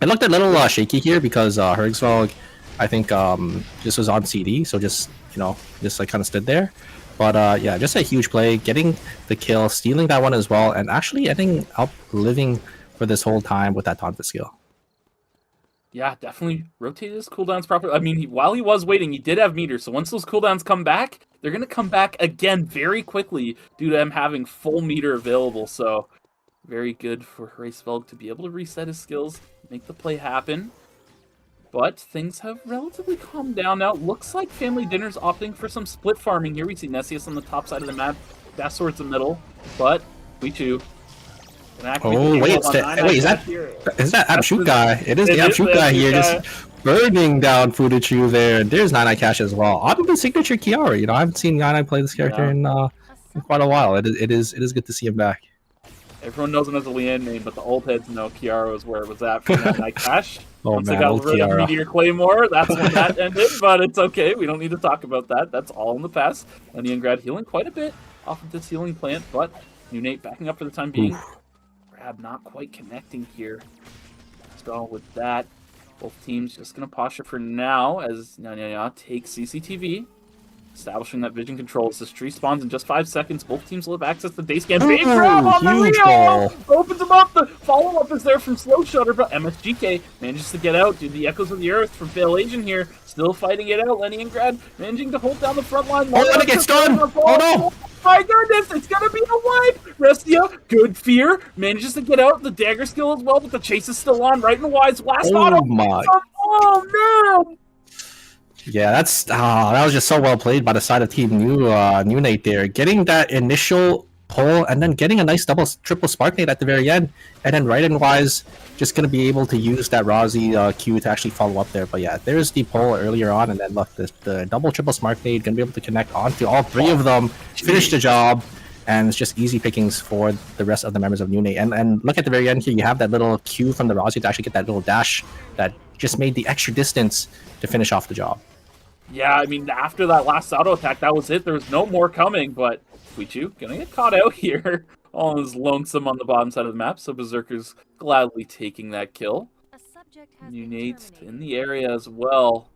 It looked a little shaky here because Hergsvog, I think, just was on CD, so just, you know, just like kind of stood there. But yeah, just a huge play, getting the kill, stealing that one as well, and actually ending up living for this whole time with that taunt skill. Yeah, definitely rotated his cooldowns properly. I mean, while he was waiting, he did have meters, so once those cooldowns come back, they're going to come back again very quickly due to them having full meter available. So very good for Hraesvelg to be able to reset his skills, make the play happen. But things have relatively calmed down now. Looks like Family Dinner's opting for some split farming here. We see Nessius on the top side of the map, Bassword's the middle, but Quichu. Oh, wait, is that Abshoot guy? It is the Abshoot guy here, just burning down Fudichu there. There's Nyanyanya Cash as well. On the signature Kiara, you know, I haven't seen Nyanyanya play this character in quite a while. It is good to see him back. Everyone knows him as a Leanne name, but the old heads know Kiara was where it was at for Nyanyanya Cash. Once they got rid of Meteor Claymore, that's when that ended, but it's okay. We don't need to talk about that. That's all in the past. Leningrad healing quite a bit off of this healing plant, but Newnate backing up for the time being. Grab not quite connecting here. So with that, both teams just going to posture for now as Nyanyanya takes CCTV. Establishing that vision control as this tree spawns in just 5 seconds. Both teams will have access to day scan. Big grab on the Leo! Opens him up. The follow-up is there from Slow Shutter, but MSGK manages to get out due to the echoes of the earth from Fail Asian here. Still fighting it out. Leningrad managing to hold down the front line. Oh, and it gets done! Oh no! My goodness, it's gonna be a wipe! Restia, good fear, manages to get out the dagger skill as well, but the chase is still on. Right and wise, last auto. Oh man! Yeah, that was just so well played by the side of Team Newnate there. Getting that initial pull and then getting a nice triple spark nade at the very end. And then right and wise, just going to be able to use that Rozzy Q to actually follow up there. But yeah, there's the pull earlier on. And then look, the double triple spark nade going to be able to connect onto all three of them, finish the job. And it's just easy pickings for the rest of the members of Newnate. And look at the very end here, you have that little Q from the Rozzy to actually get that little dash that just made the extra distance to finish off the job. Yeah, I mean, after that last auto attack, that was it. There was no more coming, but Quichu gonna get caught out here. All is lonesome on the bottom side of the map, so Berzerkers gladly taking that kill. Newnate in the area as well.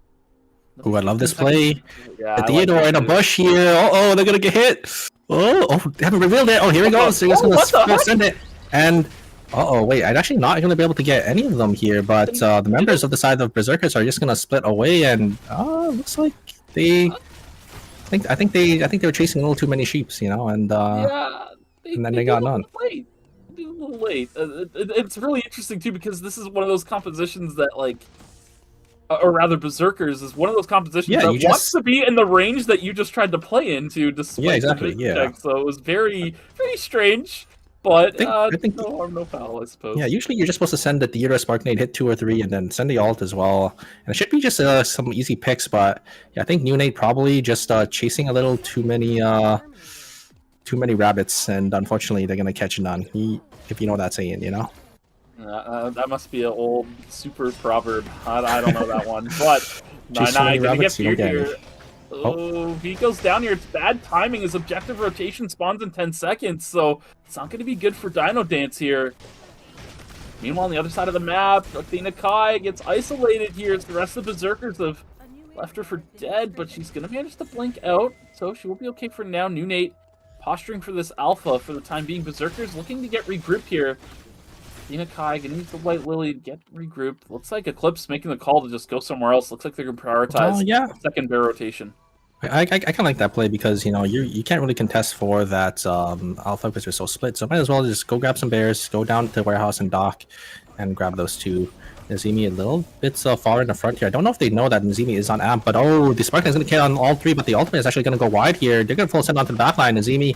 Ooh, I love this play. Yeah, the Theodore in a bush here. Oh, they're gonna get hit. Oh, they haven't revealed it. Oh, here he goes. They're just gonna send it. And wait, I'm actually not going to be able to get any of them here, but the members of the side of Berzerkers are just going to split away, and looks like I think they were chasing a little too many sheeps, you know, and and then they got none. A little late. It's really interesting too because this is one of those compositions that or rather Berzerkers is one of those compositions that wants to be in the range that you just tried to play into, despite the check. So it was very, very strange. But I think no harm, no foul, I suppose. Yeah, usually you're just supposed to send the Theodore Spark Nade, hit 2 or 3, and then send the ult as well. And it should be just some easy picks, but yeah, I think Newnate probably just chasing a little too many rabbits, and unfortunately they're gonna catch none. If you know that saying, you know. That must be an old super proverb. I don't know that one, but gonna get feared here. Oh, he goes down here. It's bad timing. His objective rotation spawns in 10 seconds, so it's not going to be good for DinoDance here. Meanwhile, on the other side of the map, Athena Kai gets isolated here. It's the rest of the Berzerkers have left her for dead, but she's going to manage to blink out, so she will be okay for now. Newnate posturing for this alpha for the time being. Berzerkers looking to get regrouped here. Athena Kai gonna use the White Lily to get regrouped. Looks like Eclipse making the call to just go somewhere else. Looks like they're gonna prioritize second bear rotation. I kind of like that play because you know you can't really contest for that alpha because they're so split. So might as well just go grab some bears, go down to the warehouse and dock, and grab those two. Nazimi a little bit far in the front here. I don't know if they know that Nazimi is on amp, but the Sparkling is going to kill on all three, but the ultimate is actually going to go wide here. They're going to full send onto the backline. Nazimi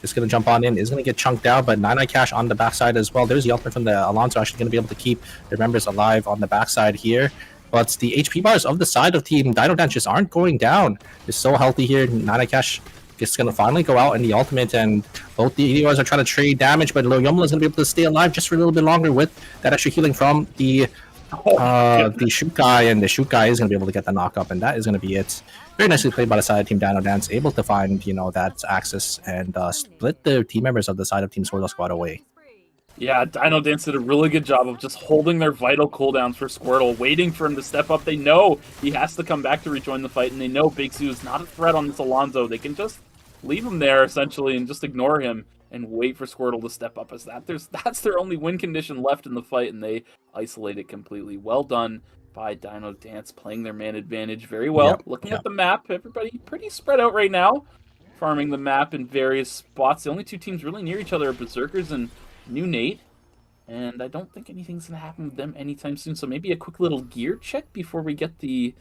is going to jump on in, is going to get chunked out, but Nyanyanya Cash on the backside as well. There's the ultimate from the Alonso, actually going to be able to keep their members alive on the backside here. But the HP bars of the side of Team DinoDance just aren't going down. They're so healthy here. Nyanyanya Cash just going to finally go out in the ultimate, and both the EDRs are trying to trade damage, but Yomla is going to be able to stay alive just for a little bit longer with that extra healing from the shoot guy, and the shoot guy is going to be able to get the knock up, and that is going to be it. Very nicely played by the side of Team DinoDance, able to find, you know, that access and split the team members of the side of Team Squortle Squad away. Yeah, DinoDance did a really good job of just holding their vital cooldowns for Squirtle, waiting for him to step up. They know he has to come back to rejoin the fight, and they know Big Sue is not a threat on this Alonso. They can just leave him there, essentially, and just ignore him and wait for Squirtle to step up as that's their only win condition left in the fight, and they isolate it completely. Well done by DinoDance, playing their man advantage very well. Yep, Looking yep. at the map, everybody pretty spread out right now, farming the map in various spots. The only two teams really near each other are Berzerkers and Newnate, and I don't think anything's going to happen with them anytime soon, so maybe a quick little gear check before we get the...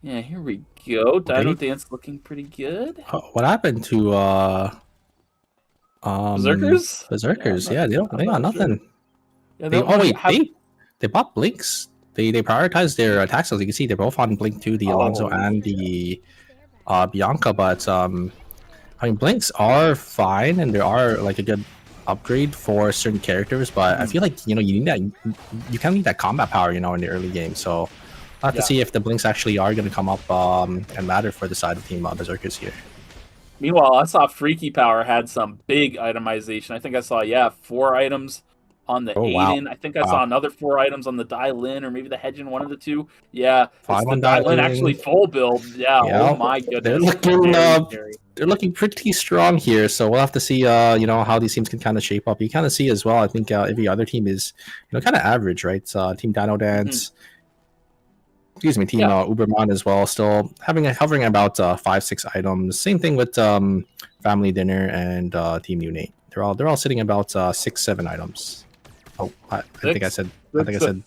Yeah, here we go. DinoDance looking pretty good. Oh, what happened to Berzerkers? Berzerkers, yeah, they got not nothing. sure. Yeah, They, don't oh really wait, they bought blinks. They prioritized their attacks. As you can see, they're both on blink 2, the Alonso and the Bianca. But I mean, blinks are fine, and they are like a good upgrade for certain characters. But I feel like you need that. You kind of need that combat power, in the early game. So I'll have to see if the blinks actually are going to come up and matter for the side of Team Berzerkers here. Meanwhile, I saw Freakypower had some big itemization. I think I saw 4 items on the Aiden. Wow. I think I saw another 4 items on the Dylin, or maybe the Hedgen, one of the two. Yeah, 5 the on Dylin Dylin. actually full build. Yeah, oh my goodness. They're looking pretty strong here, so we'll have to see how these teams can kind of shape up. You kind of see as well, I think every other team is kind of average, right? Team DinoDance, excuse me, Team Uberman as well, still hovering about 5-6 items. Same thing with Family Dinner and Team Newnate. They're all sitting about 6-7 items. Oh, I think I said 6, 7.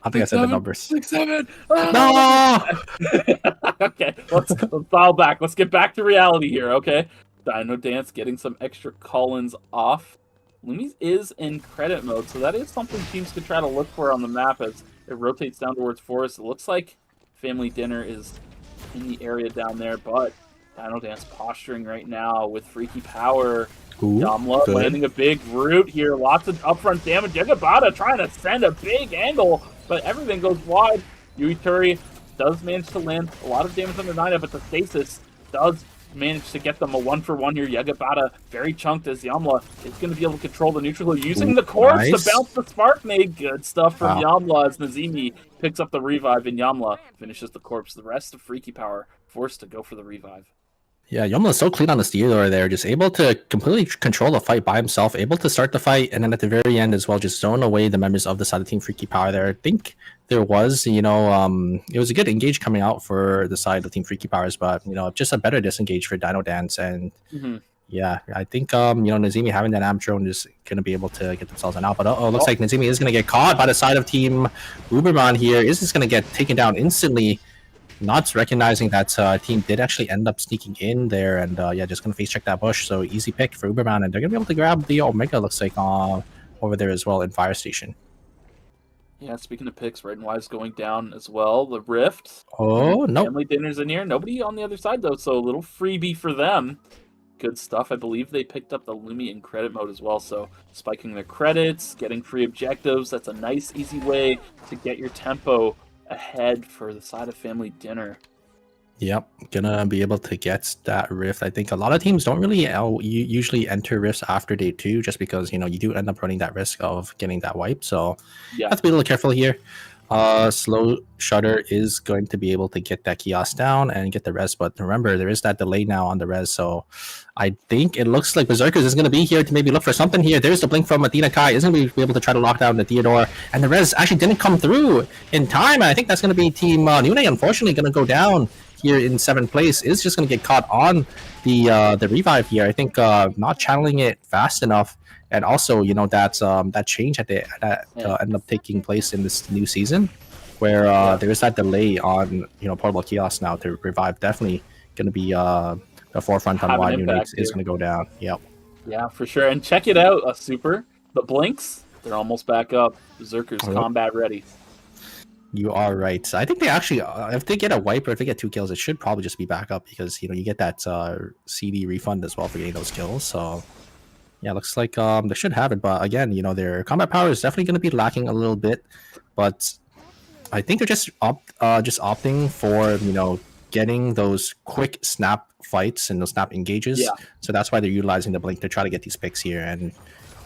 I think I said the numbers. 6, 7. No. Okay, let's dial back. Let's get back to reality here. Okay, DinoDance getting some extra call-ins off. Lumi's is in credit mode, so that is something teams could try to look for on the map as it rotates down towards Forest. It looks like Family Dinner is in the area down there, but DinoDance posturing right now with Freakypower. Yamla landing a big root here. Lots of upfront damage. Yagabata trying to send a big angle, but everything goes wide. Yuituri does manage to land a lot of damage on the Nina, but the Stasis does manage to get them a 1-for-1 here. Yagabata very chunked as Yamla is going to be able to control the neutral using the corpse to bounce the spark nade. Good stuff from Yamla as Nazimi picks up the revive and Yamla finishes the corpse. The rest of Freakypower forced to go for the revive. Yeah, Yomla is so clean on the Steelor there, just able to completely control the fight by himself, able to start the fight, and then at the very end as well, just zone away the members of the side of Team Freakypower there. I think there was, it was a good engage coming out for the side of Team Freakypowers, but, just a better disengage for DinoDance. And yeah, I think, Nazimi having that amp drone is going to be able to get themselves an out. But looks like Nazimi is going to get caught by the side of Team Uberman here. Is just going to get taken down instantly. Not recognizing that team did actually end up sneaking in there, and just gonna face check that bush. So easy pick for Uberman, and they're gonna be able to grab the Omega. Looks like over there as well in Fire Station. Yeah, speaking of picks, Red and Wise going down as well. The Rift. Oh no! Family Dinner's in here. Nobody on the other side though, so a little freebie for them. Good stuff. I believe they picked up the Lumi in credit mode as well, so spiking their credits, getting free objectives. That's a nice, easy way to get your tempo ahead for the side of Family Dinner. Yep, gonna be able to get that Rift. I think a lot of teams don't really usually enter Rifts after day 2, just because you do end up running that risk of getting that wipe. So have to be a little careful here. Slow Shutter is going to be able to get that kiosk down and get the res, but remember there is that delay now on the res, so I think it looks like Berzerkers is going to be here to maybe look for something here. There's the blink from Athena Kai, isn't going to be able to try to lock down the Theodore, and the res actually didn't come through in time, and I think that's going to be Team Newnate unfortunately going to go down here in 7th place. Is just going to get caught on the revive here. I think not channeling it fast enough. And also, that change that end up taking place in this new season, where there is that delay on portable kiosks now to revive. Definitely going to be the forefront on why Newnate is going to go down. Yep. Yeah, for sure. And check it out, Super. The blinks, they're almost back up. Berzerkers combat ready. You are right. I think they actually, if they get a wipe or if they get 2 kills, it should probably just be back up because you get that CD refund as well for getting those kills. So. Yeah, looks like they should have it, but again, their combat power is definitely going to be lacking a little bit. But I think they're just opting for getting those quick snap fights and those snap engages. Yeah. So that's why they're utilizing the blink to try to get these picks here. And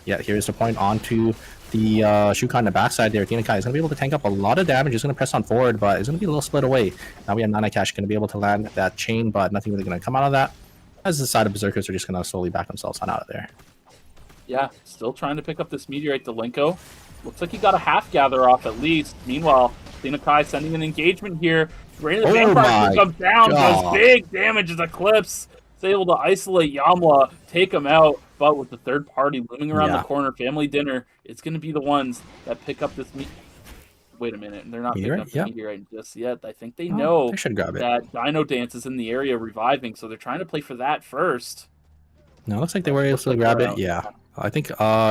yeah, here's the point onto the Shukai on the backside there. Athena Kai is going to be able to tank up a lot of damage. He's going to press on forward, but it's going to be a little split away. Now we have Nana Cash going to be able to land that chain, but nothing really going to come out of that. As the side of Berzerkers are just going to slowly back themselves on out of there. Yeah, still trying to pick up this Meteorite Delinko. Looks like he got a half gather off at least. Meanwhile, Kai sending an engagement here. Rain of the Vampire comes down, does big damage as Eclipse. Is able to isolate Yamla, take him out, but with the third party looming around the corner, Family Dinner, it's going to be the ones that pick up this meat. Wait a minute, they're not picking up the meteorite just yet. I think they know they should grab it. that DinoDance is in the area reviving, so they're trying to play for that first. No, it looks like they were able to grab it. Yeah, I think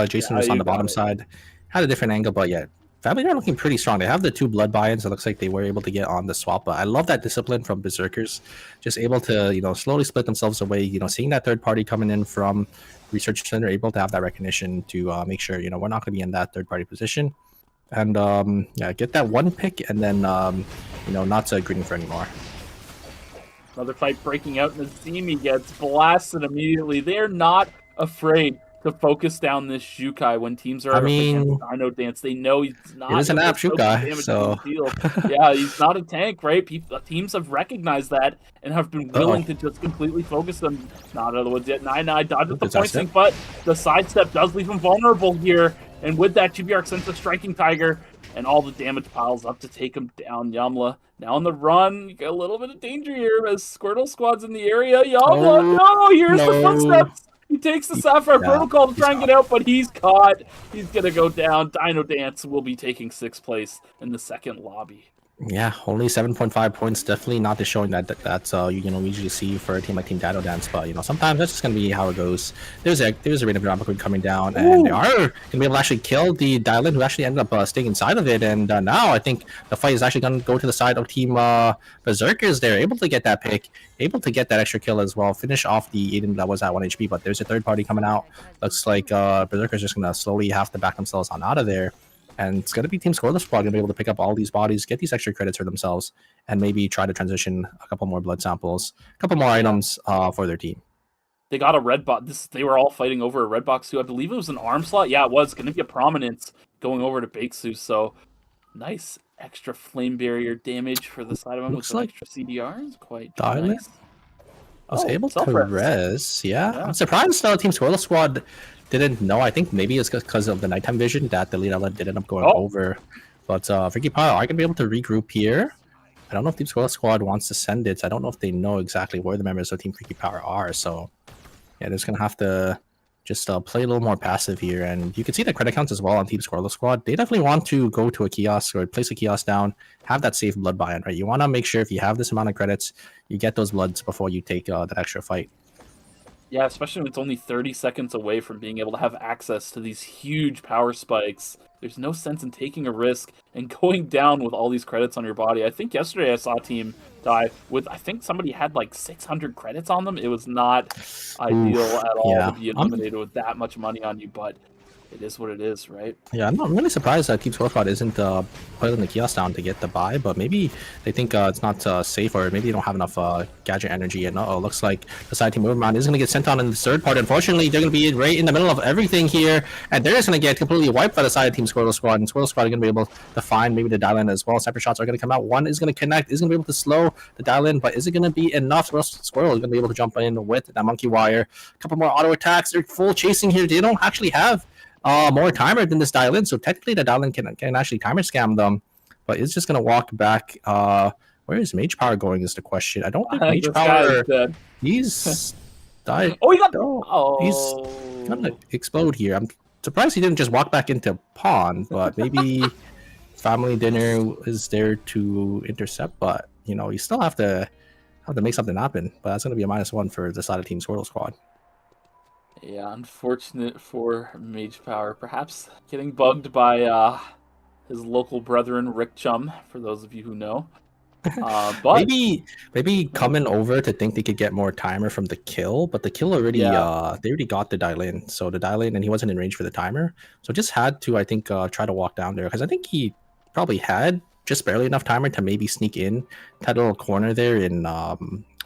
Jason was on the bottom side, had a different angle, but yeah, Family are looking pretty strong. They have the 2 blood buy-ins. It looks like they were able to get on the swap, but I love that discipline from Berzerkers, just able to slowly split themselves away. Seeing that third party coming in from Research Center, able to have that recognition to make sure we're not going to be in that third party position, and get that 1 pick, and then not greeting for anymore. Another fight breaking out, and Nazimi gets blasted immediately. They're not afraid to focus down this Shukai when teams are up against DinoDance. They know he's not. It is an app Shukai, so yeah, he's not a tank, right? Teams have recognized that and have been willing to just completely focus them. Not out of the woods yet. Nyanyanya dodges the point sync, but the sidestep does leave him vulnerable here. And with that, GBR sends the Striking Tiger, and all the damage piles up to take him down. Yamla now on the run. You got a little bit of danger here as Squirtle Squad's in the area. Yamla, here's the footsteps. He takes the Sapphire Protocol to try and get out, but he's caught. He's going to go down. DinoDance will be taking 6th place in the second lobby. Yeah, only 7.5 points. Definitely not the showing that's we usually see for a team like Team DinoDance, but sometimes that's just gonna be how it goes. There's a Rain of Drama coming down, and they are gonna be able to actually kill the Dylan, who actually ended up staying inside of it. And now I think the fight is actually gonna go to the side of Team Berzerkers. They're able to get that pick, able to get that extra kill as well, finish off the Aiden that was at 1 HP. But there's a third party coming out. Looks like Berzerkers just gonna slowly have to back themselves on out of there. And it's going to be Team Squortle Squad going to be able to pick up all these bodies, get these extra credits for themselves, and maybe try to transition a couple more blood samples, a couple more items for their team. They got a red box. They were all fighting over a red box too. I believe it was an arm slot. Yeah, it was going to be a prominence going over to Bakesu. So nice extra flame barrier damage for the side of him. Looks like extra CDR is quite nice. I was able to res. Yeah. I'm surprised Team Squortle Squad didn't know. I think maybe it's because of the nighttime vision that the lead outlet did end up going over. But Freakypower are going to be able to regroup here. I don't know if Team Squortle Squad wants to send it. I don't know if they know exactly where the members of Team Freakypower are. So yeah, they're just going to have to just play a little more passive here. And you can see the credit counts as well on Team Squortle Squad. They definitely want to go to a kiosk or place a kiosk down, have that safe blood buy-in, right? You want to make sure if you have this amount of credits, you get those bloods before you take that extra fight. Yeah, especially when it's only 30 seconds away from being able to have access to these huge power spikes. There's no sense in taking a risk and going down with all these credits on your body. I think yesterday I saw a team die with, I think somebody had like 600 credits on them. It was not ideal at all to be eliminated with that much money on you, but it is what it is, right? Yeah, I'm really surprised that Team Squortle Squad isn't putting the kiosk down to get the buy, but maybe they think it's not safe, or maybe they don't have enough gadget energy. And looks like the side team Uberman is going to get sent on in the third part. Unfortunately, they're going to be right in the middle of everything here, and they're just going to get completely wiped by the side of Team Squirtle Squad. And Squirtle Squad are going to be able to find maybe the dial-in as well. Sniper shots are going to come out. One is going to connect, is going to be able to slow the dial-in, but is it going to be enough? Squirtle is going to be able to jump in with that monkey wire. A couple more auto attacks. They're full chasing here. They don't actually have more timer than this dial-in, so technically the dial-in can actually timer scam them, but it's just gonna walk back. Where is Mage Power going is the question. I don't think Mage Power, he's died. He's gonna explode here. I'm surprised he didn't just walk back into pawn, but maybe Family Dinner is there to intercept, but you still have to make something happen. But that's gonna be a -1 for the side of Team Squirtle Squad. Yeah, unfortunate for Mage Power. Perhaps getting bugged by his local brethren, Rick Chum, for those of you who know. But maybe coming over to think they could get more timer from the kill, but the kill already they already got the dial-in. So the dial-in, and he wasn't in range for the timer. So just had to, I think, try to walk down there, because I think he probably had just barely enough timer to maybe sneak in that little corner there in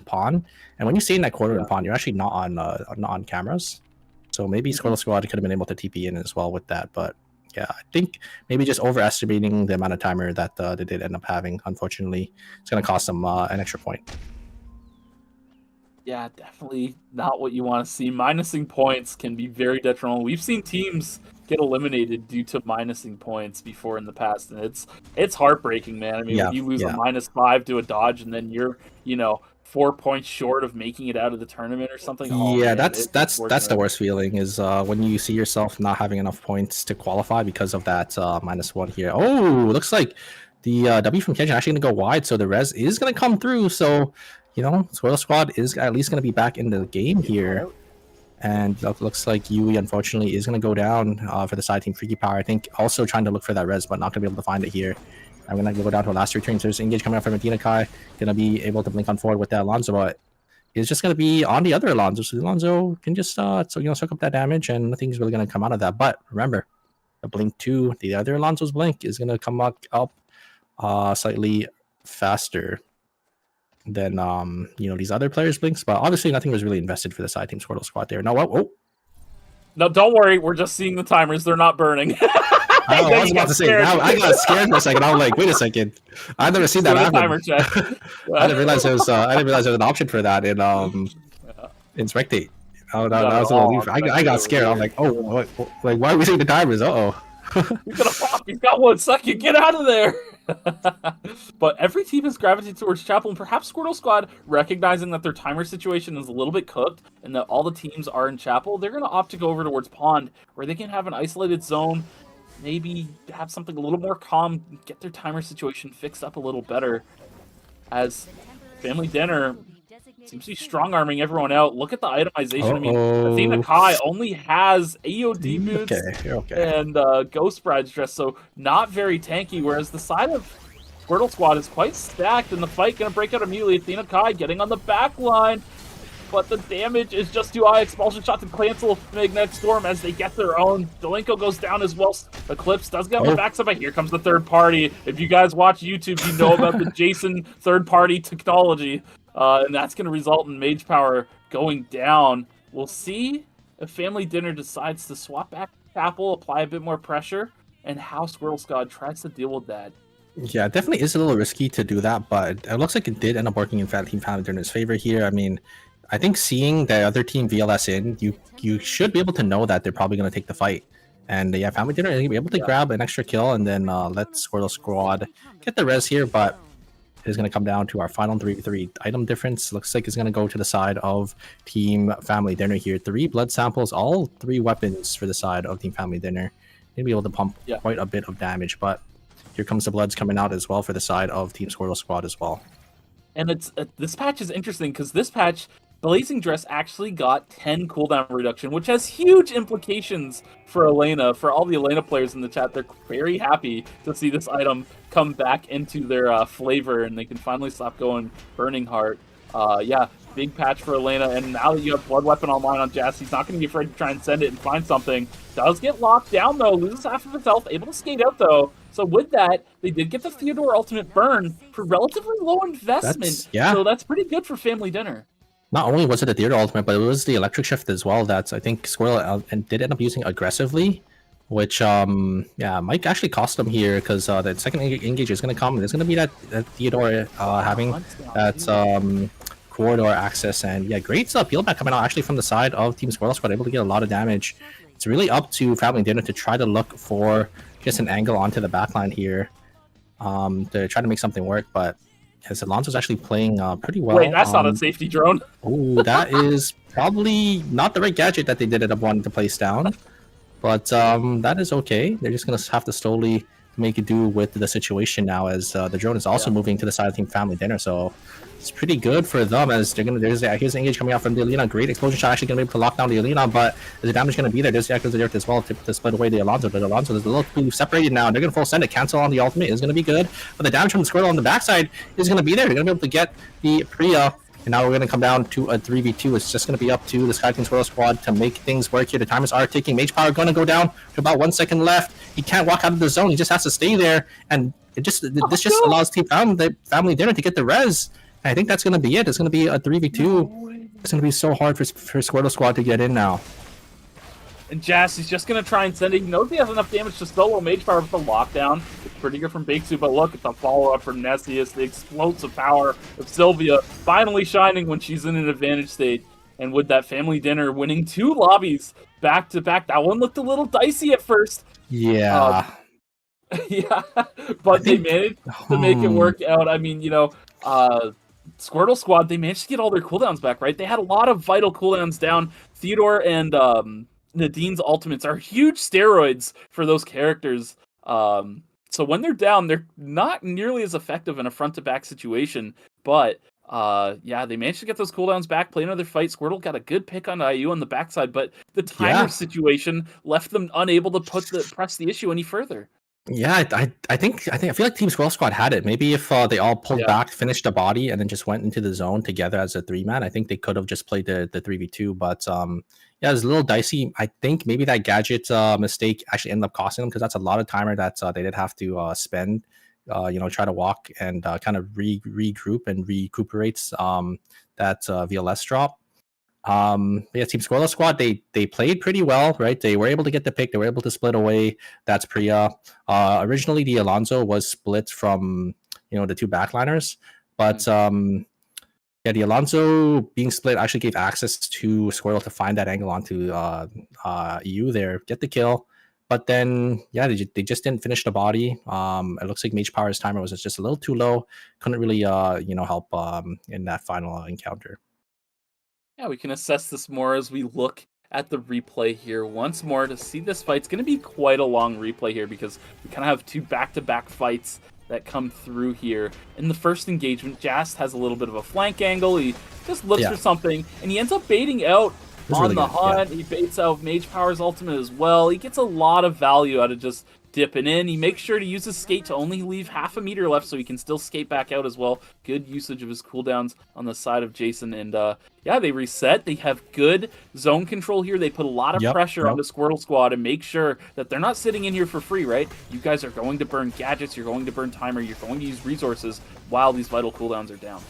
pawn. And when you stay in that corner in pawn, you're actually not on cameras. So maybe Squirtle Squad could have been able to TP in as well with that. But yeah, I think maybe just overestimating the amount of timer that they did end up having. Unfortunately, it's going to cost them an extra point. Yeah, definitely not what you want to see. Minusing points can be very detrimental. We've seen teams get eliminated due to minusing points before in the past, and it's heartbreaking, man. I mean, Yeah, when you lose a yeah. -5 to a dodge, and then you're 4 points short of making it out of the tournament or something. Oh, Yeah, man, that's it's the worst feeling is when you see yourself not having enough points to qualify because of that -1 here. Oh, looks like the W from Clinching actually going to go wide, so the res is going to come through. So, Squirtle Squad is at least going to be back in the game here. And it looks like Yui, unfortunately, is going to go down for the side team Freakypower. I think also trying to look for that res, but not going to be able to find it here. I'm going to go down to the last 3 turns. There's engage coming out from Medina Kai. Going to be able to blink on forward with that Alonzo, but it's just going to be on the other Alonzo. So Alonzo can just soak up that damage, and nothing's really going to come out of that. But remember, the blink 2, the other Alonzo's blink is going to come up slightly faster than these other players' blinks. But obviously, nothing was really invested for the side team Squirtle Squad there. No, No, don't worry. We're just seeing the timers. They're not burning. I was about to say, now I got scared for a second. I was like, wait a second. I've never seen that happen. Timer check. I didn't realize there was an option for that in Spectate. Oh, that was a little I got scared. I'm like, oh, what, like, why are we seeing the timers? He's gonna pop. He's got 1 second. Get out of there. But every team has gravitated towards Chapel, and perhaps Squirtle Squad, recognizing that their timer situation is a little bit cooked and that all the teams are in Chapel, they're going to opt to go over towards Pond, where they can have an isolated zone, maybe have something a little more calm, get their timer situation fixed up a little better. As Family Dinner seems to be strong-arming everyone out. Look at the itemization. I mean, Athena Kai only has AOD boots and Ghost Bride's dress, so not very tanky, whereas the side of Squirtle Squad is quite stacked, and the fight going to break out immediately. Athena Kai getting on the back line, but the damage is just too high. Expulsion shot to cancel Magnetic Storm as they get their own. Delinko goes down as well. Eclipse does get on the backside, but here comes the third party. If you guys watch YouTube, you know about the Jason third-party technology. And that's going to result in Mage Power going down. We'll see if Family Dinner decides to swap back to Chapel, apply a bit more pressure, and how Squirtle Squad tries to deal with that. Yeah, it definitely is a little risky to do that, but it looks like it did end up working in Team Family Dinner's favor here. I mean, I think seeing the other team VLS in, you should be able to know that they're probably going to take the fight. And yeah, Family Dinner is going to be able to grab an extra kill and then let Squirtle Squad get the res here, but is going to come down to our final 3v3 item difference. Looks like it's going to go to the side of Team Family Dinner here. 3 blood samples, all 3 weapons for the side of Team Family Dinner. Going to be able to pump quite a bit of damage, but here comes the bloods coming out as well for the side of Team Squirtle Squad as well. And it's this patch is interesting because this patch, Blazing Dress actually got 10 cooldown reduction, which has huge implications for Elena. For all the Elena players in the chat, they're very happy to see this item come back into their flavor, and they can finally stop going Burning Heart. Yeah, big patch for Elena, and now that you have Blood Weapon online on Jazz, he's not going to be afraid to try and send it and find something. Does get locked down, though, loses half of his health, able to skate out, though. So with that, they did get the Theodore Ultimate Burn for relatively low investment. So that's pretty good for Family Dinner. Not only was it the Theodore Ultimate, but it was the Electric Shift as well that I think Squirrel did end up using aggressively, which might actually cost them here because the second engage is going to come. There's going to be that Theodore having that corridor access, and yeah, great peel back coming out actually from the side of Team Squirrel Squad, able to get a lot of damage. It's really up to Family Dinner to try to look for just an angle onto the backline here to try to make something work, but as Alonso's actually playing pretty well. Wait, that's not a safety drone. Oh, that is probably not the right gadget that they did end up wanting to place down. But that is okay. They're just going to have to slowly make it do with the situation now, as the drone is also moving to the side of Team Family Dinner. So it's pretty good for them, as they're gonna. Here's the engage coming out from the Alina. Great explosion shot, actually gonna be able to lock down the Alina, but is the damage gonna be there? There's the Echoes of the Earth as well to split away the Alonso. But Alonso is a little too separated now. They're gonna full send it, cancel on the ultimate is gonna be good, but the damage from the Squirtle on the backside is gonna be there. They're gonna be able to get the Priya. And now we're going to come down to a 3v2. It's just going to be up to the Sky Team Squirrel Squad to make things work here. The timers are ticking. Mage Power going to go down to about 1 second left. He can't walk out of the zone. He just has to stay there. And this just allows Team Family Dinner to get the res. And I think that's going to be it. It's going to be a 3v2. It's going to be so hard for Squirtle Squad to get in now. And Jazz is just going to try and send it. He knows he has enough damage to solo Mage Power with the lockdown. It's pretty good from Bakesu, but look at the follow-up from Nessius, the explosive power of Sylvia finally shining when she's in an advantage state. And with that Family Dinner winning 2 lobbies back to back. That one looked a little dicey at first. Yeah. Yeah, but they managed to make it work out. I mean, Squirtle Squad, they managed to get all their cooldowns back, right? They had a lot of vital cooldowns down. Theodore and Nadine's ultimates are huge steroids for those characters. So when they're down, they're not nearly as effective in a front-to-back situation. But, yeah, they managed to get those cooldowns back, play another fight. Squirtle got a good pick on IU on the backside, but the timer situation left them unable to press the issue any further. Yeah, I feel like Team Squirtle Squad had it. Maybe if they all pulled back, finished a body, and then just went into the zone together as a 3-man, I think they could have just played the 3v2. But yeah, it was a little dicey. I think maybe that gadget mistake actually ended up costing them, because that's a lot of timer that they did have to spend. Try to walk and kind of regroup and recuperate that VLS drop. Yeah, Team Squirtle Squad, they played pretty well, right? They were able to get the pick. They were able to split away. That's Priya. Originally, the Alonso was split from the two backliners, but yeah, the Alonso being split actually gave access to Squirtle to find that angle onto EU there, get the kill. But then, yeah, they just didn't finish the body. It looks like Mage Power's timer was just a little too low. Couldn't really help in that final encounter. Yeah, we can assess this more as we look at the replay here once more to see this fight. It's going to be quite a long replay here because we kind of have two back-to-back fights that come through here. In the first engagement, Jast has a little bit of a flank angle. He just looks for something, and he ends up baiting out on the hunt. He baits out Mage Power's ultimate as well. He gets a lot of value out of just dipping in. He makes sure to use his skate to only leave half a meter left so he can still skate back out as well. Good usage of his cooldowns on the side of Jason. And yeah, they reset. They have good zone control here. They put a lot of pressure on the Squirtle Squad and make sure that they're not sitting in here for free, right? You guys are going to burn gadgets. You're going to burn timer. You're going to use resources while these vital cooldowns are down.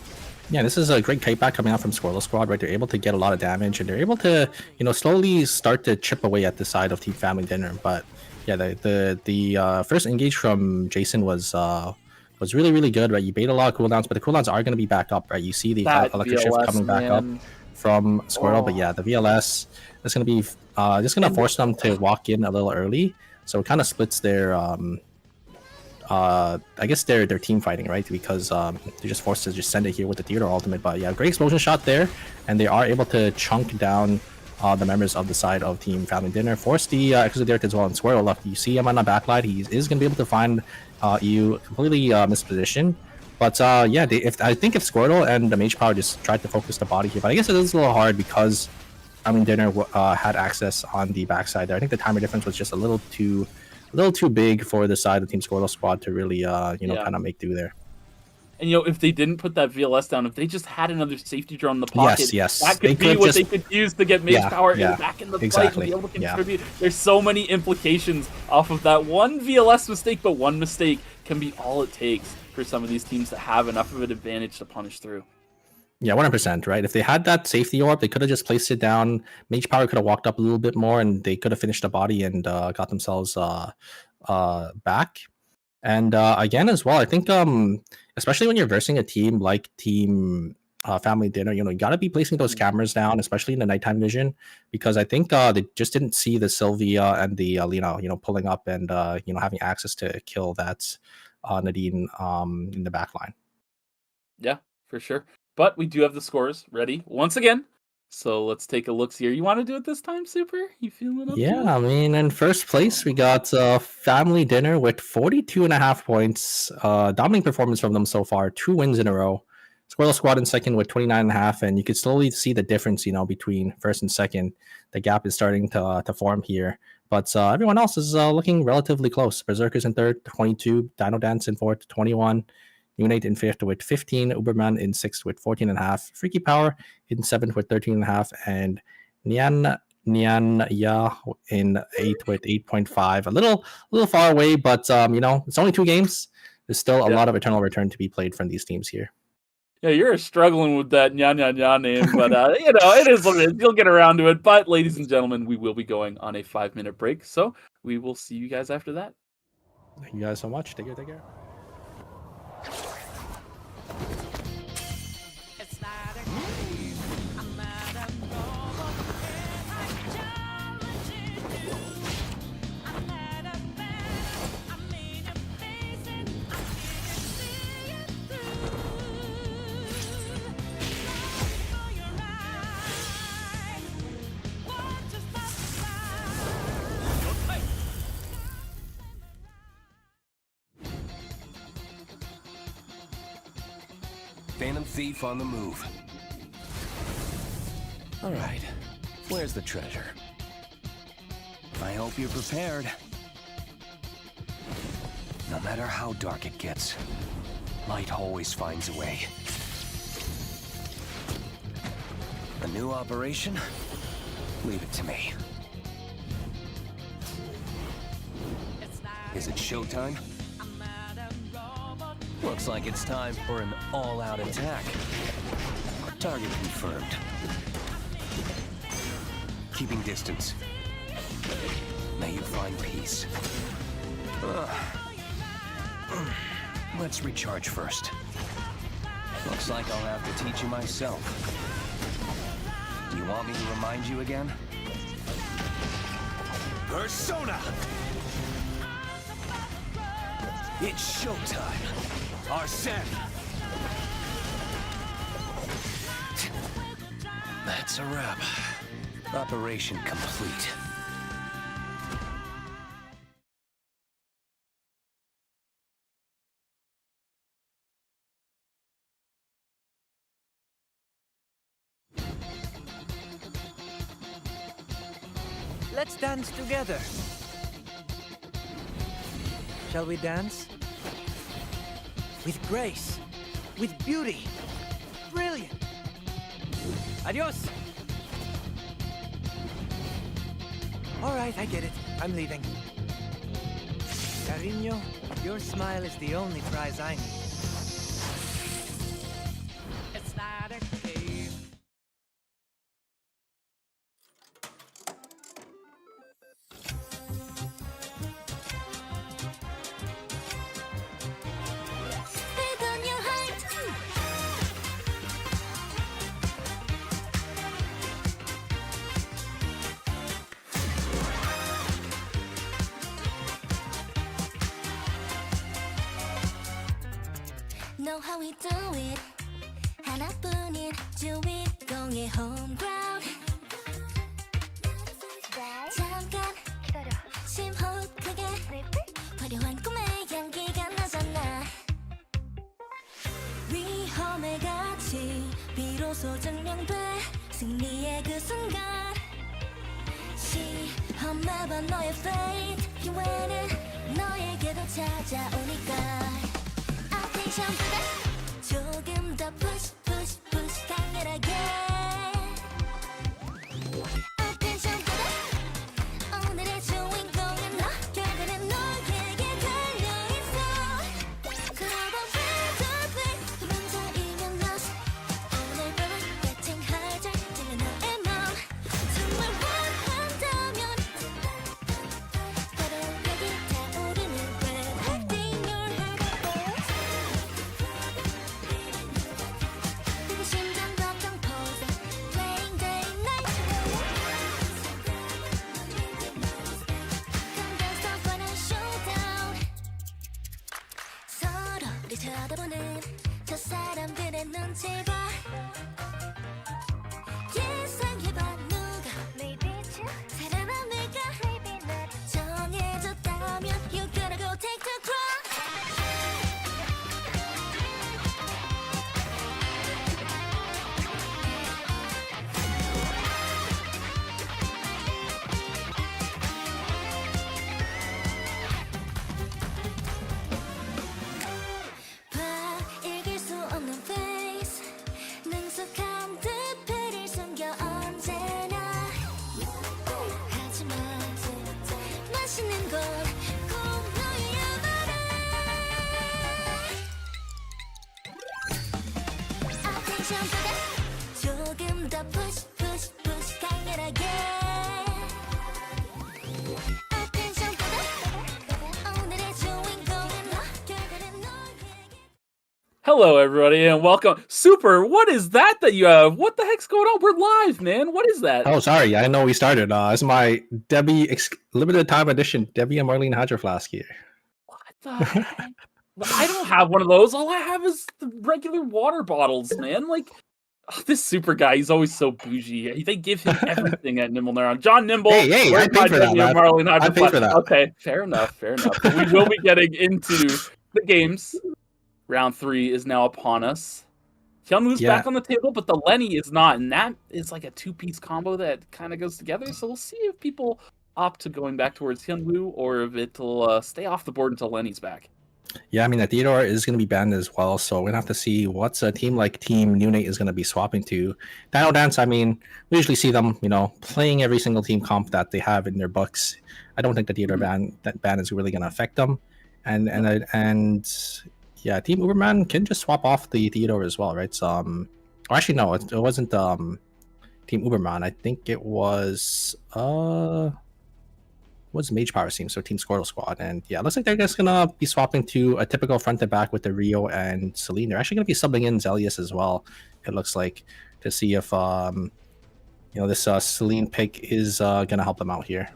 Yeah, this is a great kiteback coming out from Squirtle Squad, right? They're able to get a lot of damage, and they're able to, slowly start to chip away at the side of Team Family Dinner. But yeah, the first engage from Jason was really, really good, right? You bait a lot of cooldowns, but the cooldowns are going to be back up, right? You see the electric shift coming back up from Squirtle, but yeah, the VLS is going to be just going to force them to walk in a little early, so it kind of splits their I guess they're team fighting, right? Because they're just forced to just send it here with the Theodore ultimate. But yeah, great explosion shot there, and they are able to chunk down the members of the side of Team Family Dinner. Force the Exoderate as well, and Squirtle left. You see him on the backline. He is going to be able to find EU completely mispositioned. But yeah, I think if Squirtle and the Mage Power just tried to focus the body here, but I guess it is a little hard because Dinner had access on the backside there. I think the timer difference was just a little too big for the side of Team Squirtle Squad to really kind of make do there. And if they didn't put that VLS down, if they just had another safety drone in the pocket, yes, that could be what they could use to get Mage Power back in the fight and be able to contribute. There's so many implications off of that one VLS mistake, but one mistake can be all it takes for some of these teams to have enough of an advantage to punish through. Yeah, 100%, right? If they had that safety orb, they could have just placed it down. Mage Power could have walked up a little bit more, and they could have finished the body and got themselves back. And again, as well, I think especially when you're versing a team like Team Family Dinner, you gotta be placing those cameras down, especially in the nighttime vision, because I think they just didn't see the Sylvia and the Lena, pulling up and having access to kill that Nadine in the back line. Yeah, for sure. But we do have the scores ready once again. So let's take a look here. You want to do it this time, Super? You feeling up? Yeah, I mean, in first place, we got Family Dinner with 42.5 points. Dominating performance from them so far. 2 wins in a row. Squirtle Squad in second with 29.5. And you could slowly see the difference, between first and second. The gap is starting to form here. But everyone else is looking relatively close. Berzerkers in third, 22. DinoDance in fourth, 21. Newnate in fifth with 15, Uberman in sixth with 14.5, Freakypower in seventh with 13.5, and nyanyanya in eighth with 8.5. A little far away, but it's only 2 games. There's still a lot of eternal return to be played from these teams here. Yeah, you're struggling with that nyanyanya name, but it is what it is. You'll get around to it. But ladies and gentlemen, we will be going on a 5-minute break, so we will see you guys after that. Thank you guys so much. Take care. It's not a game. I'm not a robot. I challenge thief on the move. All right, where's the treasure? I hope you're prepared. No matter how dark it gets, light always finds a way. A new operation? Leave it to me. Is it showtime? Looks like it's time for an all-out attack. Target confirmed. Keeping distance. May you find peace. Let's recharge first. Looks like I'll have to teach you myself. Do you want me to remind you again? Persona! It's showtime! Arsene! That's a wrap. Operation complete. Let's dance together. Shall we dance? With grace, with beauty. Brilliant. Adios. All right, I get it. I'm leaving. Cariño, your smile is the only prize I need. It's not a game. Spit on your heart. Know how we do it. 하나뿐인 주인공의 home ground. 잠깐 기다려. 심호흡 크게. 화려한 꿈의 향기가 나잖아. 위험의 가치 비로소 증명돼. 승리의 그 순간. 시험해봐 너의 fate. 기회는 너에게도 찾아오니까. Attention보다 조금 더 push push push 강렬하게. Attention보다 오늘의 주인공은 너. 결과는 너에게 달려있어. Come on, don't play. 두 번째이면 lost. 오늘 밤은 betting harder. 찔러 너의 맘. 정말 원한다면 바로 여기 타오르는 red heart in your heart. 그 심장 걱정 pose. Playing day night. Come dance off on a showdown. 서로를 쳐다보는 저 사람들의 눈치 봐. 예상해봐 누가 살아남을까. 정해졌다면 you gotta go take the crown. 봐 읽을 수 없는 face. 능숙한 듯 배를 숨겨 언제나. 하지만 맛있는 건 꼭 너여야만 해. Attention보다 조금 더 push push push 강렬하게. Attention보다 오늘의 주인공은 너. 결과는 너에게. Hello, everybody, and welcome. Super, what is that you have? What the heck's going on? We're live, man. What is that? Oh, sorry. I know we started. It's my Debbie limited time edition Debbie and Marlene Hydro Flask here. What the heck? I don't have one of those. All I have is the regular water bottles, man. Like, this super guy, he's always so bougie. They give him everything at Nimble Neuron. John Nimble. Hey, where's I paid my for that, Debbie and man. Marlene Hydro I paid Flask? for that. Okay, fair enough. But we will be getting into the games. Round 3 is now upon us. Hyunwoo's Yeah. back on the table, but the Lenny is not, and that is like a two-piece combo that kind of goes together. So we'll see if people opt to going back towards Hyunwoo or if it'll stay off the board until Lenny's back. Yeah, I mean, the Theodore is going to be banned as well, so we're going to have to see what's a team like Team Newnate is going to be swapping to. DinoDance, I mean, we usually see them, playing every single team comp that they have in their books. I don't think the Theodore ban is really going to affect them. And yeah, Team Uberman can just swap off the Theodore as well, right? So, or actually, no, it wasn't Team Uberman. I think it was Mage Power team, so Team Squortle Squad. And yeah, it looks like they're just gonna be swapping to a typical front to back with the Rio and Celine. They're actually gonna be subbing in Zelius as well, it looks like, to see if this Celine pick is gonna help them out here.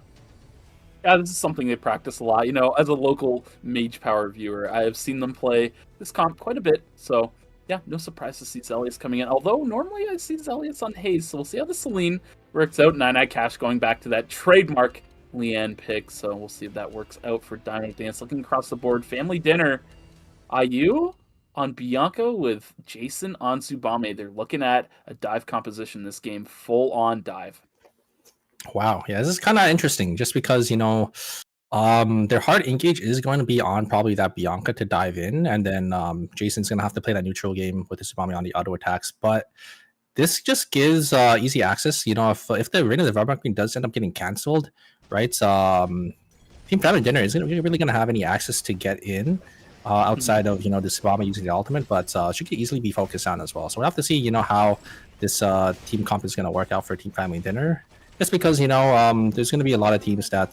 Yeah, this is something they practice a lot. As a local Mage Power viewer, I have seen them play this comp quite a bit. So yeah, no surprise to see Zelius coming in. Although normally I see Zelius on Haze, so we'll see how the Celine works out. nyanyanya going back to that trademark Leanne pick, so we'll see if that works out for DinoDance. Looking across the board, family dinner. IU on Bianca with Jason on Tsubame. They're looking at a dive composition this game, full on dive. Wow, yeah, this is kind of interesting, just because their hard engage is going to be on probably that Bianca to dive in, and then Jason's gonna have to play that neutral game with the Tsubame on the auto attacks, but this just gives easy access. If the Reign of the Valkyrie does end up getting canceled, right? Team Family Dinner isn't really going to have any access to get in outside of the Tsubame using the ultimate, but she could easily be focused on as well. So we'll have to see how this team comp is going to work out for Team Family Dinner. Just because there's going to be a lot of teams that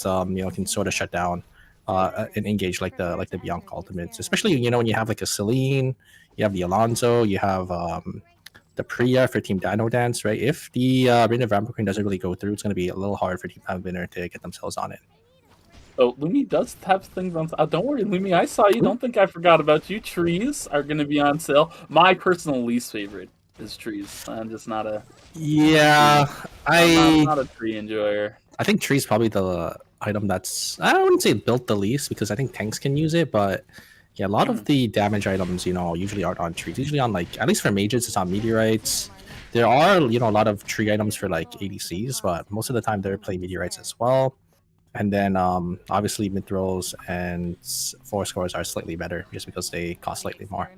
can sort of shut down and engage like the Bianca ultimates, especially when you have like a Celine, you have the Alonzo, you have the Priya for Team DinoDance, right? If the Reign of Vampire Queen doesn't really go through, it's going to be a little hard for Team Family Dinner to get themselves on it. Oh, Lumi does have things on sale. Don't worry, Lumi, I saw you. Don't think I forgot about you. Trees are going to be on sale. My personal least favorite is trees. I'm just not a... Yeah, I'm not a tree enjoyer. I think trees probably the item that's... I wouldn't say built the least, because I think tanks can use it, but... Yeah, a lot of the damage items, usually aren't on trees. Usually on, at least for mages, it's on meteorites. There are, a lot of tree items for, ADCs, but most of the time they're playing meteorites as well. And then, obviously, mid-throws and force scores are slightly better, just because they cost slightly more.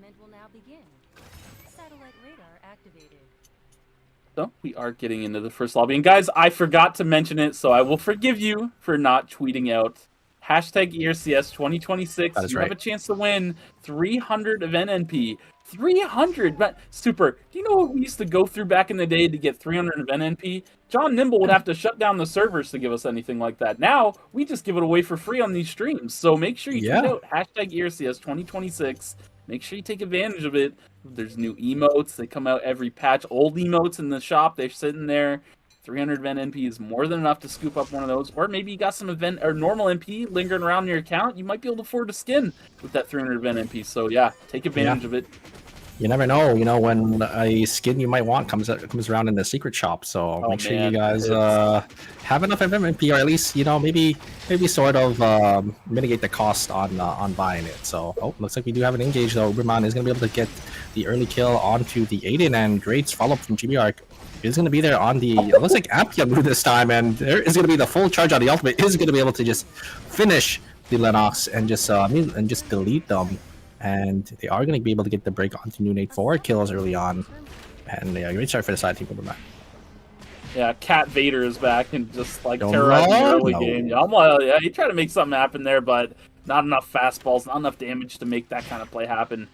So, we are getting into the first lobby. And guys, I forgot to mention it, so I will forgive you for not tweeting out Hashtag ERCS 2026. You have a chance to win 300 of NNP. 300! But super. Do you know what we used to go through back in the day to get 300 of NNP? John Nimble would have to shut down the servers to give us anything like that. Now, we just give it away for free on these streams. So make sure you tweet out Hashtag ERCS 2026. Make sure you take advantage of it. There's new emotes. They come out every patch. Old emotes in the shop. They're sitting there. 300 event NP is more than enough to scoop up one of those. Or maybe you got some event or normal NP lingering around in your account. You might be able to afford a skin with that 300 event NP. So yeah, take advantage of it. You never know, when a skin you might want comes around in the secret shop. So make sure you guys have enough NP, or at least maybe sort of mitigate the cost on buying it. So looks like we do have an engage though. Uberman is going to be able to get the early kill onto the Aiden, and great follow up from GBR. Is going to be there on the, it looks like Ampia this time, and there is going to be the full charge on the ultimate. Is going to be able to just finish the Lennox and just delete them, and they are going to be able to get the break onto Newnate 4 kills early on, and yeah, great start for the side team from that. Yeah, Cat Vader is back and just terrorizing the early game. Yeah, he tried to make something happen there, but not enough fastballs, not enough damage to make that kind of play happen.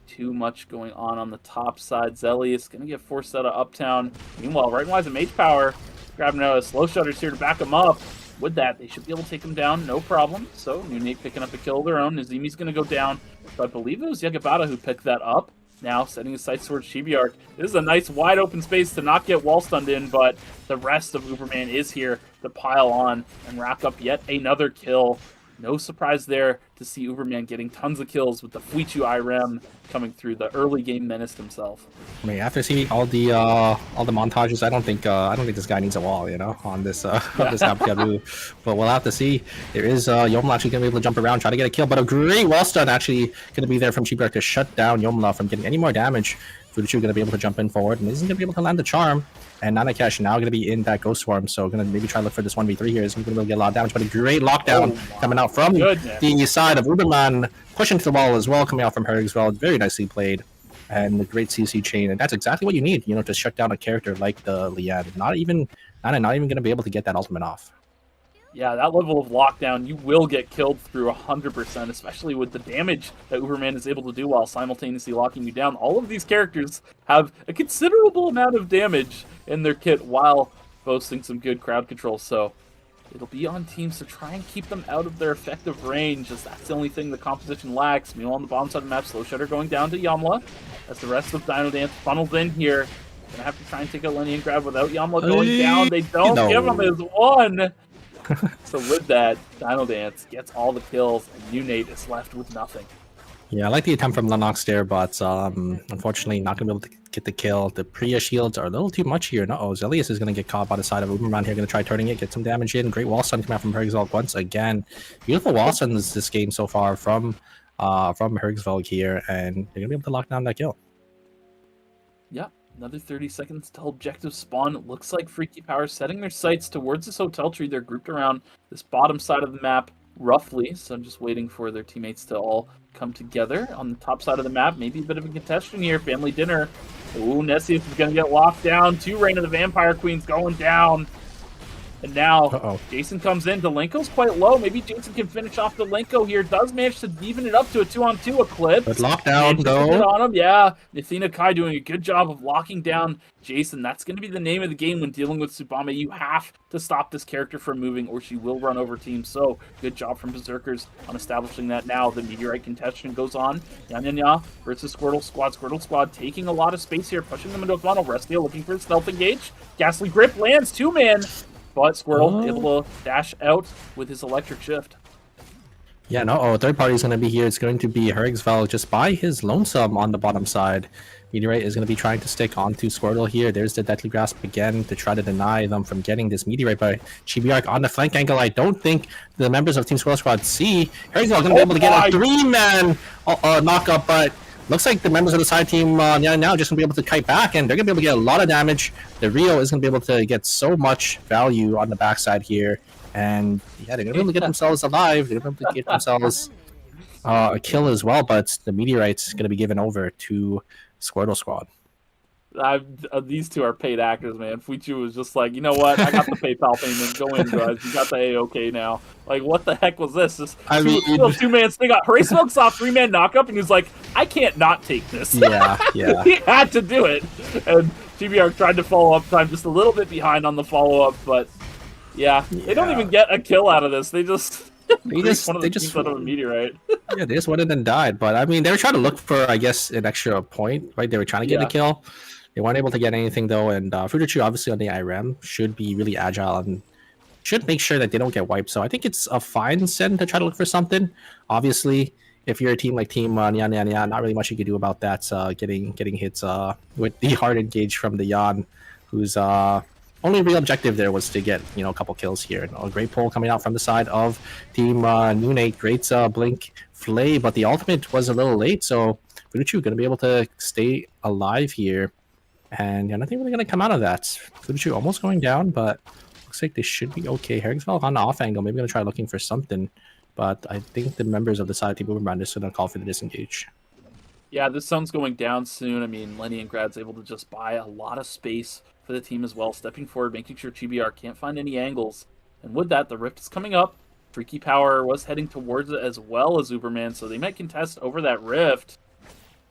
Too much going on the top side. Zelius going to get forced out of Uptown. Meanwhile, right-wise, a Mage Power grabbing a slow shutters here to back him up. With that, they should be able to take him down, no problem. So, Newnate picking up a kill of their own. Nazimi's going to go down. So I believe it was Yagabata who picked that up. Now, setting his sights towards Chibiark. This is a nice wide open space to not get wall stunned in, but the rest of Uberman is here to pile on and rack up yet another kill. No surprise there to see Uberman getting tons of kills with the Fuichu IREM coming through. The early game menaced himself. I mean, after seeing all the montages, I don't think this guy needs a wall, on this on this Abu. But we'll have to see. There is Yomla actually gonna be able to jump around, try to get a kill, but a great wall stun actually gonna be there from Chibiark to shut down Yomla from getting any more damage Furuchu going to be able to jump in forward, and isn't going to be able to land the charm. And Nanacash now going to be in that Ghost Swarm, so going to maybe try to look for this 1v3 here. He's going to be able to get a lot of damage, but a great lockdown coming out from the side of Uberman, pushing to the wall as well, coming out from her as well. Very nicely played, and the great CC chain, and that's exactly what you need, you know, to shut down a character like the Lian. Not even going to be able to get that ultimate off. Yeah, that level of lockdown, you will get killed through 100%, especially with the damage that Uberman is able to do while simultaneously locking you down. All of these characters have a considerable amount of damage in their kit while boasting some good crowd control, so it'll be on teams to try and keep them out of their effective range, as that's the only thing the composition lacks. Meanwhile, on the bottom side of the map, Slow Shutter going down to Yamla, as the rest of DinoDance funnels in here. Gonna have to try and take out Lenny and grab without Yamla going down. They don't give him his one! So with that, DinoDance gets all the kills, and Newnate is left with nothing. Yeah, I like the attempt from Lennox there, but unfortunately not going to be able to get the kill. The Priya shields are a little too much here. Uh-oh, Zelius is going to get caught by the side of Uberman here. Going to try turning it, get some damage in. Great wall stun coming out from Hergsveld once again. Beautiful wall stuns this game so far from Hergsveld here, and they're going to be able to lock down that kill. Yeah. Another 30 seconds till objective spawn. It looks like Freakypower setting their sights towards this hotel tree. They're grouped around this bottom side of the map, roughly. So I'm just waiting for their teammates to all come together. On the top side of the map, maybe a bit of a contention here. Family dinner. Ooh, Nessius is going to get locked down. 2 Reign of the Vampire Queens going down. And now, Jason comes in. Delenko's quite low. Maybe Jason can finish off Delenko here. Does manage to even it up to a 2-on-2 Eclipse. But lockdown, though. On him. Yeah, Athena Kai doing a good job of locking down Jason. That's going to be the name of the game when dealing with Tsubame. You have to stop this character from moving, or she will run over teams. So, good job from Berzerkers on establishing that now. The Meteorite contention goes on. Nyanyanya versus Squortle Squad. Squirtle Squad taking a lot of space here, pushing them into a funnel. Restia looking for a stealth engage. Ghastly Grip lands 2-man. But Squirtle able to dash out with his electric shift. Yeah, no, third party is going to be here. It's going to be Hergsveld just by his lonesome on the bottom side. Meteorite is going to be trying to stick onto Squirtle here. There's the Deadly Grasp again to try to deny them from getting this Meteorite by Chibiark on the flank angle. I don't think the members of Team Squirtle Squad see. Hergsveld going to be able to get a 3-man knockup, but looks like the members of the side team now just going to be able to kite back, and they're going to be able to get a lot of damage. The Rio is going to be able to get so much value on the backside here. And yeah, they're going to be able to get themselves alive. They're going to be able to get themselves a kill as well, but the Meteorite's going to be given over to Squirtle Squad. These two are paid actors, man. Fuichu was just like, you know what? I got the PayPal payment. Go in, guys. You got the A-OK now. Like, what the heck was this? This two-man sting up. Hergsveld saw 3-man knockup, and he was like, I can't not take this. Yeah. He had to do it. And GBR tried to follow up time, just a little bit behind on the follow-up, but yeah, they don't even get a kill out of this. They just out of a Meteorite. Yeah, they just went in and died. But I mean, they were trying to look for, I guess, an extra point, right? They were trying to get a kill. They weren't able to get anything though, and Furuchu obviously on the IRM should be really agile and should make sure that they don't get wiped. So I think it's a fine send to try to look for something. Obviously, if you're a team like Team Nyanyanya, not really much you can do about that. Getting hits with the hard engage from the Yan, whose only real objective there was to get a couple kills here. A great pull coming out from the side of Team Newnate. Great blink flay, but the ultimate was a little late. So Furuchu going to be able to stay alive here. And nothing really going to come out of that. Furuchu almost going down, but looks like they should be okay. Hergsveld on the off angle, maybe going to try looking for something. But I think the members of the side team Uberman is going to call for the disengage. Yeah, this sun's going down soon. I mean, Leningrad's able to just buy a lot of space for the team as well, stepping forward, making sure GBR can't find any angles. And with that, the Rift is coming up. Freakypower was heading towards it as well as Uberman, so they might contest over that Rift.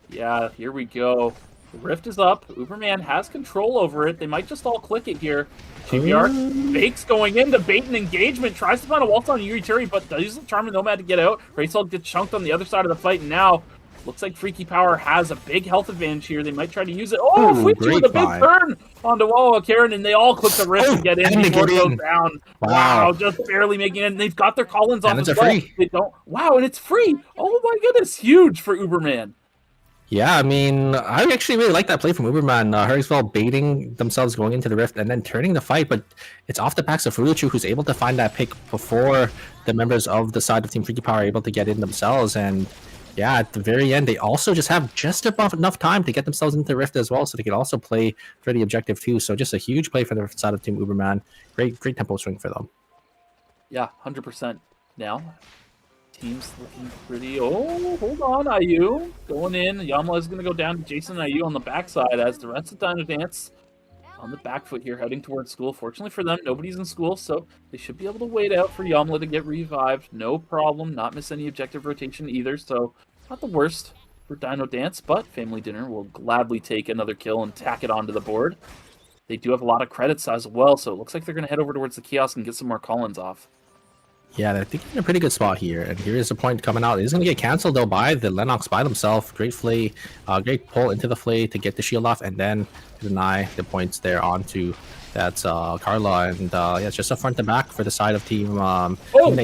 Yeah, here we go. The Rift is up. Uberman has control over it. They might just all click it here. GBR fakes going in to bait an engagement. Tries to find a wall on Yuri Turi, but does the Charm and Nomad to get out. Racel gets chunked on the other side of the fight, and now looks like Freakypower has a big health advantage here. They might try to use it. Oh, Fuichu with a big turn onto Wawa Karen, and they all click the Rift and get in before it goes down. Wow, just barely making it. And they've got their Collins off as well. Free. They don't. Wow, and it's free. Oh my goodness, huge for Uberman. Yeah, I mean, I actually really like that play from Uberman. Hergsveld baiting themselves going into the Rift and then turning the fight, but it's off the backs of Furuchu, who's able to find that pick before the members of the side of Team Freakypower are able to get in themselves. And Yeah, at the very end, they also just have just about enough time to get themselves into the Rift as well, so they can also play for the objective too. So just a huge play for the side of Team Uberman. Great tempo swing for them. Yeah, 100% now. Team's looking pretty... Oh, hold on, IU. Going in. Yamla is going to go down to Jason and IU on the backside as the rest of DinoDance on the back foot here, heading towards school. Fortunately for them, nobody's in school, so they should be able to wait out for Yamla to get revived. No problem. Not miss any objective rotation either, so not the worst for DinoDance, but Family Dinner will gladly take another kill and tack it onto the board. They do have a lot of credits as well, so it looks like they're going to head over towards the kiosk and get some more call-ins off. Yeah, they're thinking in a pretty good spot here, and here is a point coming out. It is going to get cancelled though by the Lennox by themselves. Great flay, great pull into the flay to get the shield off, and then deny the points there onto that's Carla, and yeah, it's just a front to back for the side of Team a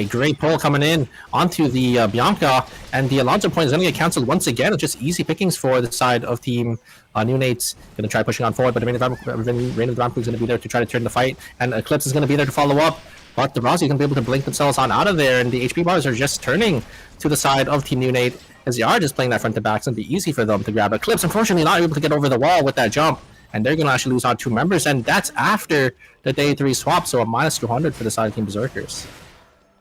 great pull coming in onto the Bianca, and the Alonso point is going to get cancelled once again. It's just easy pickings for the side of Team Newnate's going to try pushing on forward, but Rain of the Vampire is going to be there to try to turn the fight, and Eclipse is going to be there to follow up. But the Rossi is going to be able to blink themselves on out of there, and the HP bars are just turning to the side of Team Newnate, as they are just playing that front to back. It's going to be easy for them to grab Eclipse. Unfortunately, not able to get over the wall with that jump, and they're going to actually lose out 2 members, and that's after the day 3 swap, so a minus 200 for the side of Team Berzerkers.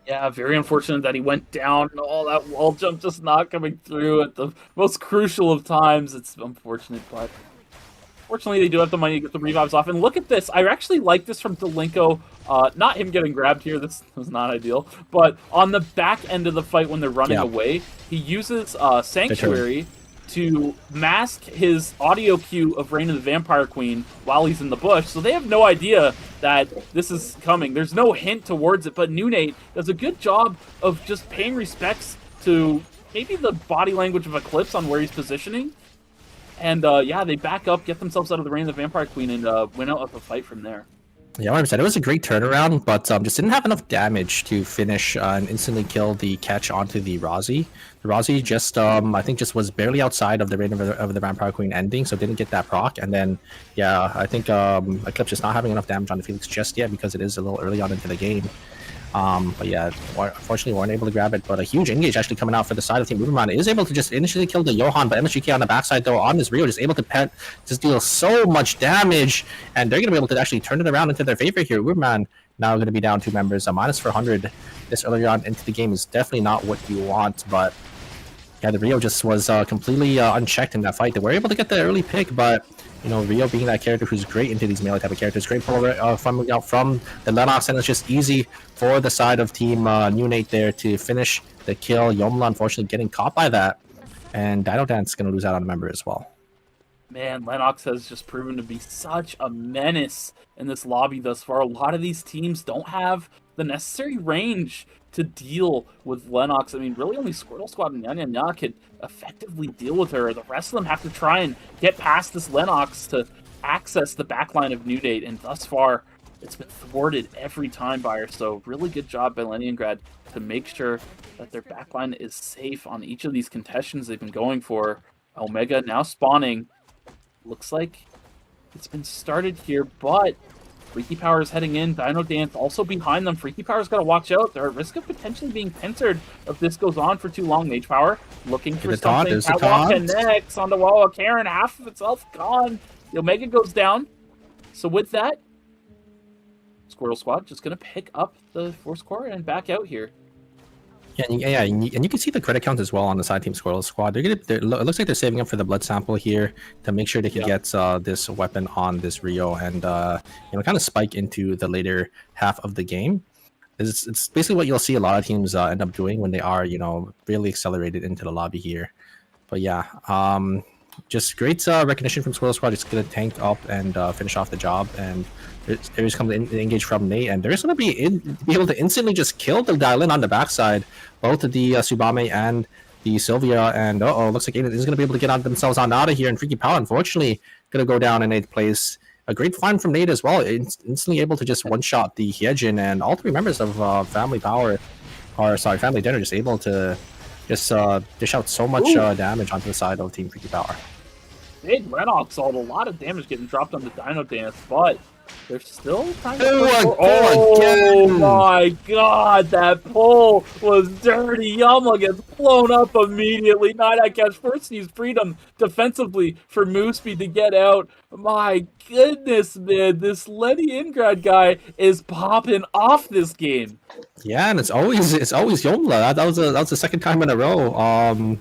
Yeah, very unfortunate that he went down. Oh, that wall jump just not coming through at the most crucial of times. It's unfortunate, but fortunately they do have the money to get the revives off. And look at this. I actually like this from Delinko. Not him getting grabbed here. This was not ideal. But on the back end of the fight when they're running away, he uses Sanctuary to mask his audio cue of Reign of the Vampire Queen while he's in the bush. So they have no idea that this is coming. There's no hint towards it, but Newnate does a good job of just paying respects to maybe the body language of Eclipse on where he's positioning. And yeah, they back up, get themselves out of the Reign of the Vampire Queen, and win out of the fight from there. Yeah, 100%. It was a great turnaround, but just didn't have enough damage to finish and instantly kill the catch onto the Rossi. The Rossi just, I think, just was barely outside of the Reign of the Vampire Queen ending, so didn't get that proc. And then, yeah, I think Eclipse just not having enough damage on the Felix just yet because it is a little early on into the game. But yeah, unfortunately weren't able to grab it, but a huge engage actually coming out for the side of Team Uberman. Is able to just initially kill the Johan, but MSGK on the backside though on this Rio just able to just deal so much damage, and they're going to be able to actually turn it around into their favor here. Uberman now going to be down 2 members. A minus 400 this early on into the game is definitely not what you want, but yeah, the Rio just was completely unchecked in that fight. They were able to get the early pick, but you know, Rio being that character who's great into these melee type of characters, great pull from the Lennox, and it's just easy for the side of Team Newnate there to finish the kill. Yomla unfortunately getting caught by that, and DinoDance going to lose out on a member as well. Man, Lennox has just proven to be such a menace in this lobby thus far. A lot of these teams don't have the necessary range to deal with Lennox. I mean, really only Squirtle Squad and Nyanyanya could effectively deal with her. The rest of them have to try and get past this Lennox to access the backline of Newnate, and thus far, it's been thwarted every time by her. So really good job by Leningrad to make sure that their backline is safe on each of these contentions they've been going for. Omega now spawning. Looks like it's been started here, but Freakypower is heading in. DinoDance also behind them. Freakypower's got to watch out. They're at risk of potentially being pincered if this goes on for too long. Mage Power looking for something. Catwalk connects onto Wawa. Karen, half of itself gone. The Omega goes down. So with that, Squirtle Squad just going to pick up the force core and back out here. Yeah, and you can see the credit count as well on the side Team Squirtle Squad. It looks like they're saving up for the blood sample here to make sure they can get this weapon on this Rio and you know, kind of spike into the later half of the game. It's basically what you'll see a lot of teams end up doing when they are, you know, really accelerated into the lobby here. But yeah, just great recognition from Squirtle Squad. Just gonna tank up and finish off the job, and there's come the engage from Nate, and they're just gonna be able to instantly just kill the Dylan on the backside, both the Subame and the Sylvia, and looks like Aiden is gonna be able to get themselves on out of here, and Freakypower unfortunately gonna go down in 8th place. A great find from Nate as well, instantly able to just one-shot the Hyejin, and all 3 members of Family Dinner just able to just dish out so much damage onto the side of Team Freakypower. big Red Salt, a lot of damage getting dropped on the DinoDance, but they're still trying to Oh, my god, that pull was dirty. Yamla gets blown up immediately. nyanyanya first used freedom defensively for Mooseby to get out. My goodness, man, this Lenny Ingrad guy is popping off this game. Yeah, and it's always Yomla. That was the second time in a row.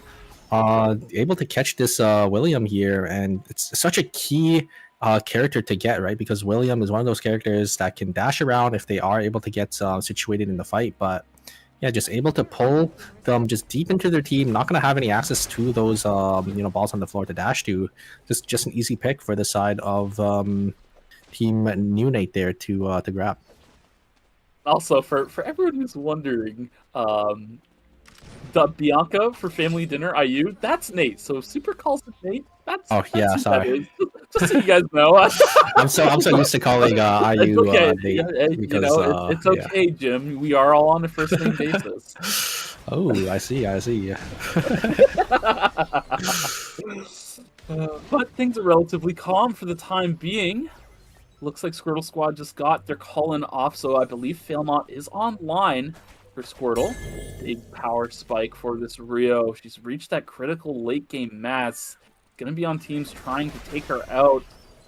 Able to catch this William here, and it's such a key character to get, right? Because William is one of those characters that can dash around if they are able to get situated in the fight. But yeah, just able to pull them just deep into their team. Not going to have any access to those balls on the floor to dash to. Just an easy pick for the side of Team Newnate there to grab. Also, for everyone who's wondering, the Bianca for family dinner IU, that's Nate. So if Super calls it Nate, that's who that is. Just so you guys know. I'm so used to calling IU it's okay. Nate because, it's okay, Jim. We are all on a first name basis. Oh, I see. But things are relatively calm for the time being. Looks like Squirtle Squad just got their call-in off, so I believe Failmont is online for Squirtle. Big power spike for this Rio. She's reached that critical late-game mass. Going to be on teams trying to take her out.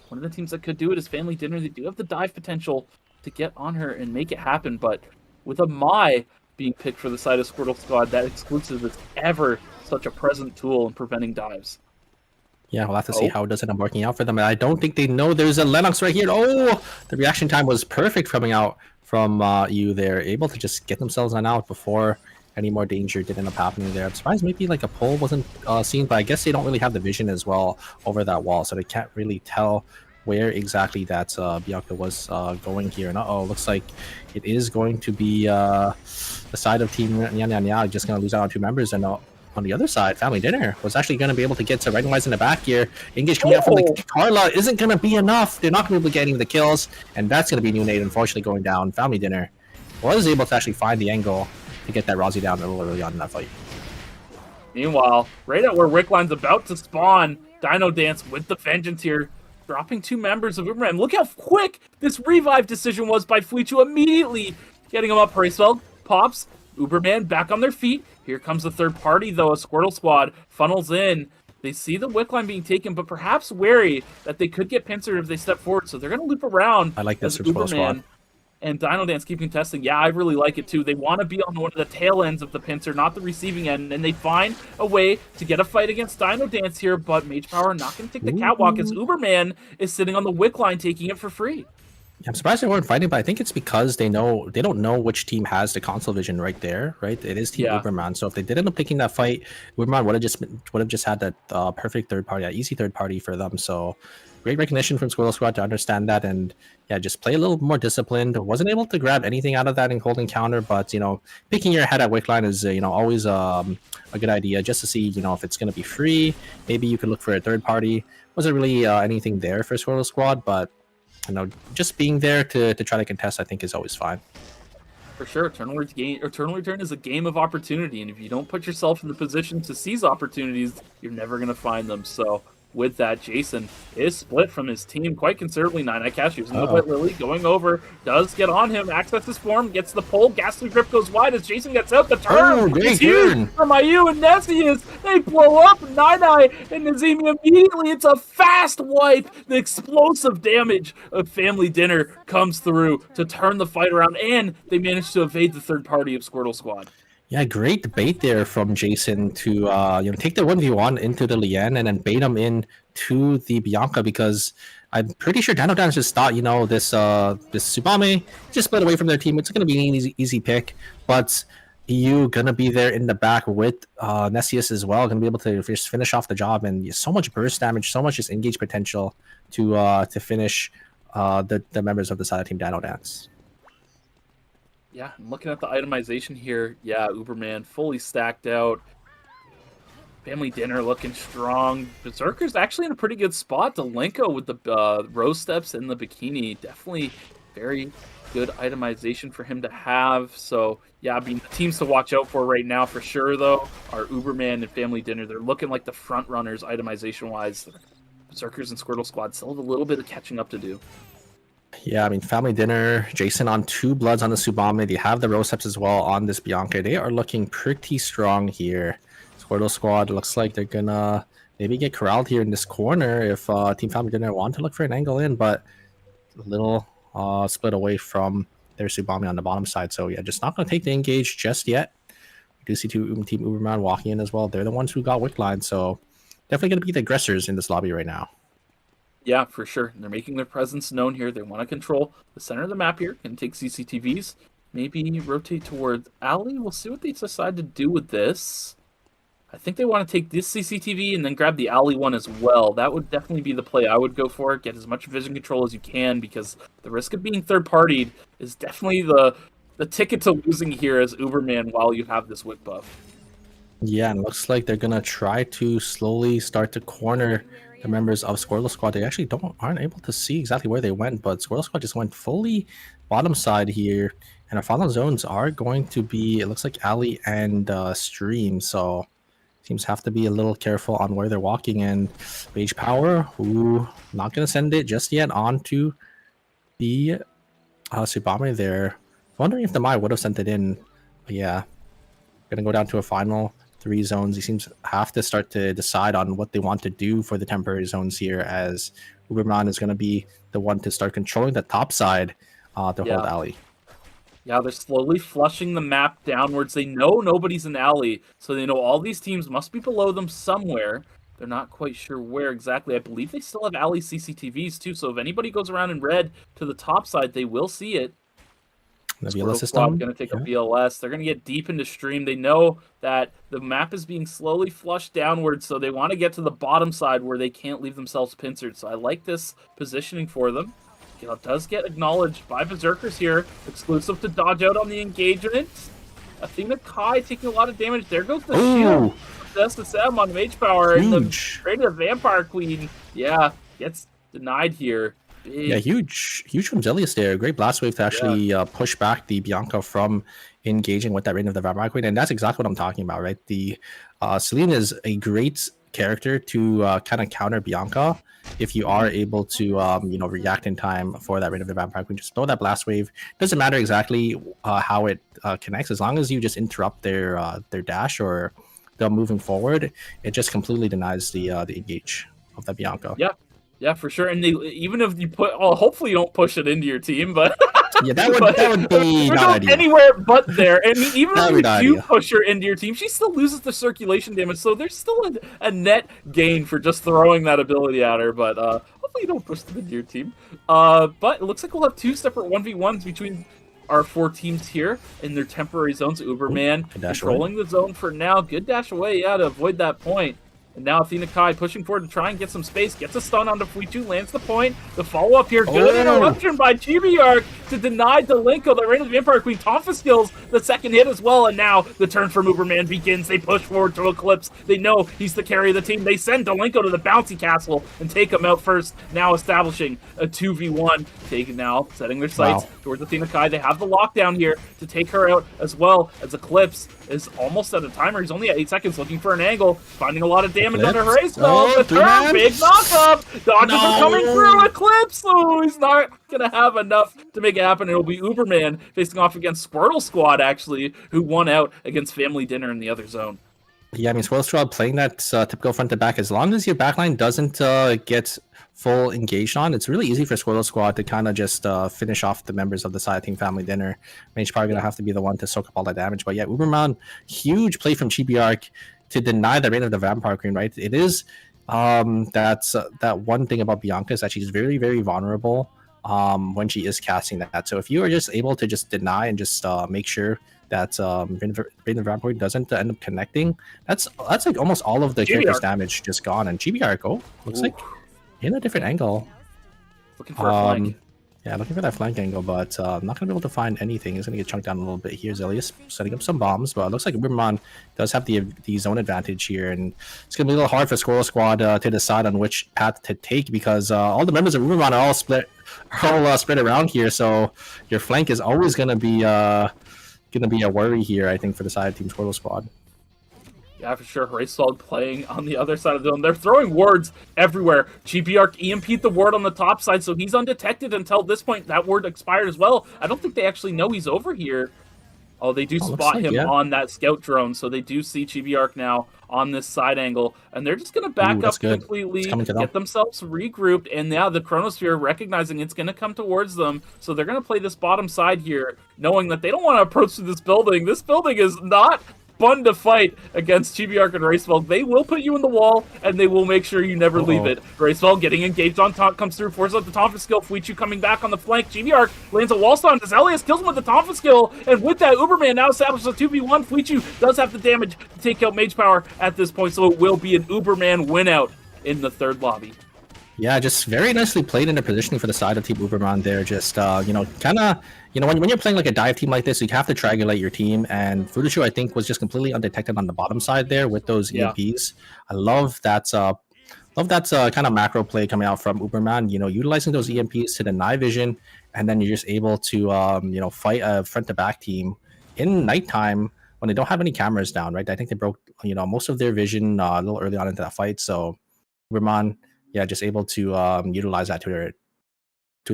One of the teams that could do it is Family Dinner. They do have the dive potential to get on her and make it happen, but with a Mai being picked for the side of Squirtle Squad, that exclusive is ever such a present tool in preventing dives. Yeah, we'll have to see how it does end up working out for them. And I don't think they know there's a Lennox right here. Oh, the reaction time was perfect coming out from you there. Able to just get themselves on out before any more danger did end up happening there. I'm surprised maybe like a pull wasn't seen, but I guess they don't really have the vision as well over that wall, so they can't really tell where exactly that Bianca was going here. And looks like it is going to be the side of Team nyanyanya just going to lose out on 2 members. And on the other side, Family Dinner was actually going to be able to get to randomize in the back here. Engage coming out from the Carla isn't going to be enough. They're not going to be able to get any of the kills, and that's going to be Newnate unfortunately going down. Family Dinner was able to actually find the angle to get that Rozzy down a little early on in that fight. Meanwhile, right at where Wickline's about to spawn, DinoDance with the vengeance here, dropping 2 members of Uberman. Look how quick this revive decision was by Fleechu, immediately getting him up. Hurryspell pops, Uberman back on their feet. Here comes the third party, though. A Squirtle Squad funnels in. They see the Wickline being taken, but perhaps wary that they could get pincered if they step forward, so they're going to loop around. I like this for Uberman Squad. and DinoDance keep contesting. Yeah, I really like it too. They want to be on one of the tail ends of the pincer, not the receiving end, and they find a way to get a fight against DinoDance here, but Mage Power not going to take the catwalk as Uberman is sitting on the Wickline taking it for free. I'm surprised they weren't fighting, but I think it's because they don't know which team has the console vision right there, right? It is Team Uberman. So if they did end up taking that fight, Uberman would have just had that perfect third party, easy third party for them. So great recognition from Squirtle Squad to understand that, and yeah, just play a little more disciplined. Wasn't able to grab anything out of that in cold encounter, but picking your head at Wickline is always a good idea, just to see if it's going to be free. Maybe you could look for a third party. Wasn't really anything there for Squirtle Squad, but just being there to try to contest, I think, is always fine. For sure, Eternal Return is a game of opportunity, and if you don't put yourself in the position to seize opportunities, you're never going to find them. So with that, Jason is split from his team quite considerably. nyanyanya using the White Lily, going over, does get on him, accesses form, gets the pull, Ghastly Grip goes wide as Jason gets out. The turn is huge from IU and Nessius. They blow up nyanyanya and Nazimi immediately. It's a fast wipe. The explosive damage of Family Dinner comes through to turn the fight around, and they manage to evade the third party of Squirtle Squad. Yeah, great debate there from Jason to take the 1v1 into the Lien and then bait him in to the Bianca, because I'm pretty sure DinoDance just thought this Tsubame just split away from their team. It's going to be an easy pick, but EU gonna be there in the back with Nessius as well, gonna be able to just finish off the job, and so much burst damage, so much just engage potential to finish the members of the side of Team DinoDance. Yeah, I'm looking at the itemization here. Yeah, Uberman fully stacked out. Family Dinner looking strong. Berzerkers actually in a pretty good spot. Delenko with the rose steps and the bikini. Definitely very good itemization for him to have. So, yeah, I mean, the teams to watch out for right now for sure, though, are Uberman and Family Dinner. They're looking like the front runners itemization-wise. Berzerkers and Squirtle Squad still have a little bit of catching up to do. Yeah, I mean, family dinner, Jason on 2 bloods on the Subame. They have the Roseps as well on this Bianca. They are looking pretty strong here. Squirtle Squad looks like they're gonna maybe get corralled here in this corner if Team Family Dinner want to look for an angle in, but a little split away from their Subame on the bottom side. So yeah, just not gonna take the engage just yet. We do see Team Uberman walking in as well. They're the ones who got Wickline, so definitely gonna be the aggressors in this lobby right now. Yeah, for sure. They're making their presence known here. They want to control the center of the map here and take CCTVs. Maybe rotate towards Alley. We'll see what they decide to do with this. I think they want to take this CCTV and then grab the Alley one as well. That would definitely be the play I would go for. Get as much vision control as you can, because the risk of being third-partied is definitely the ticket to losing here as Uberman while you have this Wick buff. Yeah, and it looks like they're gonna try to slowly start to corner the members of Squirtle Squad. They actually aren't able to see exactly where they went, but Squirtle Squad just went fully bottom side here, and our final zones are going to be, it looks like, Alley and Stream, so teams have to be a little careful on where they're walking. And Mage Power, who not gonna send it just yet onto the Subame there. Wondering if the Mai would have sent it in, but yeah, gonna go down to a final 3 zones. He seems to have to start to decide on what they want to do for the temporary zones here, as Uberman is going to be the one to start controlling the top side to hold Alley. Yeah, they're slowly flushing the map downwards. They know nobody's in Alley, so they know all these teams must be below them somewhere. They're not quite sure where exactly. I believe they still have Alley CCTVs too, so if anybody goes around in red to the top side, they will see it. The Squirtle VLS Squad system. going to take a VLS. They're going to get deep into Stream. They know that the map is being slowly flushed downwards, so they want to get to the bottom side where they can't leave themselves pincered. So I like this positioning for them. It does get acknowledged by Berzerkers here, exclusive to dodge out on the engagement. Athena Kai taking a lot of damage. There goes the shield. That's the Sam on Mage Power. And the trade of Vampire Queen, gets denied here. Big. Yeah, huge from Zelius there. Great blast wave to actually push back the Bianca from engaging with that Reign of the Vampire Queen, and that's exactly what I'm talking about, right? The Celine is a great character to kind of counter Bianca if you are able to react in time for that Reign of the Vampire Queen. Just throw that blast wave. Doesn't matter exactly how it connects, as long as you just interrupt their dash or them moving forward, it just completely denies the engage of that Bianca. Yeah, for sure. And even if you hopefully you don't push it into your team, but yeah, that would be not ideal. Anywhere but there. And even if you do ideal. push her into your team, she still loses the circulation damage. So there's still a net gain for just throwing that ability at her. But hopefully you don't push them into your team. But it looks like we'll have 2 separate 1v1s between our 4 teams here in their temporary zones. Uberman controlling the zone for now. Good dash away, to avoid that point. And now Athena Kai pushing forward to try and get some space. Gets a stun onto Fuichu, lands the point. The follow-up here, good interruption by Chibi-Arc to deny Delinko, the Reign of the Vampire Queen. Tonfa skills the second hit as well, and now the turn from Uberman begins. They push forward to Eclipse. They know he's the carry of the team. They send Delinko to the bouncy castle and take him out first. Now establishing a 2v1. Setting their sights towards Athena Kai. They have the lockdown here to take her out, as well as Eclipse is almost at a timer. He's only at 8 seconds, looking for an angle, finding a lot of damage under her ace spell. The turn, big knockup. Dodges are coming through. Eclipse. Oh, he's not gonna have enough to make it happen. It'll be Uberman facing off against Squirtle Squad, actually, who won out against Family Dinner in the other zone. Yeah, I mean, Squirtle Squad playing that typical front to back. As long as your backline doesn't get full engaged on, it's really easy for Squirtle Squad to kind of just finish off the members of the side team Family Dinner. Mage probably gonna have to be the one to soak up all that damage. But yeah, Uberman, huge play from Chibi-Arc to deny the Reign of the Vampire Queen, right? It is that's that one thing about Bianca is that she's very, very vulnerable when she is casting that. So if you are just able to just deny and just make sure that Reign of the Vampire Queen doesn't end up connecting, that's like almost all of the character's damage just gone. And Chibi-Arc, looks like in a different angle. Looking for a flank. Yeah, looking for that flank angle, but not going to be able to find anything. He's going to get chunked down a little bit here. Zelius setting up some bombs, but it looks like Uberman does have the zone advantage here, and it's going to be a little hard for Squirtle Squad to decide on which path to take, because all the members of Uberman are all spread around here, so your flank is always going to be a worry here, I think, for the side team Squirtle Squad. Yeah, for sure. Racewell playing on the other side of the zone. They're throwing wards everywhere. GBR EMP'd the ward on the top side, so he's undetected until this point. That ward expired as well. I don't think they actually know he's over here. Oh, they do spot like, him yeah. on that scout drone, so they do see GBR now on this side angle, and they're just going to back that's up good. completely, It's coming to them. get themselves regrouped, and yeah, the Chronosphere recognizing it's going to come towards them, so they're going to play this bottom side here, knowing that they don't want to approach to this building. This building is not fun to fight against GBR and Racewell. They will put you in the wall, and they will make sure you never leave it. Racewell getting engaged on top, comes through, forces out the Tonfa skill. Fuichu coming back on the flank. GBR lands a wall stun. Elias kills him with the Tonfa skill, and with that, Uberman now establishes a 2v1. Fuichu does have the damage to take out Mage Power at this point, so it will be an Uberman win out in the third lobby. Yeah, just very nicely played in the positioning for the side of Team Uberman there. Just, you know, kind of, you know, when you're playing like a dive team like this, you have to triangulate your team. And Furuchu, I think, was just completely undetected on the bottom side there with those EMPs. I love that kind of macro play coming out from Uberman, you know, utilizing those EMPs to deny vision. And then you're just able to, you know, fight a front-to-back team in nighttime when they don't have any cameras down, right? I think they broke, you know, most of their vision a little early on into that fight. So Uberman, yeah, just able to utilize that to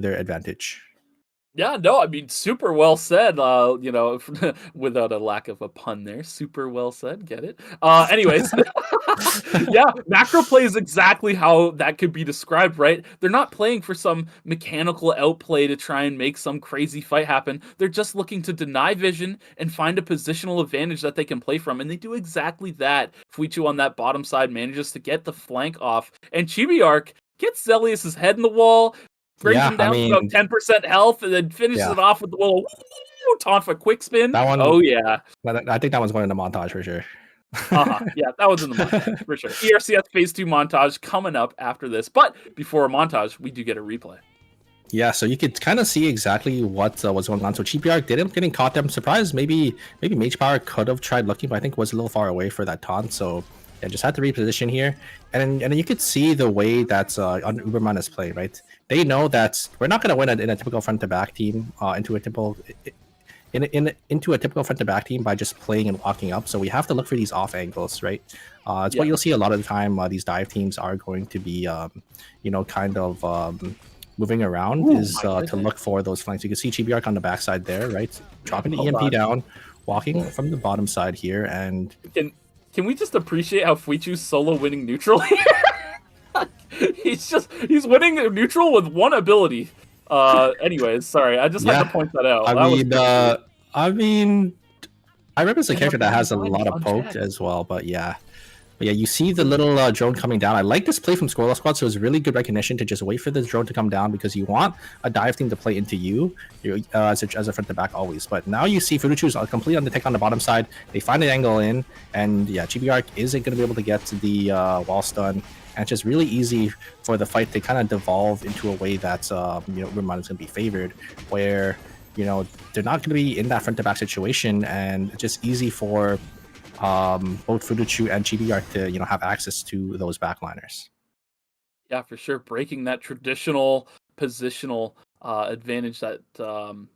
their advantage. Yeah, no, I mean, super well said, you know, without a lack of a pun there. Super well said, get it? Anyways, yeah, macro play is exactly how that could be described, right? They're not playing for some mechanical outplay to try and make some crazy fight happen. They're just looking to deny vision and find a positional advantage that they can play from, and they do exactly that. Fuichu on that bottom side manages to get the flank off, and Chibiark gets Zelius's head in the wall, brings him down to about 10% health, and then finishes it off with the little Tonfa quick spin. That one, oh yeah, I think that one's going in the montage for sure. Yeah, that was in the montage for sure. ERCS Phase 2 montage coming up after this, but before a montage, we do get a replay. Yeah, so you could kind of see exactly what was going on. So GPR did end up getting caught there. I'm surprised maybe Mage Power could have tried looking, but I think it was a little far away for that taunt. So yeah, just had to reposition here. And then you could see the way that Uberman is playing, right? They know that we're not going to win in a typical front-to-back team into a typical front-to-back team by just playing and walking up. So we have to look for these off angles, right? It's what you'll see a lot of the time. These dive teams are going to be, you know, kind of moving around to look for those flanks. You can see Chibiark on the backside there, right? Dropping the EMP down, walking from the bottom side here, and can we just appreciate how Fuichu's solo winning neutral here? he's winning neutral with one ability. Anyways, sorry, I just had to point that out. I mean, I remember it's a character that has a lot of poke as well, but yeah. But yeah, you see the little drone coming down. I like this play from Squortle Squad, so it's really good recognition to just wait for this drone to come down because you want a dive team to play into you as a front-to-back always. But now you see Furuchu's completely on the tech on the bottom side. They find an angle in, and yeah, GBR isn't going to be able to get to the wall stun. And it's just really easy for the fight to kind of devolve into a way that you know, Uberman is going to be favored, where you know they're not going to be in that front-to-back situation, and it's just easy for both Furuchu and GBR to, you know, have access to those backliners. Yeah, for sure. Breaking that traditional positional advantage that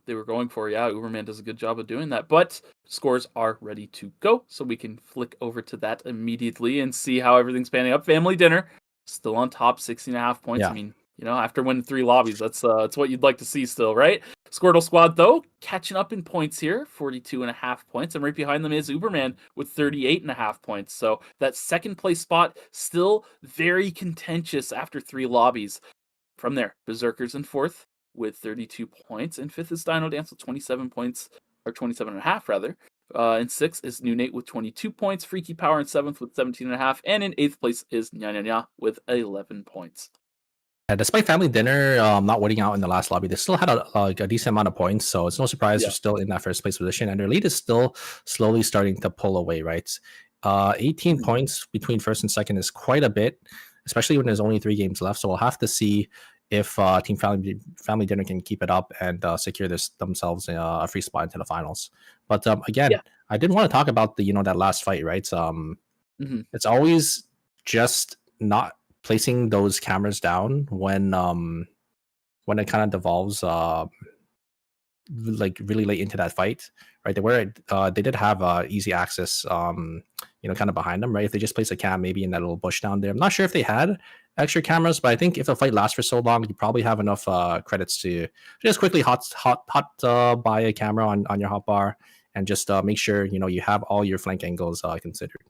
they were going for. Yeah, Uberman does a good job of doing that. But scores are ready to go, so we can flick over to that immediately and see how everything's panning up. Family dinner still on top, 16.5 points. Yeah. I mean, you know, after winning 3 lobbies, that's what you'd like to see still, right? Squirtle Squad, though, catching up in points here, 42.5 points. And right behind them is Uberman with 38.5 points. So that second place spot still very contentious after 3 lobbies. From there, Berzerkers in 4th with 32 points. And 5th is DinoDance with 27 points, or 27.5 rather. In 6th is Newnate with 22 points. Freakypower in 7th with 17.5. And in 8th place is nyanyanya with 11 points. Despite family dinner not winning out in the last lobby, they still had a decent amount of points, so it's no surprise they're still in that first place position, and their lead is still slowly starting to pull away, right? 18 points between first and second is quite a bit, especially when there's only 3 games left, so we'll have to see if Team Family Dinner can keep it up and secure themselves a free spot into the finals. But again, I did want to talk about that last fight, right? It's always just not placing those cameras down when it kind of devolves like really late into that fight, right? They did have easy access, kind of behind them, right? If they just place a cam maybe in that little bush down there. I'm not sure if they had extra cameras, but I think if the fight lasts for so long, you probably have enough credits to just quickly hot buy a camera on your hotbar and just make sure you have all your flank angles considered.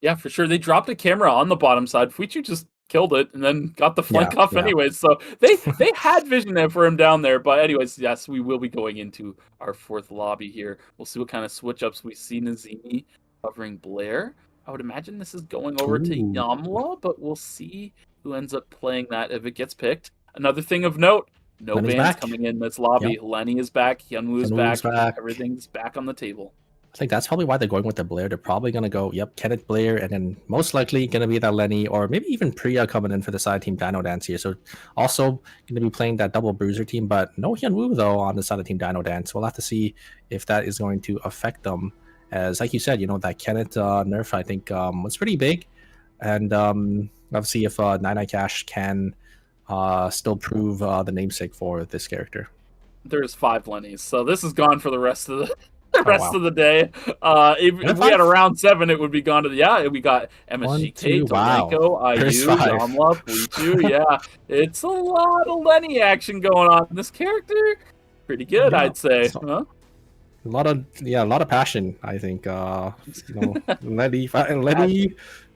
Yeah, for sure. They dropped a camera on the bottom side. Fuichu just killed it and then got the flank off anyways. So they had vision there for him down there. But anyways, yes, we will be going into our fourth lobby here. We'll see what kind of switch ups we see. Nazimi covering Blair. I would imagine this is going over to Yamla, but we'll see who ends up playing that if it gets picked. Another thing of note, no Lenny's bans back. coming in this lobby. Yep. Lenny is back. Hyunwoo is Hyunwoo's back. back. Everything's back on the table. I think that's probably why they're going with the Blair. They're probably going to go, Kenneth Blair, and then most likely going to be that Lenny, or maybe even Priya coming in for the side team DinoDance here. So also going to be playing that double bruiser team, but no Hyunwoo, though, on the side of team DinoDance. We'll have to see if that is going to affect them. As, like you said, that Kenneth nerf, I think, was pretty big. And let's see if Nine Cash can still prove the namesake for this character. There's 5 Lennys, so this is gone for the rest of the wow. of the day. If we had a round 7, it would be gone to the we got MSGK, Dolenko, IU, Yamla, Fuichu. Yeah, it's a lot of Lenny action going on. This character, pretty good, I'd say. Huh? A lot of passion, I think. Lenny,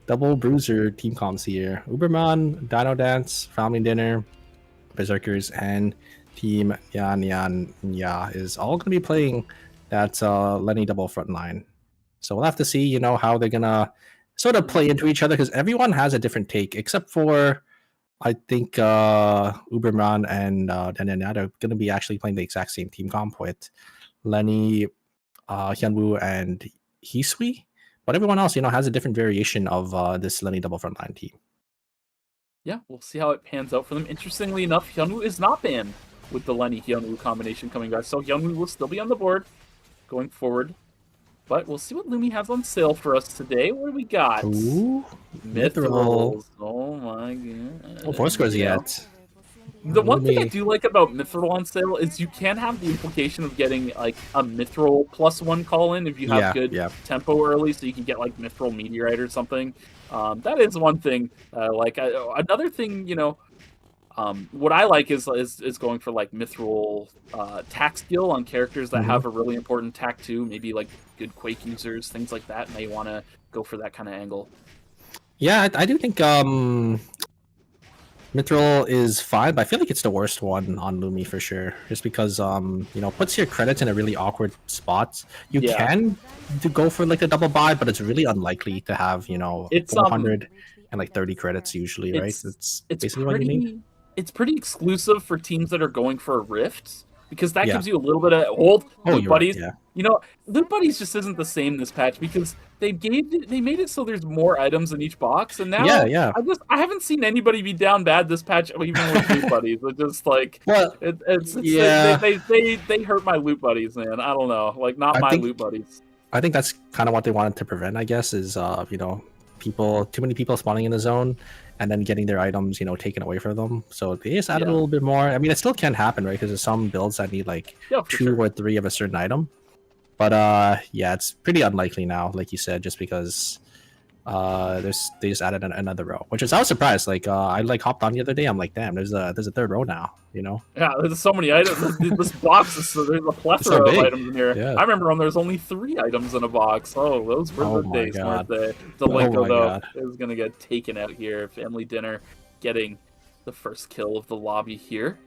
double bruiser team comps here. Uberman, DinoDance, Family Dinner, Berzerkers, and Team Nyanyanya is all going to be playing that Lenny double front line. So we'll have to see, how they're going to sort of play into each other, because everyone has a different take, except for, I think, Uberman and Nyanyanya are going to be actually playing the exact same team comp with Lenny, Hyunwoo, and Hisui. But everyone else, has a different variation of this Lenny double frontline team. Yeah, we'll see how it pans out for them. Interestingly enough, Hyunwoo is not banned with the Lenny Hyunwoo combination coming back, so Hyunwoo will still be on the board going forward. But we'll see what Lumi has on sale for us today. What do we got? Ooh, Mithrils. Oh my god. Oh, 4 scores yet. The one thing I do like about Mithril on sale is you can have the implication of getting like a Mithril +1 call in if you have good tempo early, so you can get like Mithril Meteorite or something. That is one thing. Another thing, what I like is going for like Mithril tack skill on characters that have a really important tack too. Maybe like good Quake users, things like that. May want to go for that kind of angle. Yeah, I do think Mithril is fine, but I feel like it's the worst one on Lumi for sure. Just because, puts your credits in a really awkward spot. You can go for like a double buy, but it's really unlikely to have, 400 and like 30 credits usually, right? It's basically what you need. It's pretty exclusive for teams that are going for a Rift, because that gives you a little bit of Loot Buddies. Right, Loot Buddies just isn't the same this patch, because they made it so there's more items in each box, and now I haven't seen anybody be down bad this patch, even with Loot Buddies. It's just like they hurt my Loot Buddies, man. I don't know, like not my Loot Buddies. I think that's kind of what they wanted to prevent, I guess, is too many people spawning in the zone and then getting their items, taken away from them. So they just added a little bit more. I mean, it still can happen, right? Because there's some builds that need like 2 or 3 of a certain item. But it's pretty unlikely now, like you said, just because they just added another row, which is I was surprised. Like I hopped on the other day. I'm like, damn, there's a 3rd row now. Yeah, there's so many items. This box is there's a plethora of items in here. Yeah. I remember when there was only 3 items in a box. Oh, those were the days, weren't they? Dolenko is gonna get taken out here. Family Dinner getting the first kill of the lobby here.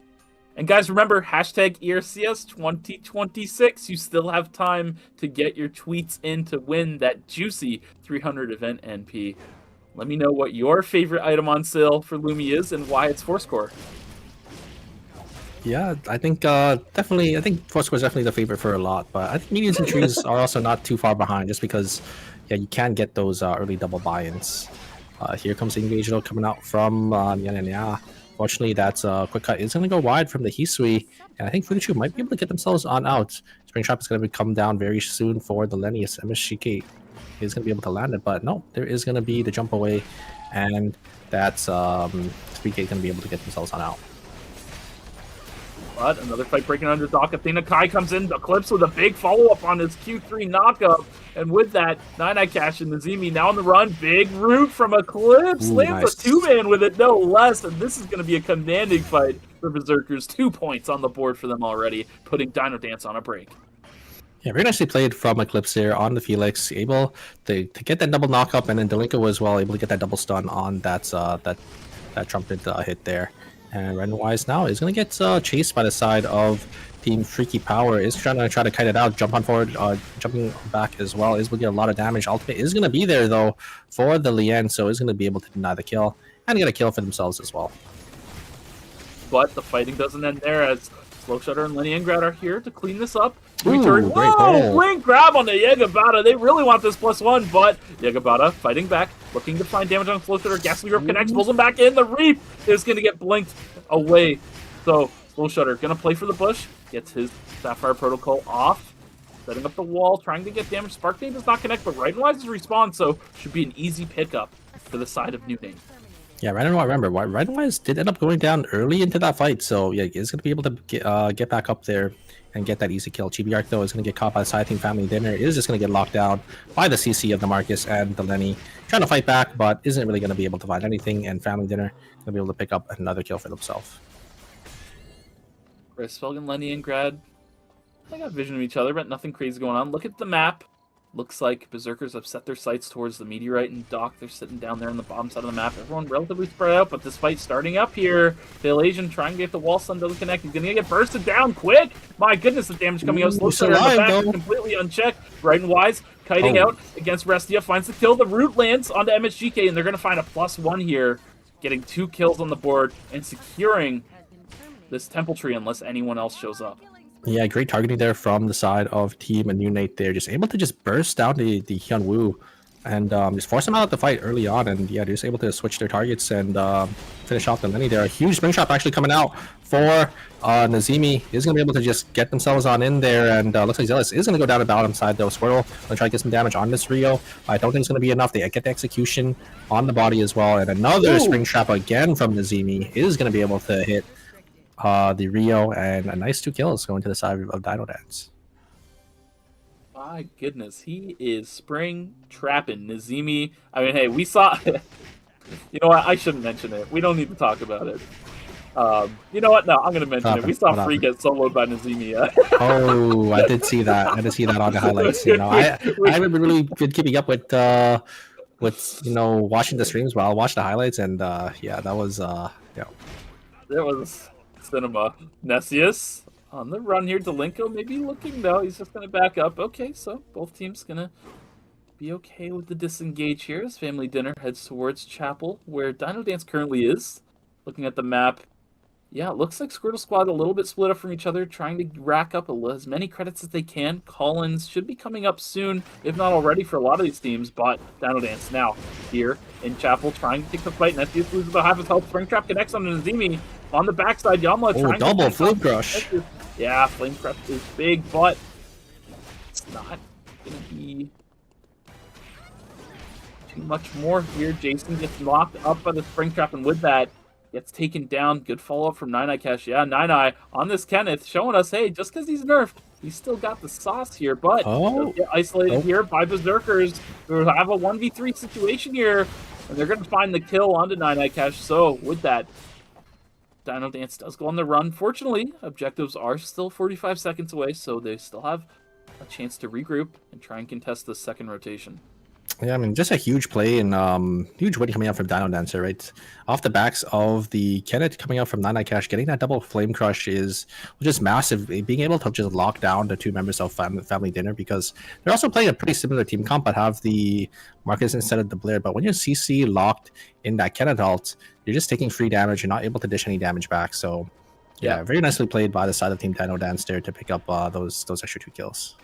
And guys, remember, hashtag ERCS 2026. You still have time to get your tweets in to win that juicy 300 event NP. Let me know what your favorite item on sale for Lumi is and why it's 4-score. Yeah, I think definitely. I think 4-score is definitely the favorite for a lot, but I think mediums and trees are also not too far behind, just because you can get those early double buy-ins. Here comes the engage though, coming out from Nyanyanya. Fortunately, that quick cut is going to go wide from the Hisui, and I think Fuichu might be able to get themselves on out. Spring Trap is going to come down very soon for the Lenny. MSGK is going to be able to land it, but no, there is going to be the jump away, and that's 3K is going to be able to get themselves on out. But another fight breaking under Doc. Athena Kai comes in, Eclipse with a big follow-up on his Q3 knockup. And with that, nyanyanya and Nazimi now on the run. Big root from Eclipse. Ooh, Lands nice. a two-man with it, no less. And this is going to be a commanding fight for Berzerkers. 2 points on the board for them already, putting DinoDance on a break. Yeah, very nicely played from Eclipse here on the Felix, able to get that double knockup, and then Delinko was well able to get that double stun on that trumpet hit there. And Ren-Wise now is going to get chased by the side of Team Freakypower. Is trying to kite it out, jump on forward, jumping back as well. Is will get a lot of damage. Ultimate is going to be there though for the Lien, so is going to be able to deny the kill and get a kill for themselves as well. But the fighting doesn't end there, as Slow Shutter and Leningrad are here to clean this up. Ooh, Return. great Whoa! pull. Blink grab on the Yagabata. They really want this +1, but Yagabata fighting back, looking to find damage on Slow Shutter. Ghastly Grip connects, pulls him back in. The Reap is going to get blinked away. So Slow Shutter going to play for the bush, gets his Sapphire Protocol off, setting up the wall, trying to get damage. Spark Name does not connect, but Ren-Wise is respawn, so should be an easy pickup for the side of Newnate. Yeah, Ren-Wise did end up going down early into that fight, so yeah, he's going to be able to get back up there and get that easy kill. Chibi Arc, though, is going to get caught by the side team Family Dinner. It is just going to get locked down by the CC of the Marcus and the Lenny. Trying to fight back, but isn't really going to be able to find anything, and Family Dinner going to be able to pick up another kill for themselves. Grisfelg and Lenny and Grad, they got vision of each other, but nothing crazy going on. Look at the map. Looks like Berzerkers have set their sights towards the meteorite and Doc. They're sitting down there on the bottom side of the map. Everyone relatively spread out, but this fight starting up here. Phil Asian trying to get the wall stun, doesn't connect. He's going to get bursted down quick. My goodness, the damage coming out. Slow Shutter in the back, completely unchecked. Ren-Wise kiting out against Restia, finds the kill. The root lands onto MSGK, and they're going to find a +1 here, getting 2 kills on the board and securing this Temple Tree unless anyone else shows up. Yeah, great targeting there from the side of Team and Newnate. They're just able to just burst down the Hyun Woo and just force them out of the fight early on. And yeah, they're just able to switch their targets and finish off the Lenny there. A huge spring shot actually coming out for Nazimi. Is going to be able to just get themselves on in there. And looks like Zealous is going to go down the bottom side though. Squirtle going to try to get some damage on this Rio. I don't think it's going to be enough. They get the execution on the body as well. And another spring trap again from Nazimi is going to be able to hit the Rio, and a nice 2 kills going to the side of DinoDance. My goodness, he is spring trapping Nazimi. I mean, hey, we saw... you know what? I shouldn't mention it. We don't need to talk about it. You know what? No, I'm going to mention it. We saw Free get soloed by Nazimi. Oh, I did see that. I did see that on the highlights. You know, I haven't really been keeping up with you know, watching the streams, but I'll watch the highlights, and yeah, that was yeah. There was cinema. Nessius on the run here. Delinko maybe looking, no, he's just going to back up. Okay, so both teams going to be okay with the disengage here as Family Dinner heads towards Chapel, where DinoDance currently is. Looking at the map, yeah, it looks like Squirtle Squad a little bit split up from each other, trying to rack up as many credits as they can. Collins should be coming up soon, if not already, for a lot of these teams, but DinoDance now here in Chapel trying to take the fight. Nessius loses about half his health. Springtrap connects on Nazimi. On the backside, Yamla trying double to Flame Crush. Yeah, Flame Crush is big, but it's not going to be too much more here. Jason gets locked up by the Springtrap, and with that, gets taken down. Good follow-up from nyanyanya. Yeah, Nine on this Kenneth, showing us, hey, just because he's nerfed, he's still got the sauce here, but he'll get isolated here by Berzerkers, who have a 1v3 situation here, and they're going to find the kill onto nyanyanya. So, with that, DinoDance does go on the run. Fortunately, objectives are still 45 seconds away, so they still have a chance to regroup and try and contest the second rotation. Yeah, I mean, just a huge play and huge win coming out from DinoDance, right? Off the backs of the Kenneth coming out from nyanyanya, getting that double Flame Crush is just massive. Being able to just lock down the 2 members of Family Dinner, because they're also playing a pretty similar team comp, but have the Marcus instead of the Blair. But when you're CC locked in that Kenneth ult, you're just taking free damage. You're not able to dish any damage back. So, yeah, very nicely played by the side of Team DinoDance there to pick up those extra 2 kills.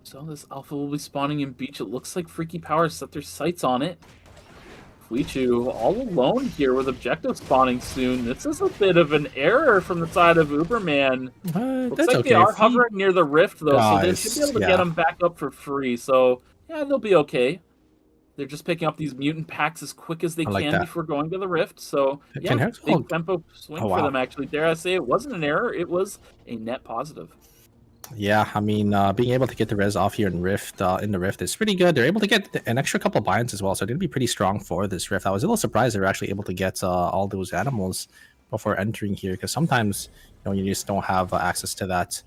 So this Alpha will be spawning in Beach. It looks like Freakypower set their sights on it. Fleechu all alone here with objective spawning soon. This is a bit of an error from the side of Uberman. Looks like they are hovering near the rift, though, so they should be able to get them back up for free. So, yeah, they'll be okay. They're just picking up these mutant packs as quick as they I like can that. before going to the rift. So yeah, Can Hertz- big oh, tempo swing oh, for wow. them actually. Dare I say it wasn't an error, it was a net positive. Yeah, I mean, being able to get the res off here in the Rift is pretty good. They're able to get an extra couple buy-ins as well, so they're going to be pretty strong for this Rift. I was a little surprised they were actually able to get all those animals before entering here, because sometimes you just don't have access to that.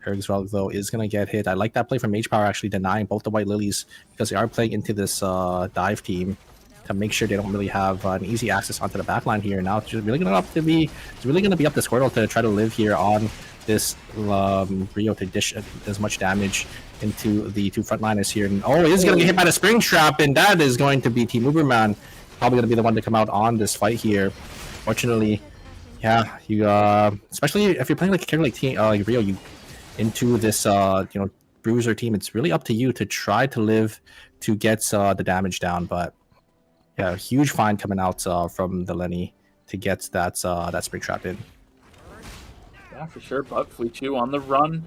ERCS, though, is going to get hit. I like that play from H-Power, actually denying both the White Lilies, because they are playing into this dive team to make sure they don't really have an easy access onto the backline here. Now it's really going to be up to Squirtle to try to live here on this Rio to dish as much damage into the two frontliners here. And he's going to get hit by the spring trap, and that is going to be Team Uberman probably going to be the one to come out on this fight here. Fortunately, yeah, you especially if you're playing like a character like Rio, you into this bruiser team, it's really up to you to try to live to get the damage down. But yeah, huge find coming out from the Lenny to get that spring trap in. Yeah, for sure. But Fleechu on the run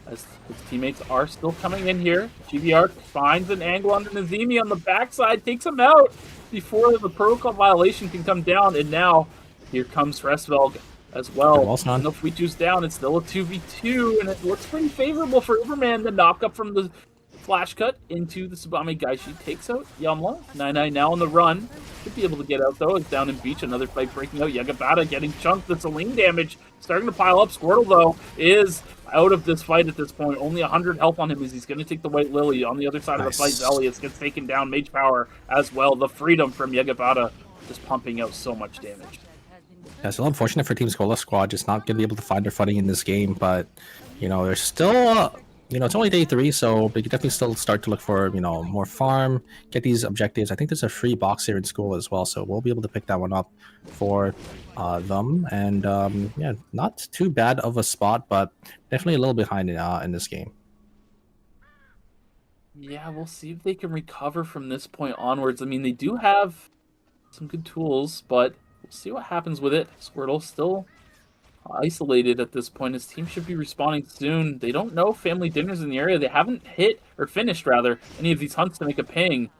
as his teammates are still coming in here. GBR finds an angle under Nazimi on the backside, takes him out before the protocol violation can come down. And now here comes Resvelg as well. Even though Fleechu's down, it's still a 2v2, and it looks pretty favorable for Uberman. The knock up from the flash cut into the Tsubame Gaishi takes out Yamla. 9-9 now on the run. Should be able to get out though. It's down in beach. Another fight breaking out. Yagabata getting chunked. The Celine damage starting to pile up. Squirtle though is out of this fight at this point. Only 100 health on him as he's going to take the White Lily. On the other side of the fight, Zelius gets taken down. Mage Power as well. The freedom from Yagabata just pumping out so much damage. Yeah, it's a little unfortunate for Team Squortle Squad just not going to be able to find their footing in this game, but they're still it's only day 3, so they can definitely still start to look for more farm, get these objectives. I think there's a free box here in school as well, so we'll be able to pick that one up for them. And yeah, not too bad of a spot, but definitely a little behind in this game. Yeah, we'll see if they can recover from this point onwards. I mean, they do have some good tools, but we'll see what happens with it. Squirtle still isolated at this point. His team should be responding soon. They don't know family dinners in the area. They haven't finished any of these hunts to make a ping.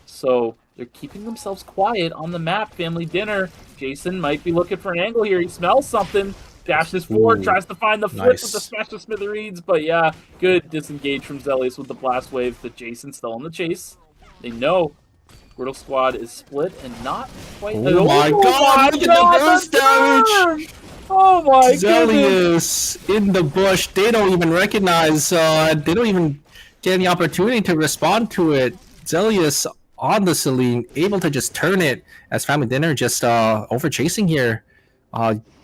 So they're keeping themselves quiet on the map. Family dinner. Jason might be looking for an angle here. He smells something. Dashes forward, tries to find the flip with the smash to smithereens. But yeah, good disengage from Zelius with the blast wave. But Jason's still in the chase. They know Squirtle Squad is split and not quite. Oh my god, look at the burst damage! Oh my Zelius in the bush. They don't even recognize, they don't even get any opportunity to respond to it. Zelius on the Celine, able to just turn it as Family Dinner just over chasing here.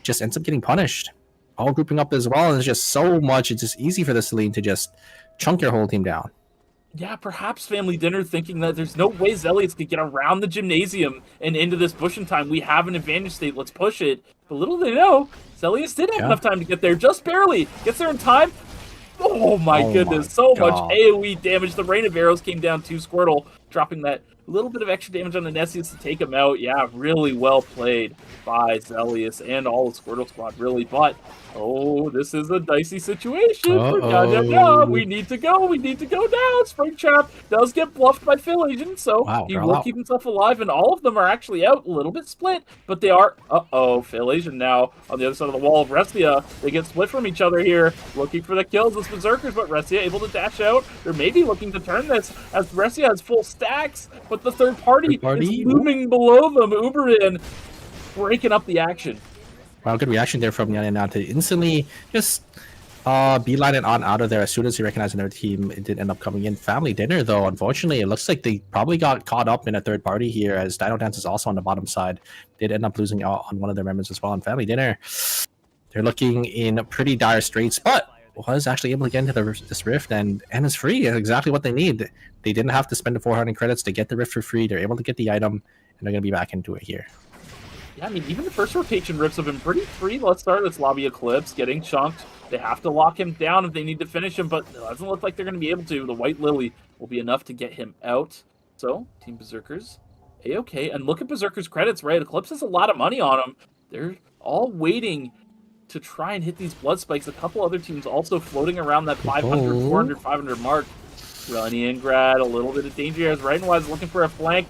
Just ends up getting punished. All grouping up as well, and it's just so much. It's just easy for the Celine to just chunk your whole team down. Yeah, perhaps Family Dinner thinking that there's no way Zelius could get around the gymnasium and into this push in time. We have an advantage state. Let's push it. But little they know, Zelius did have enough time to get there. Just barely. Gets there in time. Oh my goodness. So much AoE damage. The Rain of Arrows came down to Squirtle, dropping that little bit of extra damage on the Nessius to take him out. Yeah, really well played by Zelius and all of Squirtle Squad, really. But, this is a dicey situation. We need to go. We need to go now. Springtrap does get bluffed by Phil Agent, so he will keep himself alive, and all of them are actually out, a little bit split, but they are, Phil Agent now on the other side of the wall of Restia. They get split from each other here, looking for the kills as Berzerkers, but Restia able to dash out. They're maybe looking to turn this as Restia has full stacks, but the third party is looming below them. Uberman breaking up the action. Wow, good reaction there from nyanyanya to instantly just beeline it on out of there as soon as he recognized another team. It did end up coming in. Family Dinner, though, unfortunately, it looks like they probably got caught up in a third party here, as DinoDance is also on the bottom side. Did end up losing out on one of their members as well. And Family Dinner, they're looking in pretty dire straits, but was actually able to get into this rift and is free. Exactly what they need. They didn't have to spend the 400 credits to get the rift for free. They're able to get the item, and they're going to be back into it here. Yeah, I mean, even the first rotation rifts have been pretty free. Let's start with Lobby Eclipse getting chunked. They have to lock him down if they need to finish him, but it doesn't look like they're going to be able to. The White Lily will be enough to get him out. So, Team Berzerkers, A-okay. And look at Berzerkers' credits, right? Eclipse has a lot of money on them. They're all waiting to try and hit these blood spikes. A couple other teams also floating around that 500, 400, 500 mark. Running Grad, a little bit of danger as Right and Wise looking for a flank.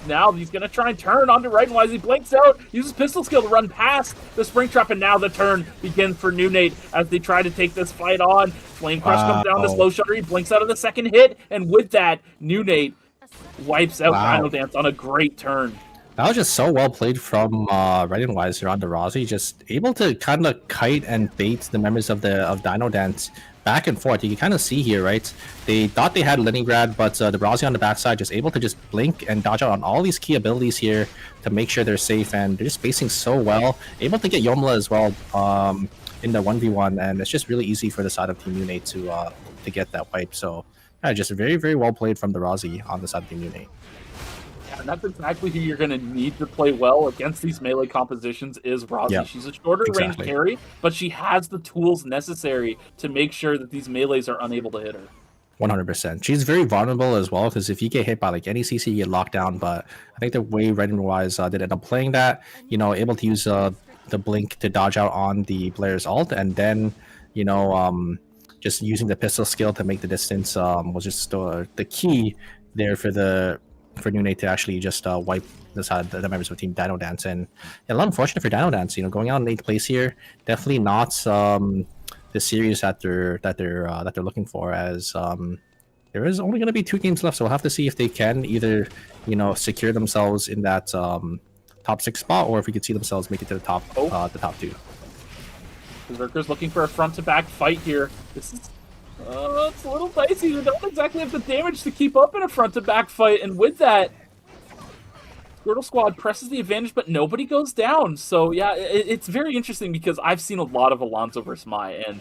Now he's going to try and turn onto Right and Wise. He blinks out, uses pistol skill to run past the spring trap, and now the turn begins for Newnate as they try to take this fight on. Flame Crush comes down to slow shutter. He blinks out of the second hit, and with that, Newnate wipes out DinoDance on a great turn. That was just so well played from Right and Wise here on the Rossi, just able to kind of kite and bait the members of DinoDance back and forth. You can kind of see here, right? They thought they had Leningrad, but the Rossi on the backside just able to just blink and dodge out on all these key abilities here to make sure they're safe, and they're just spacing so well. Able to get Yomla as well in the 1v1, and it's just really easy for the side of Team Newnate to get that wipe. So yeah, just very, very well played from the Rossi on the side of Team Newnate. And that's exactly who you're going to need to play well against these melee compositions is Rossi. Yeah, she's a shorter range carry, but she has the tools necessary to make sure that these melees are unable to hit her. 100%. She's very vulnerable as well, because if you get hit by like any CC, you get locked down. But I think the way Right and Wise did end up playing that, you know, able to use the blink to dodge out on the player's ult, and then, you know, just using the pistol skill to make the distance was just the key there for Newnate to actually just wipe the members of Team DinoDance. And a lot unfortunate for DinoDance, you know, going out in 8th place here. Definitely not the series that they're looking for, as there is only going to be 2 games left. So we'll have to see if they can either, you know, secure themselves in that top 6 spot, or if we could see themselves make it to the top 2. Berzerkers looking for a front-to-back fight here. This is it's a little dicey. You don't exactly have the damage to keep up in a front-to-back fight, and with that, Squirtle Squad presses the advantage, but nobody goes down. So yeah, it's very interesting because I've seen a lot of Alonso versus Mai, and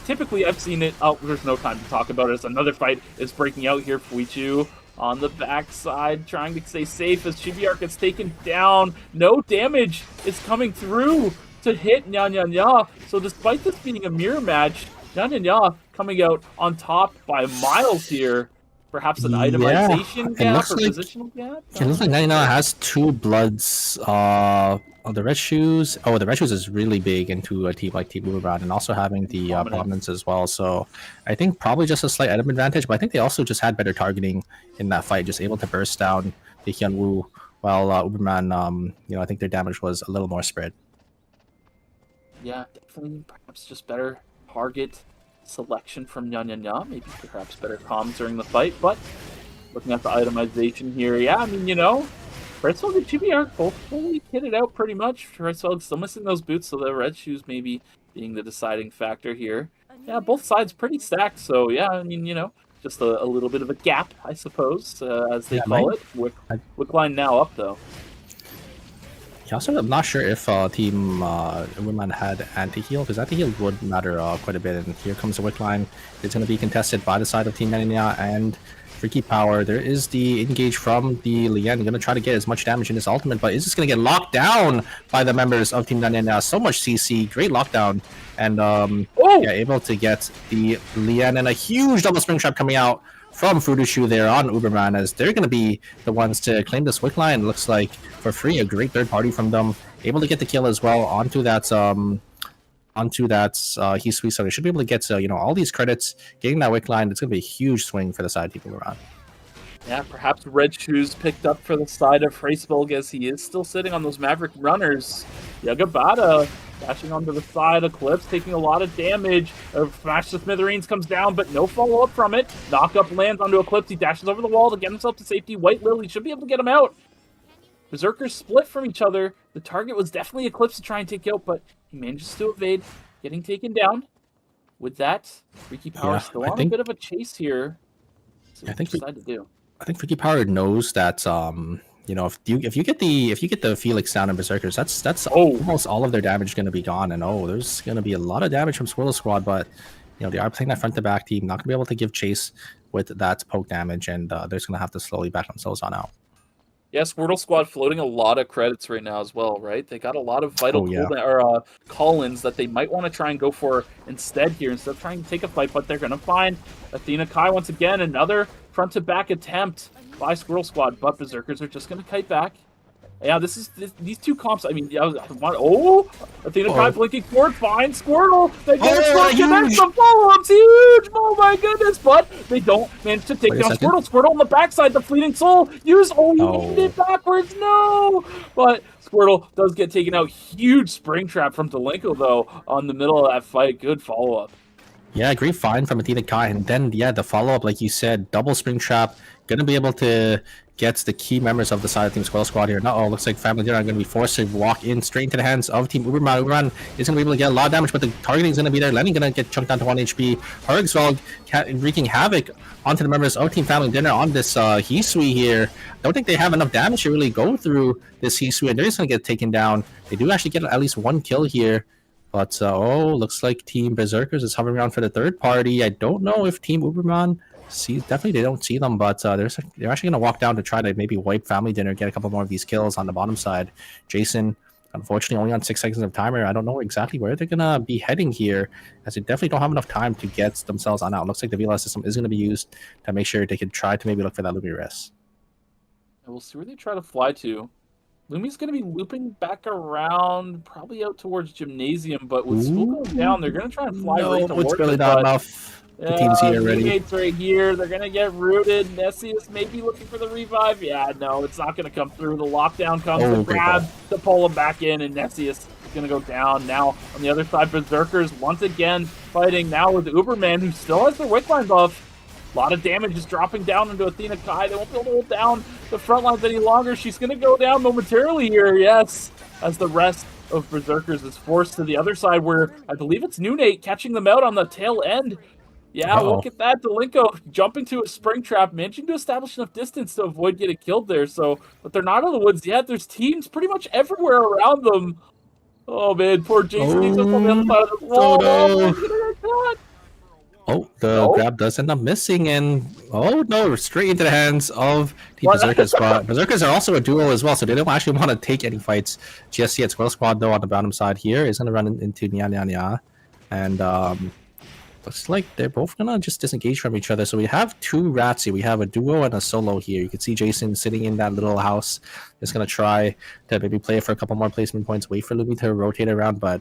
typically I've seen it. Oh, there's no time to talk about it. As another fight is breaking out here. Fuichu on the backside, trying to stay safe as Chibiark gets taken down. No damage is coming through to hit nyanyanya. So despite this being a mirror match, nyanyanya coming out on top by miles here. Perhaps an itemization gap or positional gap? It looks like nyanyanya has 2 bloods. The red shoes. Oh, the red shoes is really big into a team like Team Uberman, and also having the prominence as well. So I think probably just a slight item advantage, but I think they also just had better targeting in that fight, just able to burst down the Hyunwoo, while Uberman, you know, I think their damage was a little more spread. Yeah, definitely perhaps just better target selection from nyanyanya, maybe perhaps better comms during the fight, but looking at the itemization here, yeah, I mean, you know, Redspell and Chibiark both fully kitted out pretty much. Redspell still missing those boots, so the red shoes maybe being the deciding factor here. Yeah, both sides pretty stacked, so yeah, I mean, you know, just a little bit of a gap, I suppose, as they call it. Wickline now up, though. Yeah, also, I'm not sure if Team Uberman had anti-heal, because anti-heal would matter quite a bit. And here comes the Wickline. It's going to be contested by the side of Team Nyanyanya and Freakypower. There is the engage from the Lian. Going to try to get as much damage in his ultimate, but is this going to get locked down by the members of Team Nyanyanya? So much CC, great lockdown, and yeah, able to get the Lian, and a huge double spring trap coming out from Fudushu there on Uberman, as they're going to be the ones to claim this Wickline. Looks like for free, a great third party from them, able to get the kill as well onto that Hisui. So they should be able to get you know, all these credits, getting that Wickline. It's going to be a huge swing for the side people around. Yeah, perhaps Red Shoes picked up for the side of Freisberg, as he is still sitting on those Maverick runners. Yagabata dashing onto the side, Eclipse taking a lot of damage. Smash to Smithereens comes down, but no follow-up from it. Knockup lands onto Eclipse. He dashes over the wall to get himself to safety. White Lily should be able to get him out. Berzerkers split from each other. The target was definitely Eclipse to try and take out, but he manages to evade, getting taken down. With that, Freakypower still on a bit of a chase here. So I think decide to do. I think Freakypower knows that you know, if you get the Felix down in Berzerkers, that's almost all of their damage going to be gone. And there's going to be a lot of damage from Squirtle Squad, but you know, they are playing that front to back team, not going to be able to give chase with that poke damage, and they're just going to have to slowly back themselves on out. Yeah, Squirtle Squad floating a lot of credits right now as well, right? They got a lot of vital call-ins that they might want to try and go for instead here, instead of trying to take a fight, but they're going to find Athena Kai once again. Another front-to-back attempt by Squirtle Squad, but Berzerkers are just going to kite back. Yeah, these two comps. I mean, Athena Kai blinking forward, fine Squirtle. They get a smoke, and then some follow-ups, huge. Oh my goodness! But they don't manage to take down Squirtle. Squirtle on the backside, the fleeting soul. Use aimed it backwards. No, but Squirtle does get taken out. Huge spring trap from Delinko though on the middle of that fight. Good follow-up. Yeah, great find from Athena Kai, and then the follow-up, like you said, double spring trap. Gonna be able to get the key members of the side of Team Squirtle Squad here. Now, looks like Family Dinner are going to be forced to walk in straight into the hands of Team Uberman. Uberman is going to be able to get a lot of damage, but the targeting is going to be there. Lenny going to get chunked down to 1 HP. Hergsveld wreaking havoc onto the members of Team Family Dinner on this Hisui here. I don't think they have enough damage to really go through this Hisui, and they're just going to get taken down. They do actually get at least one kill here. But, looks like Team Berzerkers is hovering around for the third party. I don't know if Team Uberman definitely they don't see them, but they're actually going to walk down to try to maybe wipe Family Dinner, get a couple more of these kills on the bottom side. Jason, unfortunately, only on 6 seconds of timer. I don't know exactly where they're going to be heading here, as they definitely don't have enough time to get themselves on out. Looks like the VLS system is going to be used to make sure they can try to maybe look for that Lumi rest. We'll see where they try to fly to. Lumi's going to be looping back around, probably out towards Gymnasium, but with Spool going down, they're going to try and fly right towards it's really it, not enough. The team's here already. Newnate's right here. They're going to get rooted. Nessius may be looking for the revive. Yeah, no, it's not going to come through. The lockdown comes to grab to pull him back in, and Nessius is going to go down. Now, on the other side, Berzerkers once again fighting now with Uberman, who still has their Wickline buff. A lot of damage is dropping down into Athena Kai. They won't be able to hold down the front lines any longer. She's going to go down momentarily here, yes, as the rest of Berzerkers is forced to the other side, where I believe it's Newnate catching them out on the tail end. Yeah, look at that. Delinko jumping to a spring trap, managing to establish enough distance to avoid getting killed there. So, but they're not out of the woods yet. There's teams pretty much everywhere around them. Oh, man, poor Jason. He's up on the other side of the wall. The grab does end up missing, and straight into the hands of the Berzerkers squad. Berzerkers are also a duo as well, so they don't actually want to take any fights just yet. Squirtle Squad, though, on the bottom side here is going to run into nyanyanya, and looks like they're both gonna just disengage from each other. So we have two Ratsy. We have a duo and a solo here. You can see Jason sitting in that little house. Just gonna try to maybe play for a couple more placement points, wait for Lumi to rotate around, but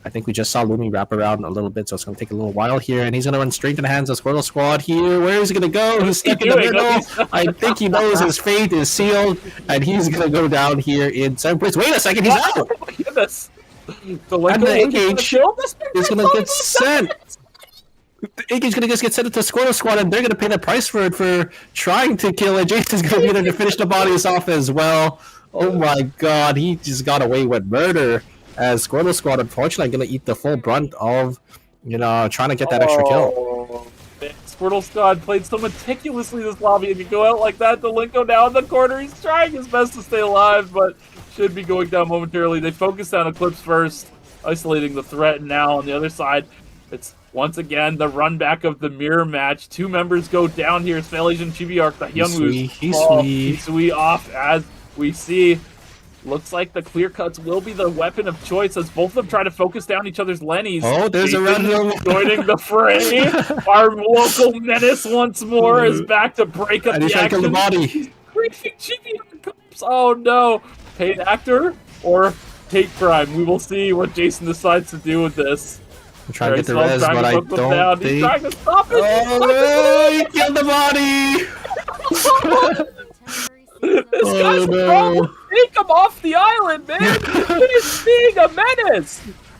I think we just saw Lumi wrap around a little bit, so it's gonna take a little while here, and he's gonna run straight to the hands of Squirtle Squad here. Where is he gonna go? He's stuck in the middle. I think he knows his fate is sealed, and he's gonna go down here in 7th place. Wait a second, he's out! Oh my goodness. And the engage is gonna get sent. Iggy's gonna just get sent to Squortle Squad, and they're gonna pay the price for it for trying to kill it. Jason's gonna be there to finish the bodies off as well. Oh my god, he just got away with murder. As Squortle Squad, unfortunately, gonna eat the full brunt of, trying to get that extra kill. Man, Squirtle Squad played so meticulously this lobby, and you go out like that. Delinko now in the corner. He's trying his best to stay alive, but should be going down momentarily. They focus on Eclipse first, isolating the threat, and now on the other side, it's once again the run back of the mirror match. Two members go down here. Stabilization, Chibiark, the Hisui off, as we see. Looks like the clear cuts will be the weapon of choice as both of them try to focus down each other's Lennies. Oh, there's a random joining the fray. Our local menace once more is back to break up the action. The body. Oh no! Paid actor or hate crime? We will see what Jason decides to do with this. I'm trying to get the res, but I don't think... He's trying to stop it! Oh, he killed the body! This guy's a problem! Take him off the island, man! He's being a menace!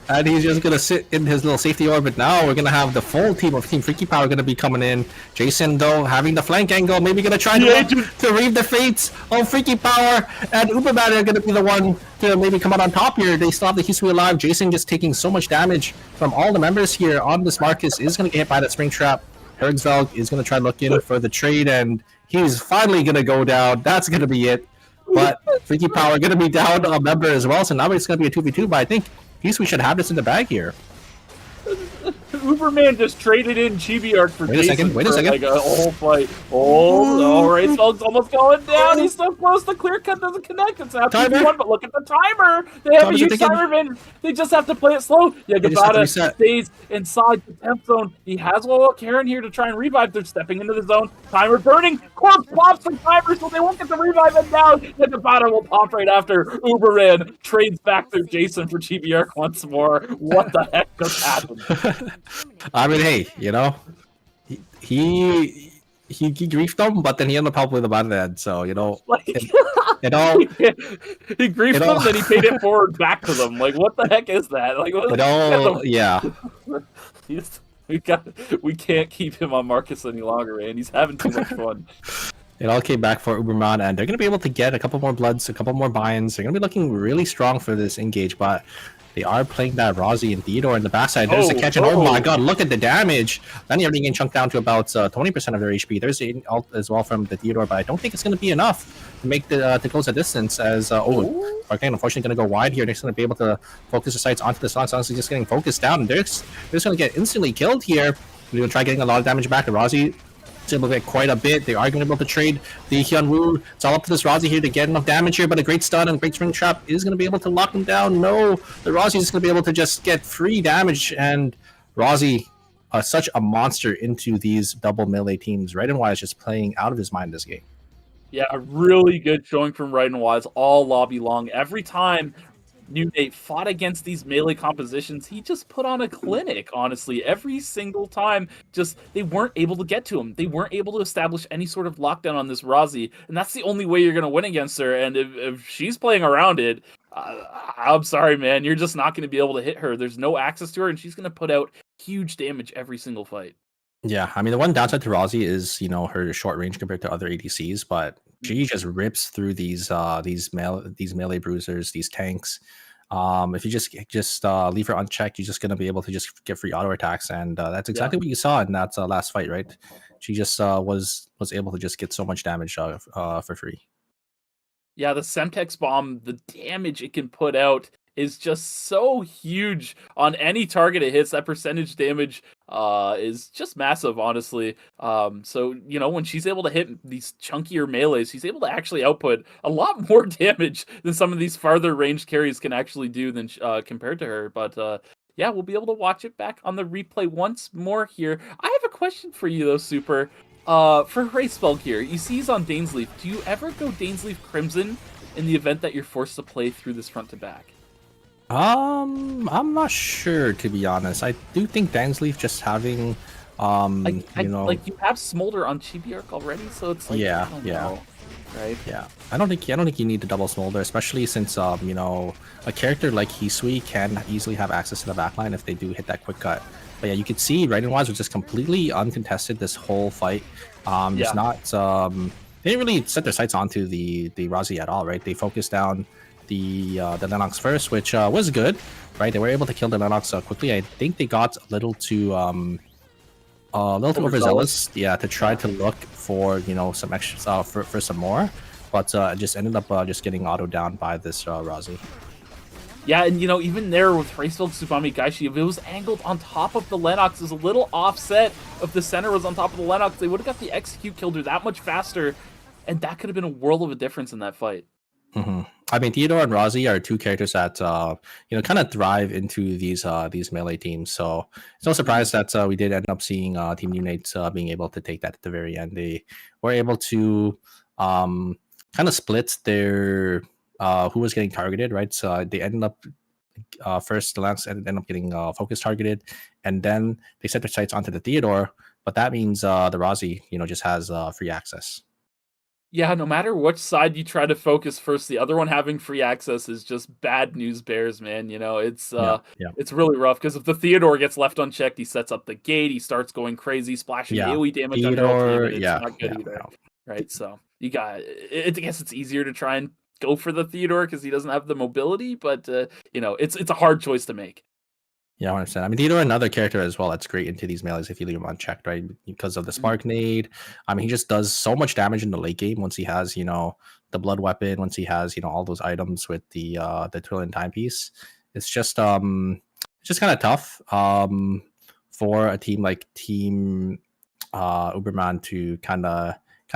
And he's just going to sit in his little safety orbit now. We're going to have the full team of Team Freakypower going to be coming in. Jason, though, having the flank angle, maybe going to try to read the fates of Freakypower. And Uberman are going to be the one to maybe come out on top here. They still have the Hisui alive. Jason just taking so much damage from all the members here on this Marcus. Is going to get hit by that spring trap. Hergsveld is going to try looking for the trade, and he's finally going to go down. That's going to be it. But Freakypower going to be down a member as well. So now it's going to be a 2v2, but I think we should have this in the bag here. Uberman just traded in Chibi Arc for Wait a Jason second, wait a for, second. like a whole fight. Oh, all right, Smoke's almost going down. He's so close. The clear cut doesn't connect. It's now Timer. 2v1, but look at the timer. They have a Timers are huge ticking. timer advantage. They just have to play it slow. Yeah, just have to Gabata reset. stays inside the temp zone. He has a Karen here to try and revive. They're stepping into the zone. Timer burning. Corpse pops the timer, so they won't get the revive. And now the Gabata will pop right after. Uberman trades back their Jason for Chibi Arc once more. What the heck just happened? I mean, hey, you know, he griefed them, but then he ended up helping with the bottom end. So you know, Like, it all he griefed it all- them, then he paid it forward back to them. Like, what the heck is that? Like, what, it all yeah. we can't keep him on Marcus any longer, man. He's having too much fun. It all came back for Uberman, and they're going to be able to get a couple more bloods, a couple more buy-ins. They're going to be looking really strong for this engage, but they are playing that Rozzy and Theodore in the backside. There's a catch, and oh my god, look at the damage! Then you're getting chunked down to about 20% of their HP. There's an ult as well from the Theodore, but I don't think it's going to be enough to make to close the distance. As Arcane unfortunately going to go wide here. They're just going to be able to focus the sights onto the Sonic. Sonic's just getting focused down, and they're just going to get instantly killed here. They're going to try getting a lot of damage back, and Rozzy is able to get quite a bit. They are going to be able to trade the Hyunwoo. It's all up to this Rozzy here to get enough damage here, but a great stun and great spring trap is going to be able to lock him down. No, the Rozzy is going to be able to just get free damage, and Rozzy, such a monster into these double melee teams. Right and Wise just playing out of his mind this game. Yeah, a really good showing from Right and Wise all lobby long. Every time Newnate fought against these melee compositions, he just put on a clinic, honestly. Every single time, just they weren't able to get to him. They weren't able to establish any sort of lockdown on this Rozzy, and that's the only way you're going to win against her. And if she's playing around it, I'm sorry, man, you're just not going to be able to hit her. There's no access to her, and she's going to put out huge damage every single fight. Yeah, I mean, the one downside to Rozzy is, you know, her short range compared to other ADCs, but she just rips through these melee bruisers, these tanks. If you just leave her unchecked, you're just gonna be able to just get free auto attacks, and that's exactly what you saw in that last fight, right? She just was able to just get so much damage for free. Yeah, the Semtex bomb, the damage it can put out is just so huge on any target it hits. That percentage damage is just massive, honestly. So, you know, when she's able to hit these chunkier melees, she's able to actually output a lot more damage than some of these farther range carries can actually do than compared to her. But yeah, we'll be able to watch it back on the replay once more here. I have a question for you, though, Super. For Racebelg here, you see he's on Dainsleaf. Do you ever go Dainsleaf Crimson in the event that you're forced to play through this front to back? I'm not sure, to be honest. I do think Dainsleaf just having you know, like you have Smolder on Chibi Arc already, so it's like yeah, I don't yeah. know, right? Yeah, I don't think you need the double smolder, especially since you know, a character like Hisui can easily have access to the backline if they do hit that quick cut. But yeah, you could see Right and Wise was just completely uncontested this whole fight. Just not they didn't really set their sights onto the Rozzy at all, right? They focused down the Lennox first, which was good, right? They were able to kill the Lennox quickly. I think they got a little too overzealous, yeah, to try to look for, you know, some extra for some more, but just ended up just getting auto down by this Rozzy. Yeah, and you know, even there with Racefeld Tsubame Gaishi, if it was angled on top of the Lennox, it was a little offset. If the center was on top of the Lennox, they would have got the execute killed her that much faster, and that could have been a world of a difference in that fight. Mm-hmm. I mean, Theodore and Rozzy are two characters that you know, kind of thrive into these melee teams. So it's no surprise that we did end up seeing Team Newnate being able to take that at the very end. They were able to kind of split their who was getting targeted, right? So they ended up first the Lance ended up getting focus targeted, and then they set their sights onto the Theodore. But that means the Rozzy, you know, just has free access. Yeah, no matter which side you try to focus first, the other one having free access is just bad news bears, man. You know, it's it's really rough, because if the Theodore gets left unchecked, he sets up the gate, he starts going crazy, splashing AoE damage on your ultimate. It's not good either. Right, so you got I guess it's easier to try and go for the Theodore because he doesn't have the mobility, but you know, it's a hard choice to make. Yeah, I understand. I mean, Theodore, another character as well that's great into these melees if you leave him unchecked, right? Because of the spark nade. I mean, he just does so much damage in the late game once he has, you know, the blood weapon, once he has, you know, all those items with the Trillion timepiece. It's just kind of tough for a team like Team Uberman to kind of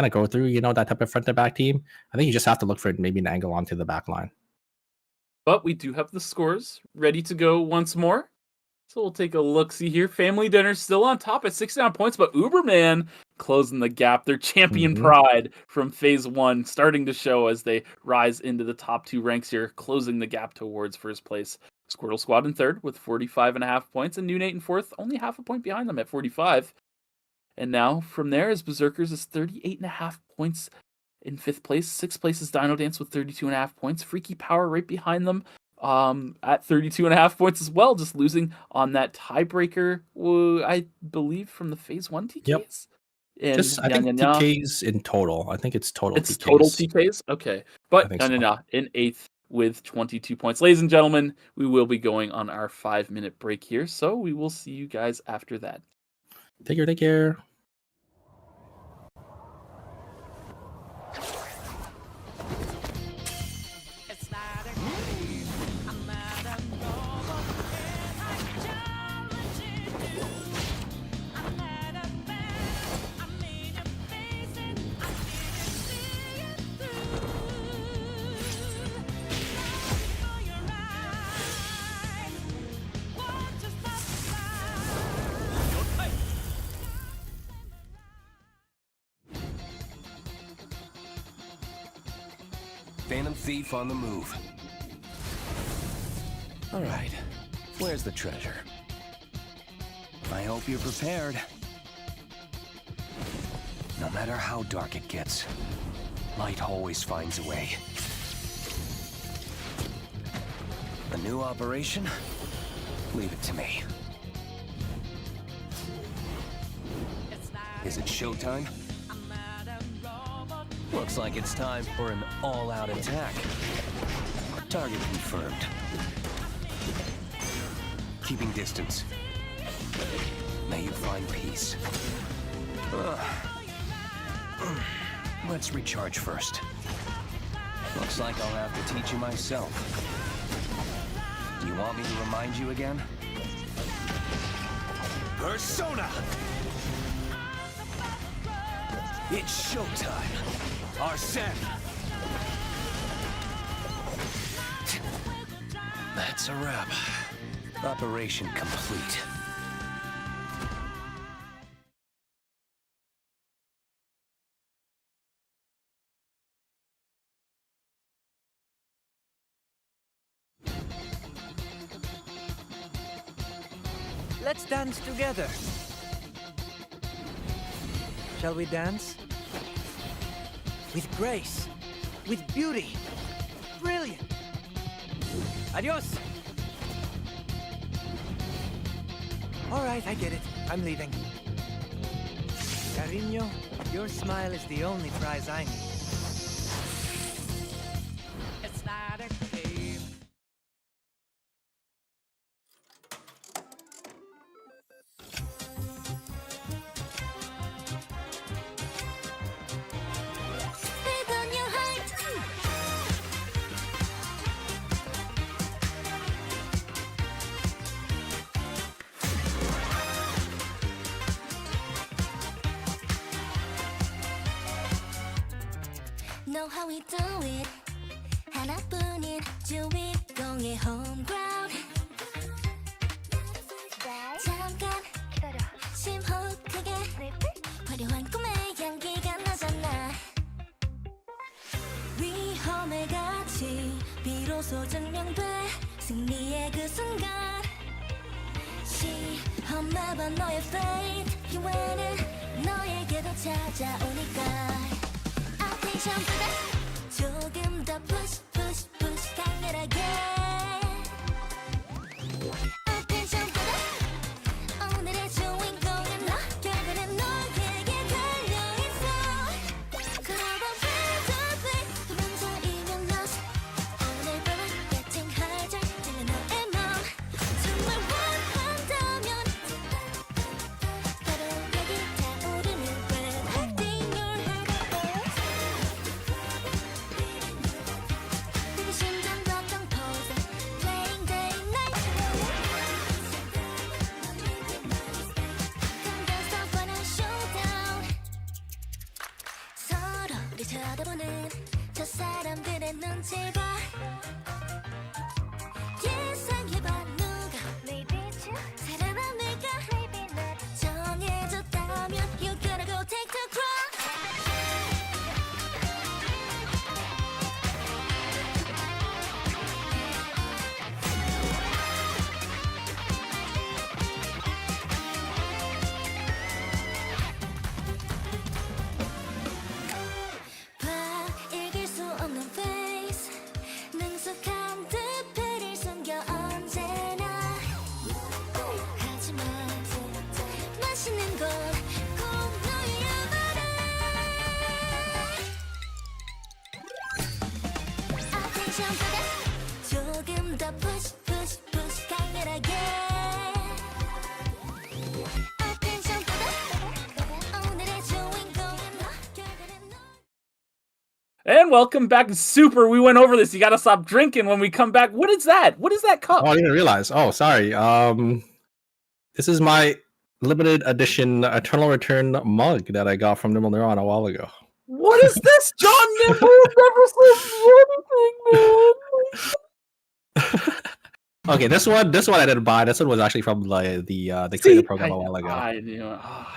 go through, you know, that type of front to back team. I think you just have to look for maybe an angle onto the back line. But we do have the scores ready to go once more. So we'll take a look-see here. Family Dinner still on top at 69 points, but Uberman closing the gap. Their champion pride from Phase 1 starting to show as they rise into the top 2 ranks here, closing the gap towards first place. Squirtle Squad in third with 45.5 points, and Newnate in fourth, only half a point behind them at 45. And now from there is Berzerkers is 38.5 points in fifth place. Sixth place is DinoDance with 32.5 points. Freakypower right behind them at 32.5 points as well, just losing on that tiebreaker, I believe, from the Phase 1 TKs. Yep. And Just, I think TKs in total. I think it's total it's TKs. total TKs? Okay. But think so. In eighth with 22 points. Ladies and gentlemen, we will be going on our 5-minute break here, so we will see you guys after that. Take care. It's not a game. I'm not a robot. I'm challenging you. I'm not a man. I'm in your face and I didn't see it through. For your eyes, won't you stop the Phantom Thief on the move. All right, where's the treasure? I hope you're prepared. No matter how dark it gets, light always finds a way. A new operation? Leave it to me. Is it showtime? Looks like it's time for an all-out attack. Target confirmed. Keeping distance. May you find peace. Let's recharge first. Looks like I'll have to teach you myself. Do you want me to remind you again? Persona! It's showtime! Arsene! That's a wrap. Operation complete. Let's dance together. Shall we dance? With grace, with beauty. Brilliant. Adios. All right, I get it. I'm leaving. Cariño, your smile is the only prize I need. It's not a game. Know how we do it. 하나뿐인 주인공의 home ground. 잠깐 심호흡 크게 화려한 꿈의 향기가 나잖아. 위험의 가치 비로소 증명돼 승리의 그 순간. 시험해봐 너의 fate 기회는 너에게도 찾아오니까. Attention보다 조금 더 push push push 강렬하게. Attention보다 오늘의 주인공은 너. 결과는 너에게 달려있어. 그러다 play 두번 사이면 lost. 오늘 밤은 getting harder. 들려 너의 맘. 정말 원한다면 바로 여기 타오르는 red acting your heart. 되게 심장 걱정 pose 제발 예상해봐 누가 사랑한 내가 정해졌다면 You gotta go take the crown 봐 이길 수 없는 face 능숙한 듯 배를 숨겨 언제나 하지만 맛있는 건 꼭 너희야말해 Attention 조금 더 push push push 강렬하게 Attention 오늘의 주인공은 너 결국엔 너 And welcome back, Super. We went over this. You gotta stop drinking when we come back. What is that? What is that cup? Oh, I didn't realize. Oh, sorry. This is my limited edition Eternal Return mug that I got from Nimble Neuron a while ago. What is this, John Nimble? Never said anything, man. Okay, this one I didn't buy. This one was actually from the creator program a while ago.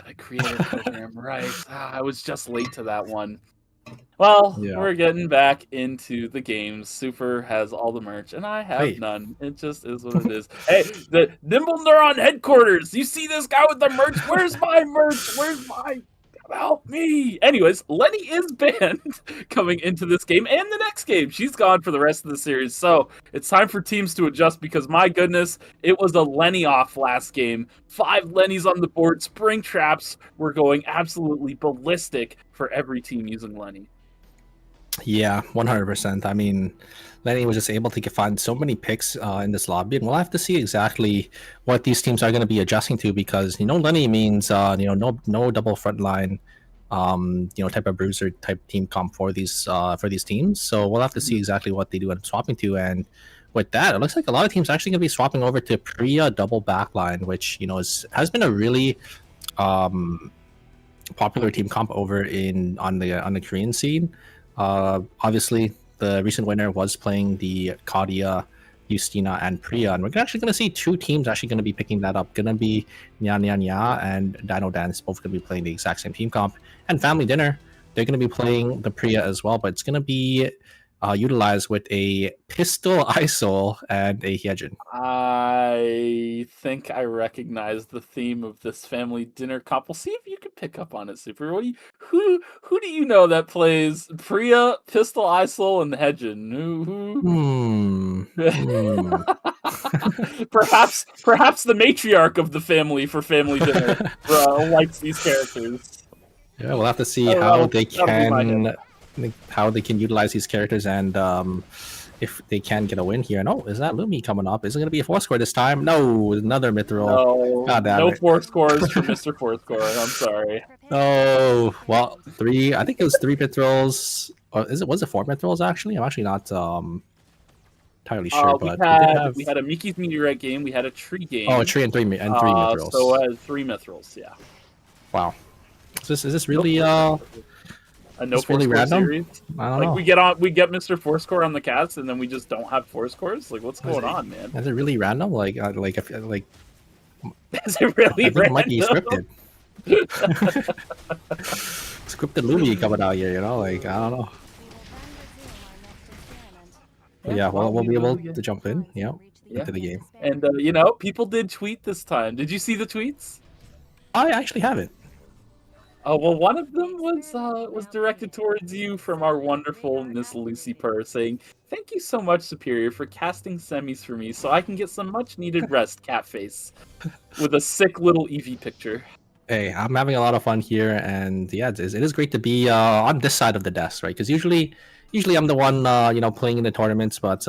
The creator program, right? I was just late to that one. Well, Yeah. we're getting back into the games. Super has all the merch, and I have Wait. none. It just is what it is. Hey, the Nimble Neuron headquarters. You see this guy with the merch? Where's my merch? Where's my... Help me! Anyways, Lenny is banned coming into this game and the next game. She's gone for the rest of the series. So it's time for teams to adjust because, my goodness, it was a Lenny off last game. 5 Lennys on the board. Spring traps were going absolutely ballistic for every team using Lenny. Yeah, 100%. I mean, Lenny was just able to find so many picks in this lobby, and we'll have to see exactly what these teams are going to be adjusting to because Lenny means no double front line, type of bruiser type team comp for these teams. So we'll have to see exactly what they do end up swapping to, and with that, it looks like a lot of teams are actually going to be swapping over to Priya double backline, which has been a really popular team comp over on the Korean scene. Obviously, the recent winner was playing the Kadia, Justina, and Priya, and we're actually going to see 2 teams actually going to be picking that up. Going to be Nyanyanya and DinoDance, both going to be playing the exact same team comp. And Family Dinner, they're going to be playing the Priya as well, but it's going to be utilized with a pistol ISOL and a Hyejin. I think I recognize the theme of this Family Dinner comp. We'll see if you can pick up on it, Super. Who do you know that plays Priya, Pistol ISOL, and Hedgen? Perhaps the matriarch of the family for Family Dinner likes these characters. Yeah, we'll have to see how they can utilize these characters and if they can get a win here. And is that Lumi coming up? Is it going to be a 4-score this time? No, another Mithril. No 4 scores for Mr. 4-score. I'm sorry. Oh, well, 3. I think it was 3 Mithrils. Or was it 4 Mithrils actually? I'm actually not entirely sure. But we had a Mickey's Meteorite game. We had a tree game. Oh, a tree and 3 Mithrils. So it had 3 Mithrils. Yeah. Wow. Is this really a no 4-score series? I don't know. We get Mr. 4-score on the cats, and then we just don't have 4 scores. Like, what's going on, man? Is it really random? Is it really I think it might be scripted. Scripted Lumi coming out here, I don't know. But yeah, we'll be able to jump in, into the game. And people did tweet this time. Did you see the tweets? I actually haven't. Oh, well, one of them was directed towards you from our wonderful Miss Lucy Purr, saying, "Thank you so much, Superior, for casting semis for me so I can get some much-needed rest, cat face," with a sick little Eevee picture. Hey, I'm having a lot of fun here, and yeah, it is great to be on this side of the desk, right? Because usually I'm the one, playing in the tournaments, but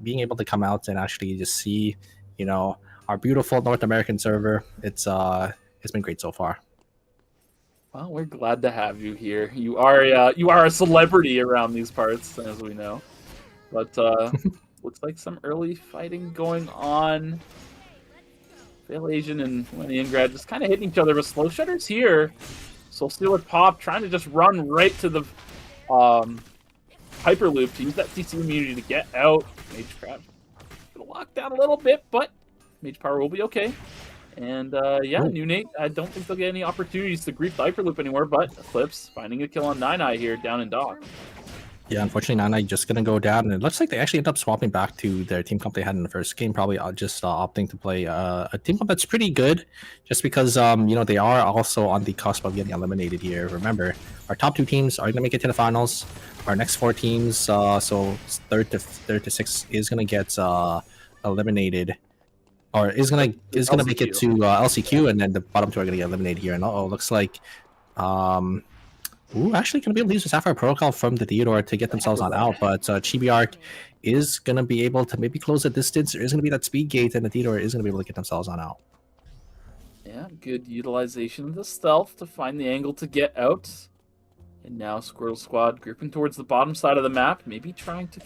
being able to come out and actually just see, our beautiful North American server, it's been great so far. Well, we're glad to have you here. You are a celebrity around these parts, as we know. But looks like some early fighting going on. Fail Asian and Leningrad just kind of hitting each other, but Slow Shutter's here. Soul Stealer Pop trying to just run right to the Hyperloop to use that CC immunity to get out. Mage Crab gonna lock down a little bit, but Mage Power will be okay. And yeah, Newnate, I don't think they'll get any opportunities to grief the Hyperloop anymore, but Eclipse finding a kill on Nine here down in dock. Yeah, unfortunately, Nana just gonna go down, and it looks like they actually end up swapping back to their team comp they had in the first game. Probably just opting to play a team comp that's pretty good, just because you know, they are also on the cusp of getting eliminated here. Remember, our top 2 teams are gonna make it to the finals. Our next 4 teams, so third to 6, is gonna get eliminated, or is gonna make it to LCQ, and then the bottom 2 are gonna get eliminated here. And looks like ooh, actually going to be able to use the Sapphire Protocol from the Theodore to get themselves on out, but Chibi is going to be able to maybe close the distance. There is going to be that speed gate, and the Theodore is going to be able to get themselves on out. Yeah, good utilization of the stealth to find the angle to get out. And now Squirtle Squad grouping towards the bottom side of the map, maybe trying to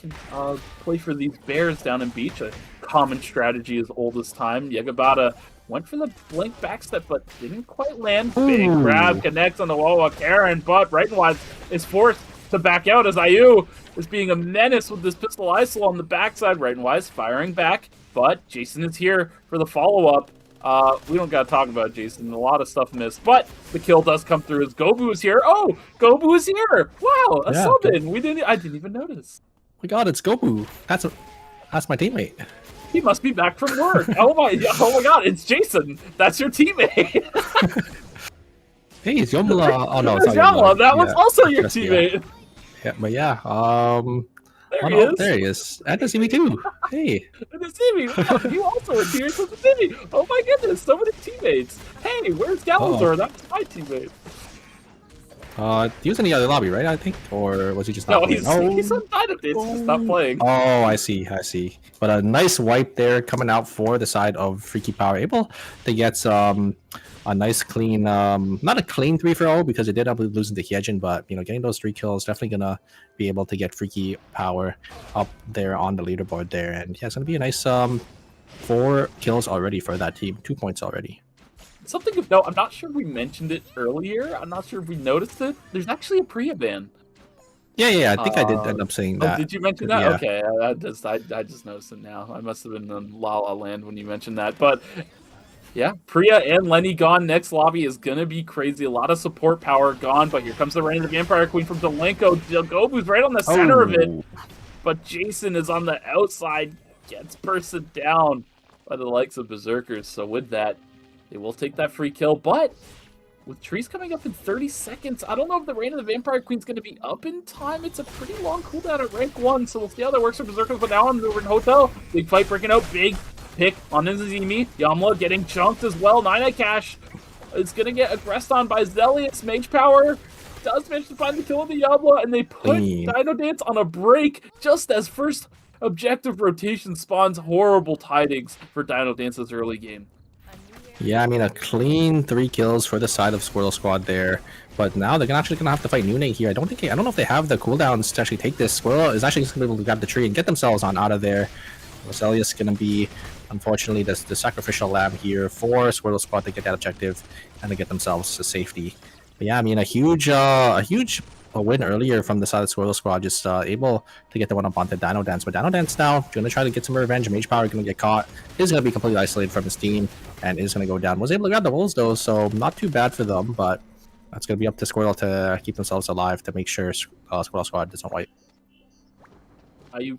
play for these bears down in Beach, a common strategy as old as time. Yagabata went for the blink backstep, but didn't quite land. Big grab connects on the wall of Karen, but Brightonwise is forced to back out as IU is being a menace with this pistol isol on the backside. Brightonwise firing back, but Jason is here for the follow-up. We don't gotta talk about Jason. A lot of stuff missed, but the kill does come through as Gobu is here. Oh, Gobu is here! Wow, a sub-in. I didn't even notice. Oh my god, it's Gobu. That's my teammate. He must be back from work. Oh my god, it's Jason. That's your teammate. Hey, it's Yomla. Oh no, it's not Yomla. That was also your just, teammate. Yeah, but yeah, there he is. And to see me too. Hey. And to see me. Wow, you also were here to see me. Oh my goodness, so many teammates. Hey, where's Galazor? That's my teammate. He was in the other lobby, right? I think, or was he just not playing? He's on DinoDance. He's just not playing. Oh, I see. But a nice wipe there coming out for the side of Freakypower, able to get a nice clean, not a clean 3-for-0 because it did end up losing to Hyejin, but you know, getting those 3 kills definitely gonna be able to get Freakypower up there on the leaderboard there, and yeah, it's gonna be a nice 4 kills already for that team, 2 points already. Something of note, I'm not sure we mentioned it earlier. I'm not sure if we noticed it. There's actually a Priya ban. Yeah, I think I did end up saying that. Oh, did you mention that? Yeah. Okay, I just noticed it now. I must have been in La La Land when you mentioned that. But yeah, Priya and Lenny gone. Next lobby is going to be crazy. A lot of support power gone, but here comes the reign of the Vampire Queen from Delenko. Gobu's right on the center of it. But Jason is on the outside, gets bursted down by the likes of Berzerkers. So with that, they will take that free kill, but with trees coming up in 30 seconds, I don't know if the Reign of the Vampire Queen's going to be up in time. It's a pretty long cooldown at rank 1, so we'll see how that works for Berzerkers. But now on the Hotel, big fight breaking out, big pick on Nizazimi. Yamla getting chunked as well. Nyanyanya Cash is going to get aggressed on by Zelius. Mage Power does manage to find the kill of the Yamla, and they put DinoDance on a break just as first objective rotation spawns. Horrible tidings for DinoDance's early game. Yeah, I mean, a clean 3 kills for the side of Squirtle Squad there. But now they're actually going to have to fight Newnate here. I don't know if they have the cooldowns to actually take this. Squirtle is actually just going to be able to grab the tree and get themselves on out of there. Roselia is going to be, unfortunately, the sacrificial lamb here for Squirtle Squad to get that objective and to get themselves to safety. But yeah, I mean, a huge win earlier from the side of Squirtle Squad, just able to get the one up onto DinoDance. But DinoDance now going to try to get some revenge. Mage Power going to get caught. Is going to be completely isolated from his team and is going to go down. Was able to grab the wolves though, so not too bad for them. But that's going to be up to Squirtle to keep themselves alive to make sure Squirtle Squad doesn't wipe. You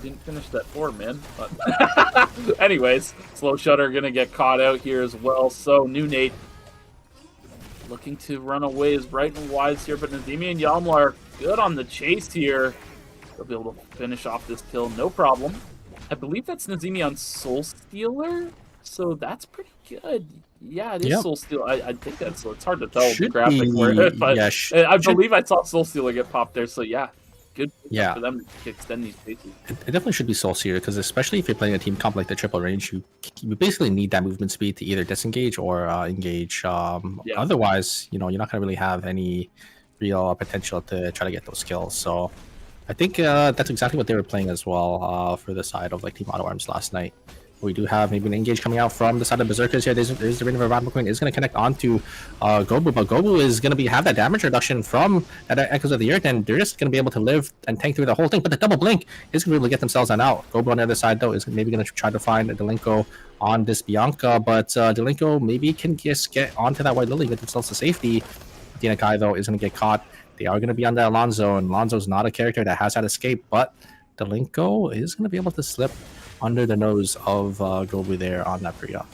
didn't finish that 4, man. But anyways, Slow Shutter going to get caught out here as well. So Newnate looking to run away is right and wise here, but Nazimi and Yamla are good on the chase here. They'll be able to finish off this kill, no problem. I believe that's Nazimi on Soul Stealer, so that's pretty good. Yeah, it is Soul Stealer. I think that's, it's hard to tell with the graphic for it, but yeah, I believe I saw Soul Stealer get popped there, so yeah. Good for them to extend these spaces. It definitely should be Soul Seer, because especially if you're playing a team comp like the triple range, you basically need that movement speed to either disengage or engage. Otherwise, you know, you're not going to really have any real potential to try to get those kills. So I think that's exactly what they were playing as well for the side of like Team Auto Arms last night. We do have maybe an engage coming out from the side of Berzerkers here. There's the Rain of Vampire Queen is going to connect onto Gobu, but Gobu is going to have that damage reduction from that Echoes of the Earth, and they're just going to be able to live and tank through the whole thing. But the double blink is going to be able to get themselves on out. Gobu on the other side, though, is maybe going to try to find a Delinko on this Bianca, but Delinko maybe can just get onto that White Lily, get themselves to safety. Dina Kai, though, is going to get caught. They are going to be on the Alonso, and Alonso's not a character that has that escape, but Delinko is going to be able to slip under the nose of Gobu there on that Priya.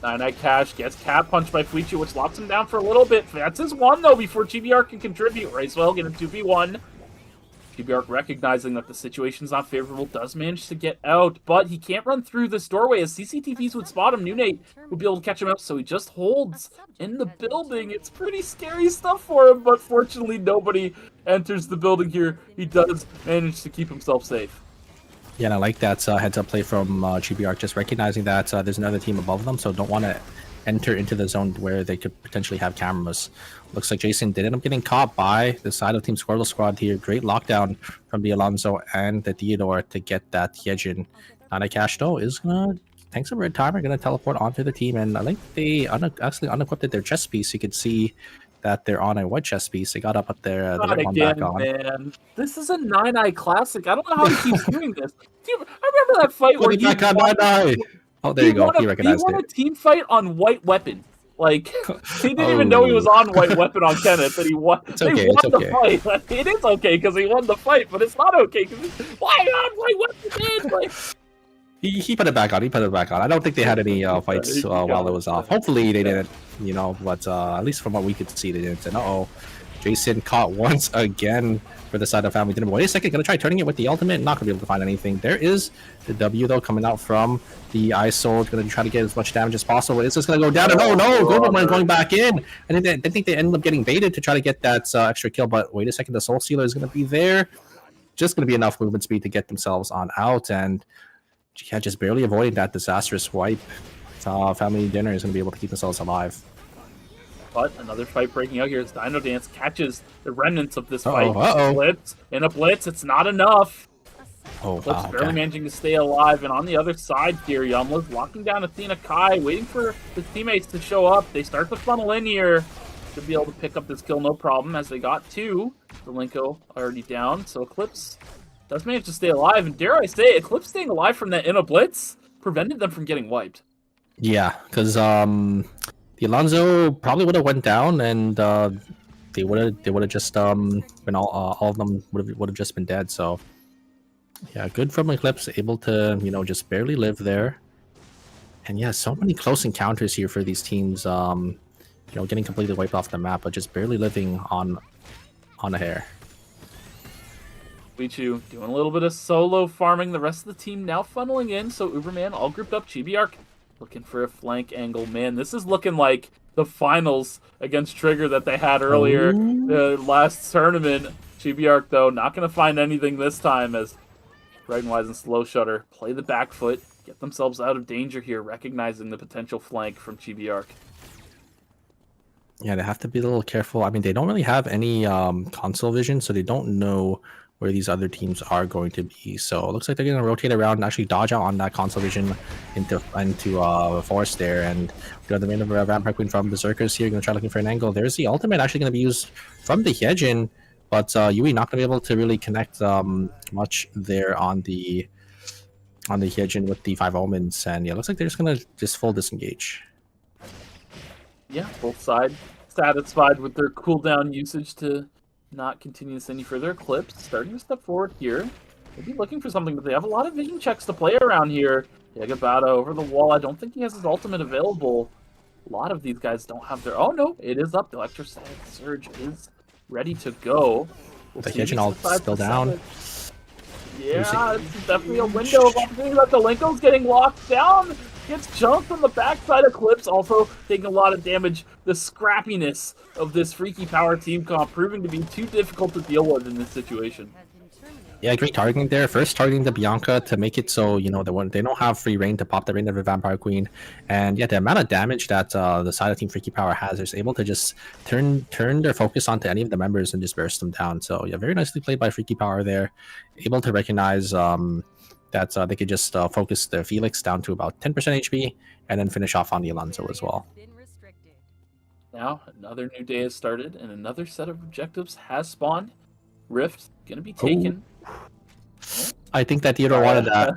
Nyanyanya Cash gets cat punched by Fuichi, which locks him down for a little bit. That's his one, though, before GBR can contribute. Racewell getting 2v1. GBR, recognizing that the situation's not favorable, does manage to get out, but he can't run through this doorway as CCTVs would spot him. Newnate would be able to catch him out, so he just holds in the building. It's pretty scary stuff for him, but fortunately nobody enters the building here. He does manage to keep himself safe. Yeah, and I like that heads-up play from GBR, just recognizing that there's another team above them, so don't want to enter into the zone where they could potentially have cameras. Looks like Jason did end up getting caught by the side of Team Squirtle Squad here. Great lockdown from the Alonso and the Theodore to get that Hyejin. Nyanyanya Cash, though, is going to, thanks to Red Timer, going to teleport onto the team, and I think they actually unequipped their chest piece. You could see that they're on a white chest piece. They got up there. Not again, man. This is a Nyanyanya classic. I don't know how he keeps doing this. I remember that fight where he Oh, there you go. He recognized it. He won a team fight on White Weapon. Like, he didn't even know he was on White Weapon on Kenneth, and he won. It's they okay, won it's the okay. fight. It is okay because he won the fight, but it's not okay because why on White Weapon, man? Like, he put it back on. He put it back on. I don't think they had any fights while it was off. Hopefully they didn't, you know, but at least from what we could see, they didn't. And Jason caught once again for the side of family. Didn't wait a second. Gonna try turning it with the ultimate. Not gonna be able to find anything. There is the W though coming out from the ISO. Gonna try to get as much damage as possible. It's just gonna go down. And oh no, Uberman going back in. And then I think they ended up getting baited to try to get that extra kill. But wait a second, the Soul Stealer is gonna be there. Just gonna be enough movement speed to get themselves on out, and yeah, just barely avoiding that disastrous wipe. Family dinner is gonna be able to keep themselves alive. But another fight breaking out here as DinoDance catches the remnants of this fight. Blitz. In a blitz, it's not enough. Clips barely managing to stay alive. And on the other side here, Yumla's locking down Athena Kai, waiting for his teammates to show up. They start to funnel in here. Should be able to pick up this kill no problem as they got two. Delinko already down. So Eclipse does manage to stay alive. And dare I say, Eclipse staying alive from that in a blitz prevented them from getting wiped. Yeah, because the Alonso probably would have went down, and they would have just been all of them would have just been dead. So yeah, good from Eclipse, able to just barely live there. And yeah, so many close encounters here for these teams. Getting completely wiped off the map, but just barely living on a hair. Wichu doing a little bit of solo farming. The rest of the team now funneling in. So Uberman all grouped up. GBR looking for a flank angle. Man, this is looking like the finals against Trigger that they had earlier the last tournament. GBR, though, not going to find anything this time as Dragonwise and Slow Shutter play the back foot, get themselves out of danger here, recognizing the potential flank from GBR. Yeah, they have to be a little careful. I mean, they don't really have any console vision, so they don't know where these other teams are going to be. So it looks like they're going to rotate around and actually dodge out on that console vision into forest there. And we got the random Vampire Queen from Berzerkers here, going to try looking for an angle. There's the ultimate actually going to be used from the Hyejin, but Yui not going to be able to really connect much there on the Hyejin with the 5 Omens. And yeah, it looks like they're just going to just full disengage. Yeah, both sides satisfied with their cooldown usage to not continue this any further. Eclipse starting to step forward here. Maybe looking for something, but they have a lot of vision checks to play around here. Yagabata over the wall. I don't think he has his ultimate available. A lot of these guys don't have their... Oh, no, it is up. The Electrostatic Surge is ready to go. The Hyejin ult still down. Yeah, it's definitely a window of opportunity, but the Linko's getting locked down. Gets jumped on the backside. Eclipse also taking a lot of damage. The scrappiness of this Freakypower team comp proving to be too difficult to deal with in this situation. Yeah, great targeting there. First targeting the Bianca to make it so, they don't have free reign to pop the Reign of the Vampire Queen. And yeah, the amount of damage that the side of Team Freakypower has is able to just turn their focus onto any of the members and just burst them down. So yeah, very nicely played by Freakypower there. Able to recognize that they could just focus the Felix down to about 10% HP and then finish off on the Alonso as well. Now, another new day has started, and another set of objectives has spawned. Rift going to be taken. I think that Theodore wanted that.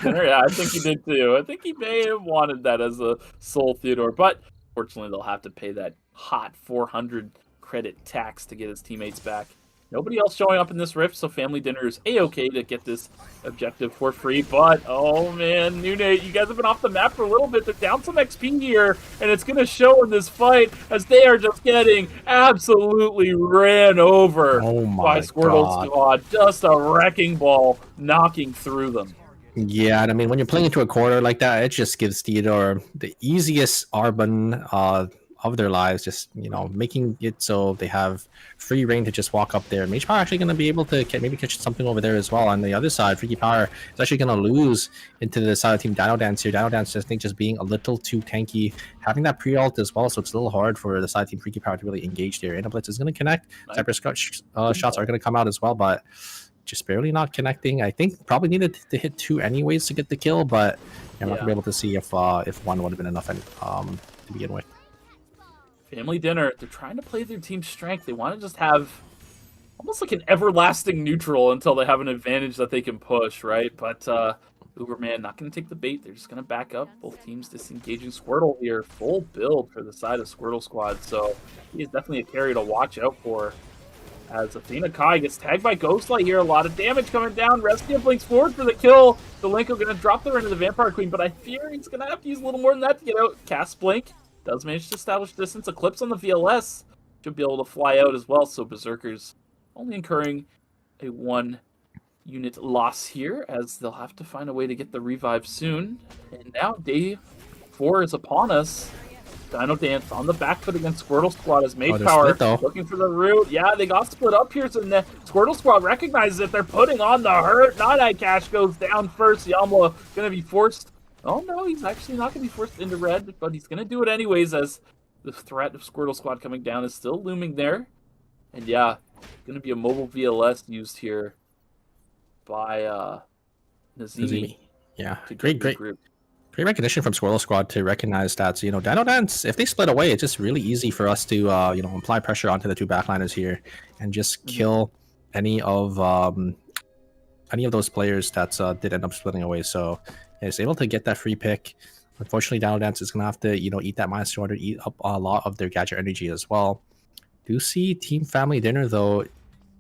Yeah, I think he did too. I think he may have wanted that as a soul Theodore, but fortunately they'll have to pay that hot 400 credit tax to get his teammates back. Nobody else showing up in this Rift, so Family Dinner is A-okay to get this objective for free. But, oh man, Newnate, you guys have been off the map for a little bit. They're down some XP here, and it's going to show in this fight as they are just getting absolutely ran over by Squirtle Squad. Just a wrecking ball knocking through them. Yeah, and I mean, when you're playing into a corner like that, it just gives Theodore the easiest Arbon of their lives, just, you know, making it so they have free reign to just walk up there. Mage Power actually going to be able to maybe catch something over there as well. On the other side, Freakypower is actually going to lose into the side of Team DinoDance here. DinoDance, I think, just being a little too tanky, having that pre-ult as well, so it's a little hard for the side of Team Freakypower to really engage there. And a Blitz is going to connect. Cyber shots are going to come out as well, but just barely not connecting. I think probably needed to hit 2 anyways to get the kill, but I'm not going to be able to see if one would have been enough to begin with. Family Dinner, they're trying to play their team's strength. They want to just have almost like an everlasting neutral until they have an advantage that they can push, right? But Uberman not going to take the bait. They're just going to back up. Both teams disengaging. Squirtle here, full build for the side of Squirtle Squad. So he is definitely a carry to watch out for. As Athena Kai gets tagged by Ghostlight here. A lot of damage coming down. Restia blinks forward for the kill. Delenko going to drop the into the Vampire Queen, but I fear he's going to have to use a little more than that to get out. Cast Blink. Does manage to establish distance. Eclipse on the VLS. Should be able to fly out as well. So Berzerkers only incurring a 1-unit loss here, as they'll have to find a way to get the revive soon. And now day 4 is upon us. DinoDance on the back foot against Squirtle Squad as Mage Power looking for the root. Yeah, they got split up here, so the Squirtle Squad recognizes it. They're putting on the hurt. Cash goes down first. Yamla going to be forced. Oh no, he's actually not going to be forced into red, but he's going to do it anyways, as the threat of Squirtle Squad coming down is still looming there. And yeah, going to be a mobile VLS used here by Nazimi. Yeah, great recognition from Squirtle Squad to recognize that, you know, DinoDance, if they split away, it's just really easy for us to, you know, apply pressure onto the 2 backliners here and just kill any of those players that did end up splitting away. So is able to get that free pick. Unfortunately, DinoDance is going to have to, you know, eat that -200, eat up a lot of their gadget energy as well. Do see Team Family Dinner, though,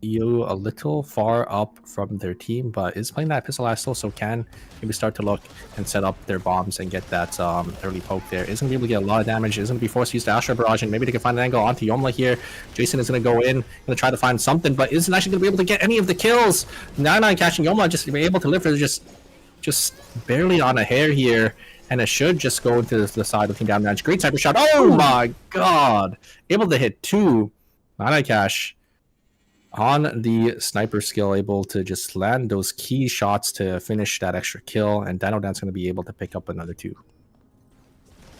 you a little far up from their team, but is playing that pistol still, so can maybe start to look and set up their bombs and get that early poke there. Is going to be able to get a lot of damage. Is going to be forced to use the Astro Barrage, and maybe they can find an angle onto Yomla here. Jason is going to go in, going to try to find something, but isn't actually going to be able to get any of the kills. 9-9 catching Yomla, just be able to live for just barely on a hair here, and it should just go into the side of Team DinoDance. Great cyber shot. Oh my god! Able to hit 2. 9-9 Cash on the sniper skill, able to just land those key shots to finish that extra kill, and DinoDance going to be able to pick up another 2.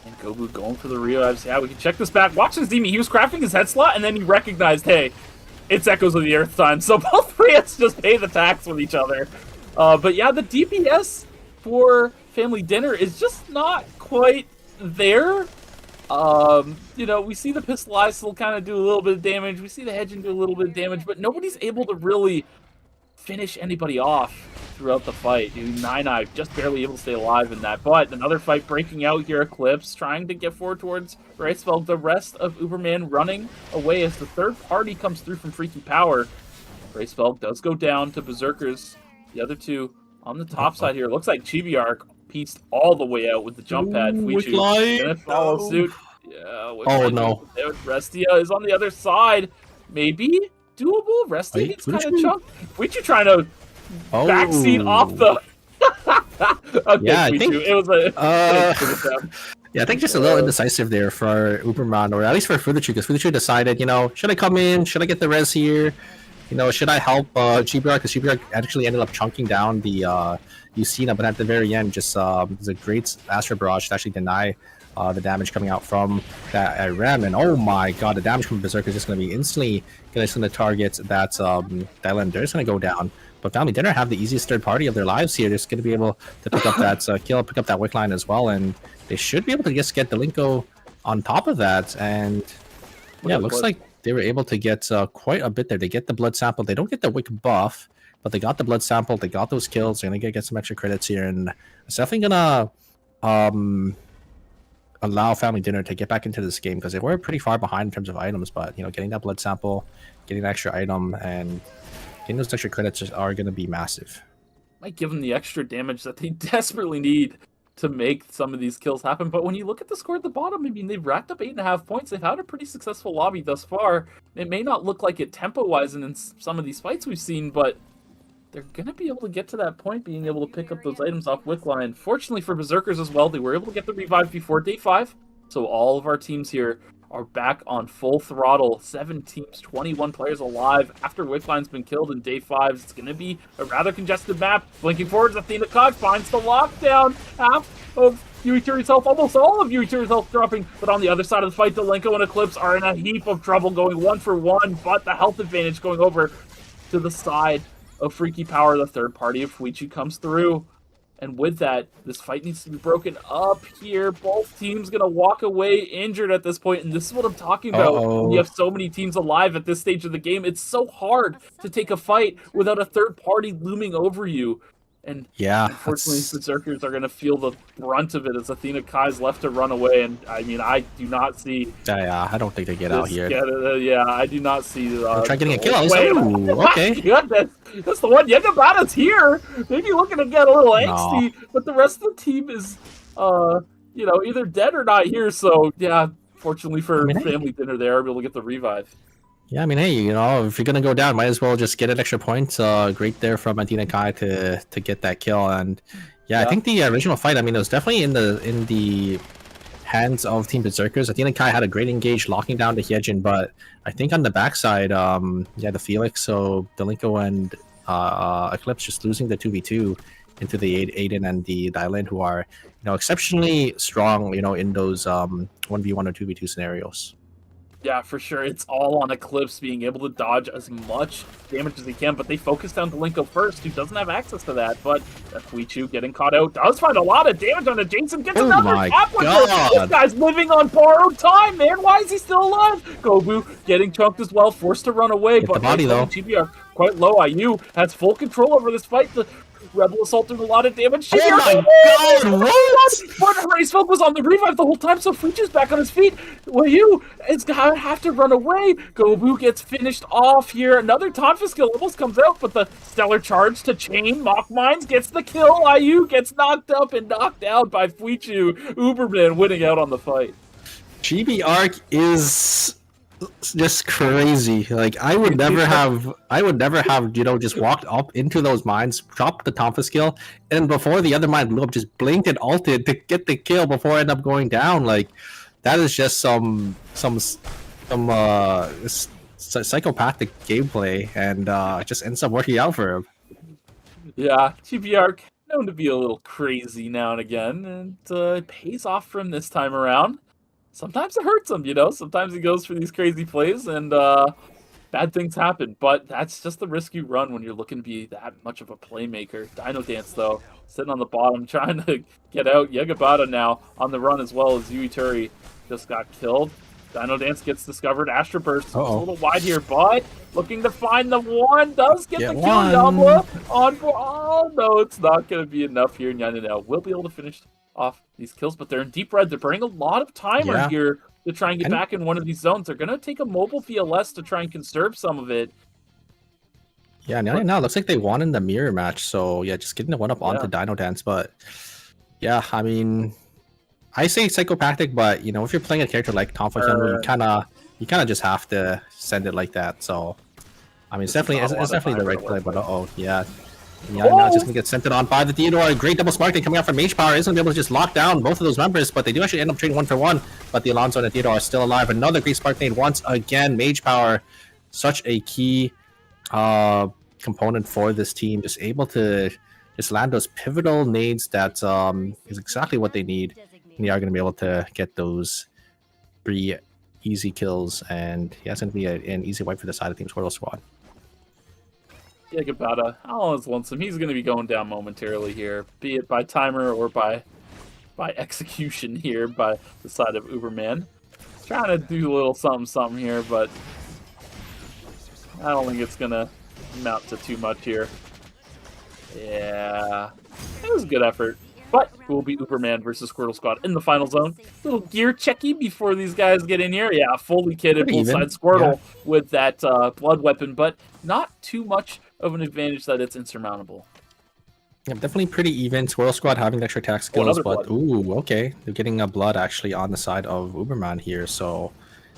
And Gobu going for the revives. Yeah, we can check this back. Watch Nazimi. He was crafting his head slot, and then he recognized, hey, it's Echoes of the Earth time. So both Freaks just pay the tax with each other. But yeah, the DPS for Family Dinner is just not quite there. You know, we see the Pistol Isol kind of do a little bit of damage. We see the Hedging do a little bit of damage, but nobody's able to really finish anybody off throughout the fight. Nine just barely able to stay alive in that. But another fight breaking out here. Eclipse trying to get forward towards Reisfeld. The rest of Uberman running away as the third party comes through from Freakypower. Reisfeld does go down to Berzerkers. The other 2 on the top side here. Looks like Chibiark pieced all the way out with the jump pad. Wickline gonna follow suit. Yeah. Oh no. Restia is on the other side. Maybe doable. Restia gets kind of chunked. Fuichu trying to backseat off the. Okay, yeah, I think it was a. Yeah, I think just a little indecisive there for Uberman, or at least for Fuichu, because Fuichu decided, you know, should I come in? Should I get the res here? You know, should I help Chibiark? Because Chibiark actually ended up chunking down the Lucina, but at the very end, just there's a great Astro Barrage to actually deny the damage coming out from that Rem, and oh my god, the damage from Berzerkers is just going to be instantly going to target that Dylan. They're just going to go down. But Family Dinner have the easiest third party of their lives here. They're just going to be able to pick up that kill, pick up that Wickline as well, and they should be able to just get Delinko on top of that. And yeah, it looks like they were able to get quite a bit there. They get the blood sample. They don't get the Wick buff, but they got the blood sample. They got those kills. They're going to get some extra credits here, and it's definitely going to allow Family Dinner to get back into this game, because they were pretty far behind in terms of items. But you know, getting that blood sample, getting an extra item, and getting those extra credits are going to be massive. Might give them the extra damage that they desperately need to make some of these kills happen. But when you look at the score at the bottom, I mean, they've racked up 8.5 points. They've had a pretty successful lobby thus far. It may not look like it tempo-wise in some of these fights we've seen, but they're going to be able to get to that point, being able to pick up those items off Wickline. Fortunately for Berzerkers as well, they were able to get the revive before day 5. So all of our teams here are back on full throttle. 7 teams, 21 players alive after Wickline's been killed in day 5. It's going to be a rather congested map. Blinking forwards, Athena Kai finds the lockdown. Half of Yuituri's health, almost all of Yuituri's health dropping. But on the other side of the fight, Delinko and Eclipse are in a heap of trouble, going 1 for 1. But the health advantage going over to the side of Freakypower. The third party of Fuichi comes through. And with that, this fight needs to be broken up here. Both teams going to walk away injured at this point. And this is what I'm talking about. When you have so many teams alive at this stage of the game, it's so hard to take a fight without a third party looming over you. And yeah, unfortunately, Berzerkers are going to feel the brunt of it as Athena Kai's left to run away. And I mean, I do not see. Yeah, I don't think they get out here. Yeah, I do not see. Try getting a kill. Ooh, okay. That's the one. Yagabata's here. Maybe looking to get a little angsty, but the rest of the team is, either dead or not here. So yeah, fortunately for Family Dinner, they are able to get the revive. Yeah, I mean, hey, you know, if you're gonna go down, might as well just get an extra point. Great there from Athena Kai to get that kill. And yeah, I think the original fight, I mean, it was definitely in the hands of Team Berzerkers. Athena Kai had a great engage locking down the Hyejin, but I think on the backside, the Felix, so Delinko and Eclipse just losing the 2v2 into the Aiden and the Dylan, who are, exceptionally strong, in those 1v1 or 2v2 scenarios. Yeah, for sure. It's all on Eclipse being able to dodge as much damage as he can, but they focus down Delinko first, who doesn't have access to that. But Fuichu getting caught out does find a lot of damage on it. Jason gets another tap. This guy's living on borrowed time, man. Why is he still alive? Gobu getting chunked as well, forced to run away. But the body, though. GB are quite low. IU has full control over this fight. The Rebel Assault doing a lot of damage. Oh my god, what? But Racefeld was on the revive the whole time, so Fuichu's back on his feet. Wayu is gonna have to run away. Gobu gets finished off here. Another Tonfa skill almost comes out, but the Stellar Charge to chain Mock Mines gets the kill. IU gets knocked up and knocked out by Fuichu. Uberman winning out on the fight. GB Arc is just crazy. Like, I would never have just walked up into those mines, dropped the Tonfa skill, and before the other mine blew up, just blinked and ulted to get the kill before I end up going down. Like, that is just some psychopathic gameplay, and it just ends up working out for him. Yeah, GB Arc known to be a little crazy now and again, and it pays off for him this time around. Sometimes it hurts him, Sometimes he goes for these crazy plays, and bad things happen. But that's just the risk you run when you're looking to be that much of a playmaker. DinoDance, though, sitting on the bottom, trying to get out. Yagabata now on the run as well as Yuituri just got killed. DinoDance gets discovered. Astra Burst a little wide here, but looking to find the one. Does get the kill. Yamla on board. Oh, no, it's not going to be enough here. Nyanyanya will be able to finish off these kills, but they're in deep red. They're burning a lot of timer here to try and get back in one of these zones. They're going to take a mobile PLS to try and conserve some of it. Yeah, now it looks like they won in the mirror match, so yeah, just getting the one up onto DinoDance. But yeah, I mean, I say psychopathic, but if you're playing a character like Tonfa, you kind of just have to send it like that. So I mean, it's definitely the right play. But now just gonna get sent it on by the Theodore. Great double smarting coming out from Mage Power. Isn't gonna be able to just lock down both of those members, but they do actually end up trading 1 for 1. But the Alonso and the Theodore are still alive. Another great spark nade once again. Mage Power, such a key component for this team, just able to just land those pivotal nades that is exactly what they need. they are going to be able to get those 3 easy kills, and yeah, it's going to be an easy wipe for the side of Team Squirtle Squad. Yeah, Gabata, all is lonesome. He's going to be going down momentarily here, be it by timer or by execution here by the side of Uberman. Trying to do a little something here, but I don't think it's going to amount to too much here. Yeah, it was a good effort. But it will be Uberman versus Squirtle Squad in the final zone. Little gear checky before these guys get in here. Yeah, fully kitted both sides. Squirtle with that blood weapon, but not too much of an advantage that it's insurmountable. Yeah, definitely pretty even. Squirtle Squad having extra attack skills, but ooh, okay. They're getting a blood actually on the side of Uberman here, so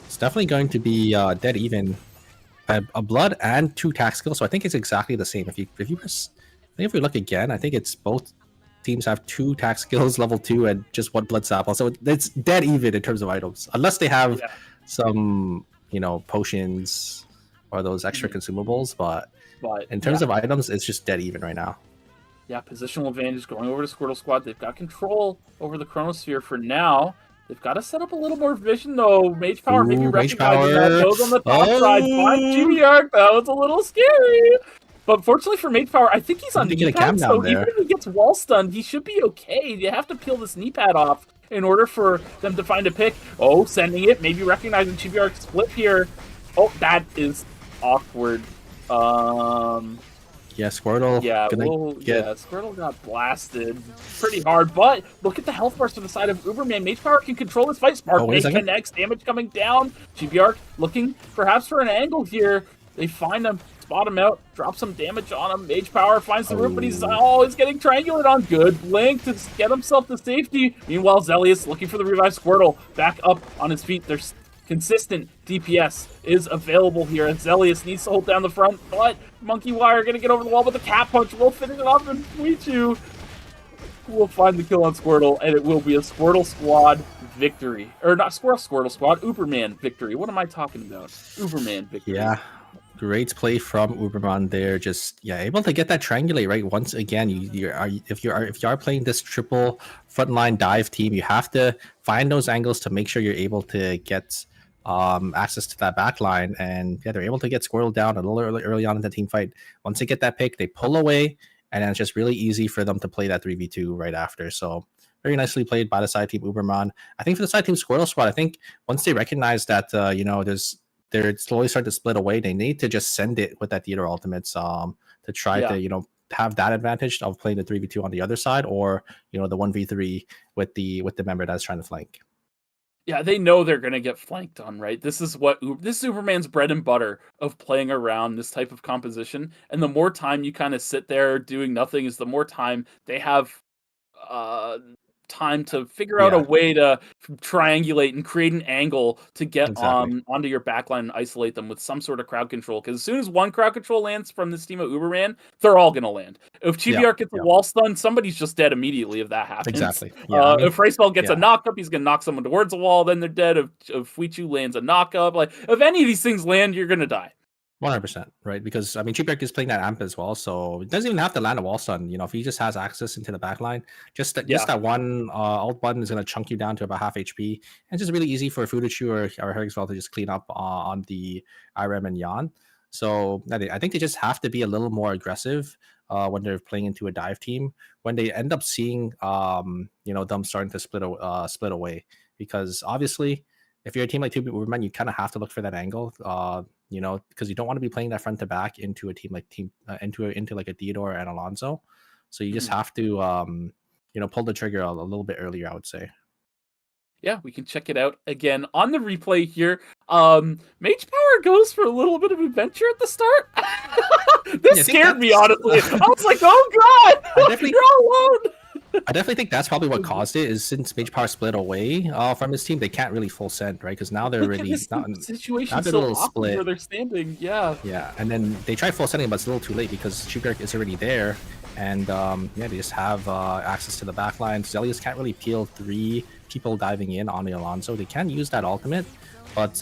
it's definitely going to be dead even. A blood and 2 attack skills, so I think it's exactly the same. If we look again, I think it's both teams have 2 attack skills, level 2, and just 1 blood sample. So it's dead even in terms of items, unless they have some, potions or those extra consumables. But in terms of items, it's just dead even right now. Yeah, positional advantage going over to Squirtle Squad. They've got control over the Chronosphere for now. They've got to set up a little more vision, though. Mage Power maybe recognizing that. Those on the top side. Find GBR. That was a little scary. But fortunately for Mage Power, I think he's on knee pad, so even if he gets wall stunned, he should be okay. You have to peel this knee pad off in order for them to find a pick. Oh, sending it, maybe recognizing GBR split here. Oh, that is awkward. Yeah, Squirtle. Yeah, Squirtle got blasted pretty hard, but look at the health bars to the side of Uberman. Mage Power can control this fight. Spark Blade connects, damage coming down. GBR looking perhaps for an angle here. They find him. Spot him out, drop some damage on him. Mage Power finds the roof, but he's getting triangulated on. Good blink to get himself to safety. Meanwhile, Zelius looking for the revived Squirtle. Back up on his feet. There's consistent DPS is available here, and Zelius needs to hold down the front, but Monkey Wire gonna get over the wall, but the Cat Punch will finish it off, and Fuichu will find the kill on Squirtle, and it will be a Squirtle Squad victory. Or not Squirtle Squad, Uberman victory. What am I talking about? Uberman victory. Yeah. Great play from Uberman there. Just able to get that triangulate right once again. If you are playing this triple frontline dive team, you have to find those angles to make sure you're able to get access to that back line. And yeah, they're able to get Squirtle down a little early on in the team fight. Once they get that pick, they pull away, and then it's just really easy for them to play that 3v2 right after. So very nicely played by the side team Uberman. I think for the side team Squirtle Squad, I think once they recognize that they're slowly starting to split away, they need to just send it with that Theater Ultimates to try to, have that advantage of playing the 3v2 on the other side, or, the 1v3 with the member that's trying to flank. Yeah, they know they're going to get flanked on, right? This is Uberman's bread and butter of playing around this type of composition. And the more time you kind of sit there doing nothing is the more time they have time to figure out a way to triangulate and create an angle to get onto your backline and isolate them with some sort of crowd control. Because as soon as one crowd control lands from this team of Uberman, they're all going to land. If GBR gets a wall stun, somebody's just dead immediately if that happens. Exactly. If Racebell gets a knock up, he's going to knock someone towards a wall, then they're dead. If Fuichu lands a knock up, if any of these things land, you're going to die. 100%, right? Because GBR is playing that amp as well, so it doesn't even have to land a wall stun. If he just has access into the backline, just that one alt button is going to chunk you down to about half HP, and it's just really easy for Fuichu or Herrigsveld to just clean up on the Irem and Yan. So I think they just have to be a little more aggressive when they're playing into a dive team. When they end up seeing them starting to split away, because obviously, if you're a team like Uberman, you kind of have to look for that angle. Because you don't want to be playing that front to back into a team into like a Theodore and Alonso. So you just have to pull the trigger a little bit earlier, I would say. Yeah, we can check it out again on the replay here. Mage Power goes for a little bit of adventure at the start. This scared me, honestly. I was like, oh god, you're all alone. I definitely think that's probably what caused it. Is since Mage Power split away from his team, they can't really full send, right? Because now they're really situation so awkward split where they're standing. Yeah, and then they try full sending, but it's a little too late because Chugurk is already there, and they just have access to the backline. Zelius can't really peel 3 people diving in on the Alonso. They can use that ultimate, but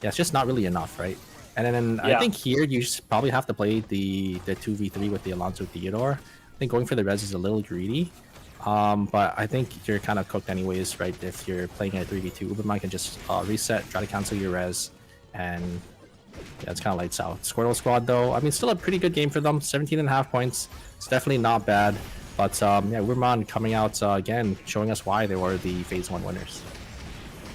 it's just not really enough, right? And then I think here you just probably have to play the 2v3 with the Alonso Theodore. I think going for the res is a little greedy. But I think you're kind of cooked anyways, right? If you're playing at 3v2, Uberman can just reset, try to cancel your res, and yeah, it's kind of lights out. Squirtle Squad, though, I mean, still a pretty good game for them. 17.5 points. It's definitely not bad. But yeah, Uberman coming out again, showing us why they were the Phase 1 winners.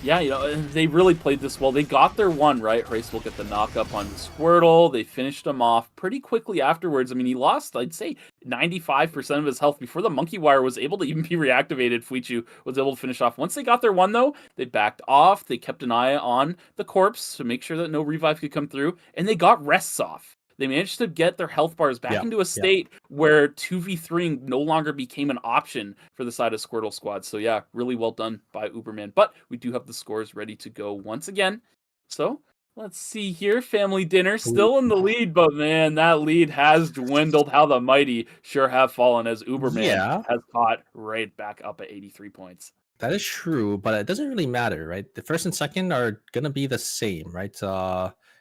Yeah, they really played this well. They got their one, right? Race will get the knock up on Squirtle. They finished him off pretty quickly afterwards. I mean, he lost, I'd say, 95% of his health before the monkey wire was able to even be reactivated. Fuichu was able to finish off. Once they got their one, though, they backed off. They kept an eye on the corpse to make sure that no revive could come through, and they got rests off. They managed to get their health bars back into a state where 2v3 no longer became an option for the side of Squirtle Squad. So yeah, really well done by Uberman. But we do have the scores ready to go once again. So let's see here. Family Dinner still in the lead, but man, that lead has dwindled. How the mighty sure have fallen as Uberman has caught right back up at 83 points. That is true, but it doesn't really matter, right? The first and second are going to be the same, right?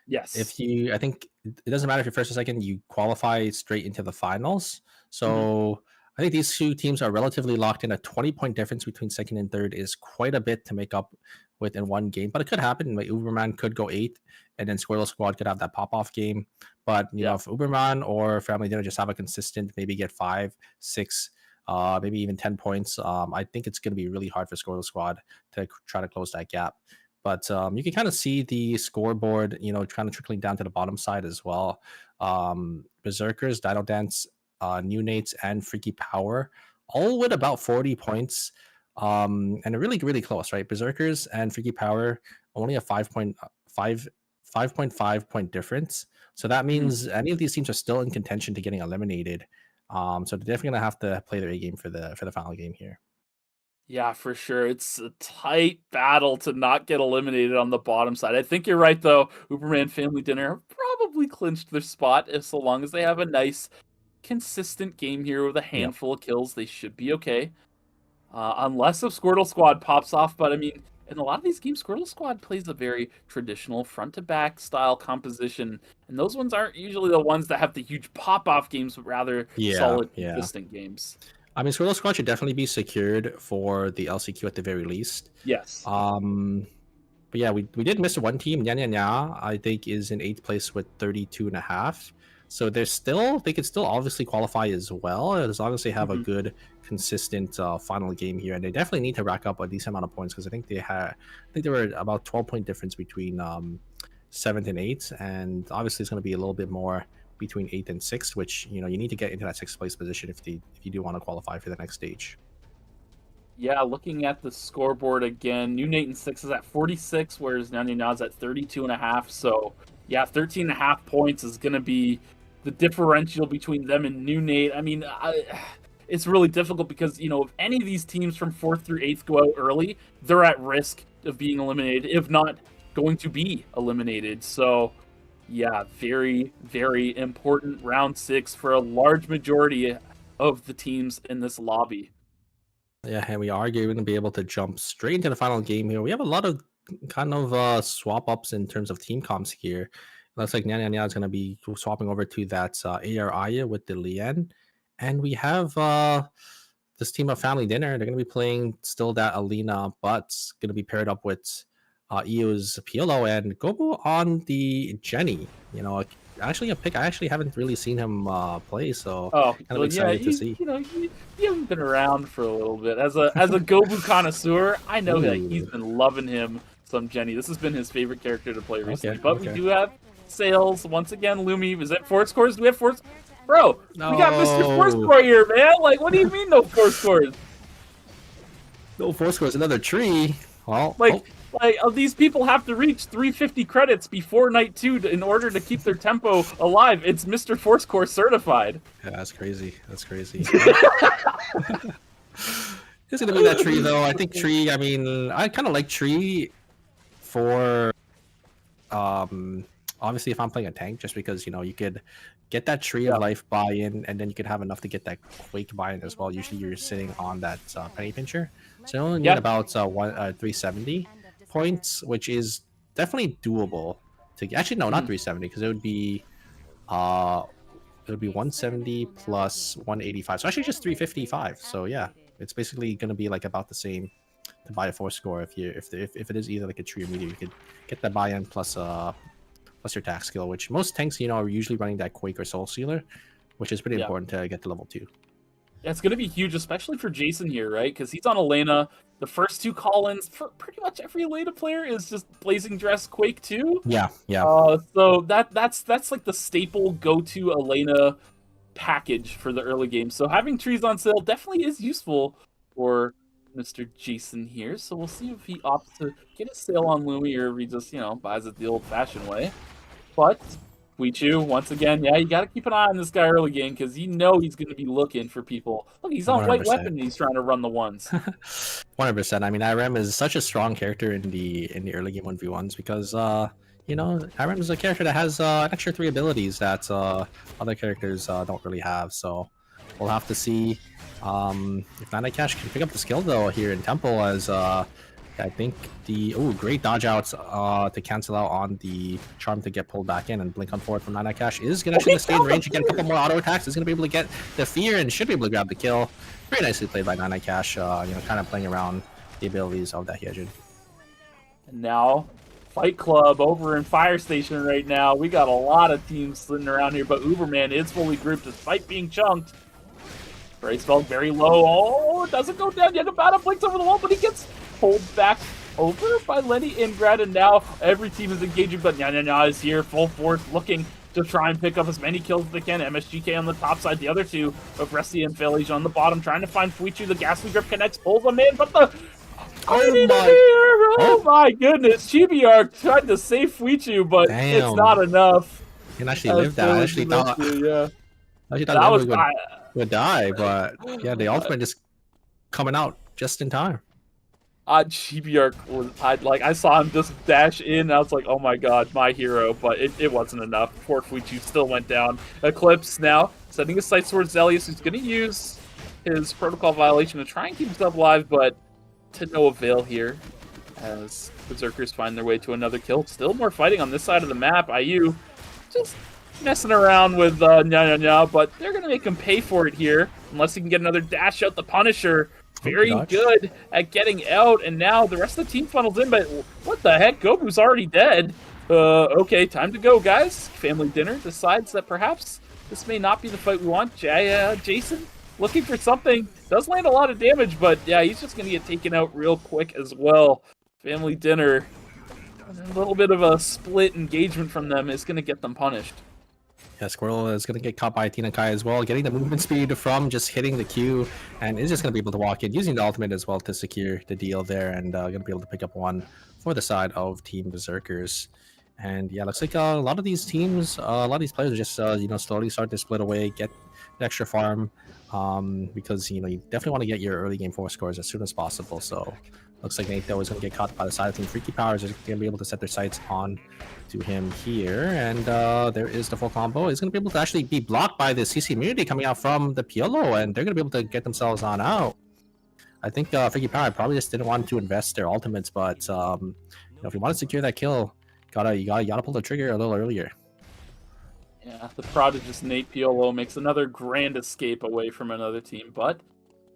Yes. I think it doesn't matter if you're first or second, you qualify straight into the finals. So I think these two teams are relatively locked in. A 20-point difference between second and third is quite a bit to make up with in one game, but it could happen. Like Uberman could go 8, and then Squirtle Squad could have that pop-off game. But you know, if Uberman or Family Dinner just have a consistent, maybe get 5, 6, maybe even 10 points, I think it's going to be really hard for Squirtle Squad to try to close that gap. But you can kind of see the scoreboard, kind of trickling down to the bottom side as well. Berzerkers, DinoDance, Newnate, and Freakypower, all with about 40 points. And they're really, really close, right? Berzerkers and Freakypower only a 5.5 point difference. So that means any of these teams are still in contention to getting eliminated. So they're definitely gonna have to play their A game for the final game here. Yeah, for sure. It's a tight battle to not get eliminated on the bottom side. I think you're right, though. Uberman Family Dinner have probably clinched their spot. If so long as they have a nice, consistent game here with a handful of kills, they should be okay. Unless a Squirtle Squad pops off. But, I mean, in a lot of these games, Squirtle Squad plays a very traditional front-to-back style composition. And those ones aren't usually the ones that have the huge pop-off games, but rather solid, consistent games. I mean, Squirtle Squad should definitely be secured for the LCQ at the very least. Yes. But yeah, we did miss one team. Nyanyanya, I think, is in 8th place with 32.5. So they could still obviously qualify as well, as long as they have a good, consistent final game here. And they definitely need to rack up a decent amount of points, because I think there were about 12-point difference between 7th and 8th, and obviously it's going to be a little bit more between 8th and 6th, which you need to get into that 6th place position if you do want to qualify for the next stage. Yeah, looking at the scoreboard again, Newnate in 6th is at 46, whereas Nyanyanya's at 32.5. So yeah, 13.5 points is going to be the differential between them and Newnate. I mean, it's really difficult because if any of these teams from 4th through 8th go out early, they're at risk of being eliminated, if not going to be eliminated. So yeah, very, very important round 6 for a large majority of the teams in this lobby. Yeah, and we are going to be able to jump straight into the final game here. We have a lot of kind of swap ups in terms of team comps here. It looks like Nyanya is going to be swapping over to that Aya with the Lien. And we have this team of Family Dinner. They're going to be playing still that Alina, but going to be paired up with EO's Piolo and Gobo on the Jenny. Actually a pick I actually haven't really seen him play, so kind of excited to see. You haven't been around for a little bit. As a Gobu connoisseur, I know that he's been loving him some Jenny. This has been his favorite character to play recently. We do have sales once again. Lumi, is it 4 scores? Do we have 4? Bro, no. We got Mr. 4 score here, man. Like, what do you mean no 4 scores? No 4 scores, another tree. Well, these people have to reach 350 credits before night 2 in order to keep their tempo alive. It's Mr. Fourscore certified. Yeah, that's crazy. It's gonna be that tree though. I think tree. I mean, I kind of like tree for obviously if I'm playing a tank, just because you could get that tree of life buy-in, and then you could have enough to get that quake buy-in as well. Usually you're sitting on that penny pincher, so you only need about 370 points, which is definitely doable. Actually, no, not 370, because it would be 170 plus 185. So actually just 355. So yeah, it's basically going to be like about the same to buy a 4 score. If it is either like a tree or meteor, you could get the buy-in plus your attack skill, which most tanks, you know, are usually running that Quake or Soul Sealer, which is pretty important to get to level 2. Yeah, it's going to be huge, especially for Jason here, right? Because he's on Elena. The first 2 call-ins for pretty much every Elena player is just Blazing Dress Quake 2. Yeah. So that's like the staple go-to Elena package for the early game. So having trees on sale definitely is useful for Mr. Jason here. So we'll see if he opts to get a sale on Lumi or if he just, you know, buys it the old-fashioned way. But Fuichu, once again, yeah, you got to keep an eye on this guy early game because you know he's going to be looking for people. Look, he's on 100%. White Weapon and he's trying to run the ones. 100%. I mean, IRM is such a strong character in the early game 1v1s because you know, IRM is a character that has an extra 3 abilities that other characters don't really have. So we'll have to see if Nanacash can pick up the skill though here in Temple, as I think the great dodge outs to cancel out on the charm to get pulled back in, and blink on forward from Nanacash is gonna actually stay in range and get a couple more auto attacks. Is gonna be able to get the fear and should be able to grab the kill. Very nicely played by Nanacash, you know, kind of playing around the abilities of that Hyejin. And now, Fight Club over in Fire Station right now. We got a lot of teams sitting around here, but Uberman is fully grouped despite being chunked. Bracefeld very low. Oh, it doesn't go down. Yagabata blinks over the wall, but he gets pulled back over by Lenny Ingrad, and now every team is engaging, but Nyanyanya is here, full force, looking to try and pick up as many kills as they can. MSGK on the top side, the other two of Resty and Philage on the bottom, trying to find Fuichu. The Ghastly Grip connects, pulls him in, but the... Oh my goodness, Chibiark tried to save Fuichu, but it's not enough. He can actually live that. I actually thought, that would die, but yeah, the ultimate just coming out just in time. Chibiark was, I saw him just dash in, and I was like, oh my god, my hero, but it wasn't enough. Poor Fuichu still went down. Eclipse now sending his sights towards Zelius, who's going to use his protocol violation to try and keep himself alive, but to no avail here, as Berzerkers find their way to another kill. Still more fighting on this side of the map. IU just messing around with Nyanyanya, but they're going to make him pay for it here, unless he can get another dash out. The Punisher, very good at getting out, and now the rest of the team funnels in, but what the heck? Gobu's already dead. Okay, time to go, guys. Family Dinner decides that perhaps this may not be the fight we want. Jason looking for something. Does land a lot of damage, but yeah, he's just going to get taken out real quick as well. Family Dinner, a little bit of a split engagement from them is going to get them punished. Yeah, Squirtle is going to get caught by Tina Kai as well, getting the movement speed from just hitting the Q, and is just going to be able to walk in, using the ultimate as well to secure the deal there, and going to be able to pick up one for the side of Team Berzerkers. And yeah, looks like a lot of these teams, a lot of these players are just, you know, slowly starting to split away, get the extra farm, because, you know, you definitely want to get your early game 4 scores as soon as possible. So looks like Nate, though, is going to get caught by the side of Team Freakypower. Is going to be able to set their sights on to him here, and there is the full combo. He's going to be able to actually be blocked by the CC immunity coming out from the Piolo, and they're going to be able to get themselves on out. I think Freakypower probably just didn't want to invest their ultimates, but you know, if you want to secure that kill, you gotta pull the trigger a little earlier. Yeah, the prodigious Nate Piolo makes another grand escape away from another team, but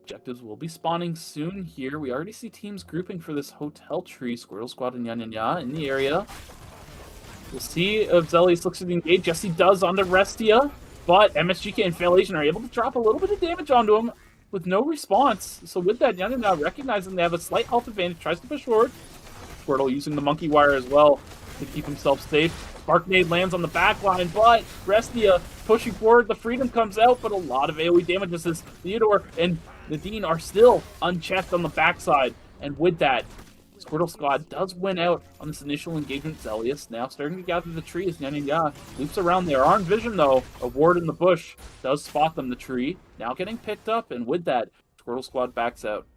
objectives will be spawning soon here. We already see teams grouping for this hotel tree. Squirtle Squad and Nyanyanya in the area. We'll see if Zelius looks to engage. Yes, he does onto Restia, but MSGK and Failation are able to drop a little bit of damage onto him with no response. So with that, Nyanyanya recognizing they have a slight health advantage, tries to push forward. Squirtle using the monkey wire as well to keep himself safe. Sparknade lands on the back line, but Restia pushing forward. The Freedom comes out, but a lot of AoE damages as Theodore and Nadine are still unchecked on the backside. And with that, Squirtle Squad does win out on this initial engagement. Zelius now starting to gather the tree as Nyanyanya loops around there. Armed Vision, though, a ward in the bush, does spot them, the tree. Now getting picked up, and with that, Squirtle Squad backs out.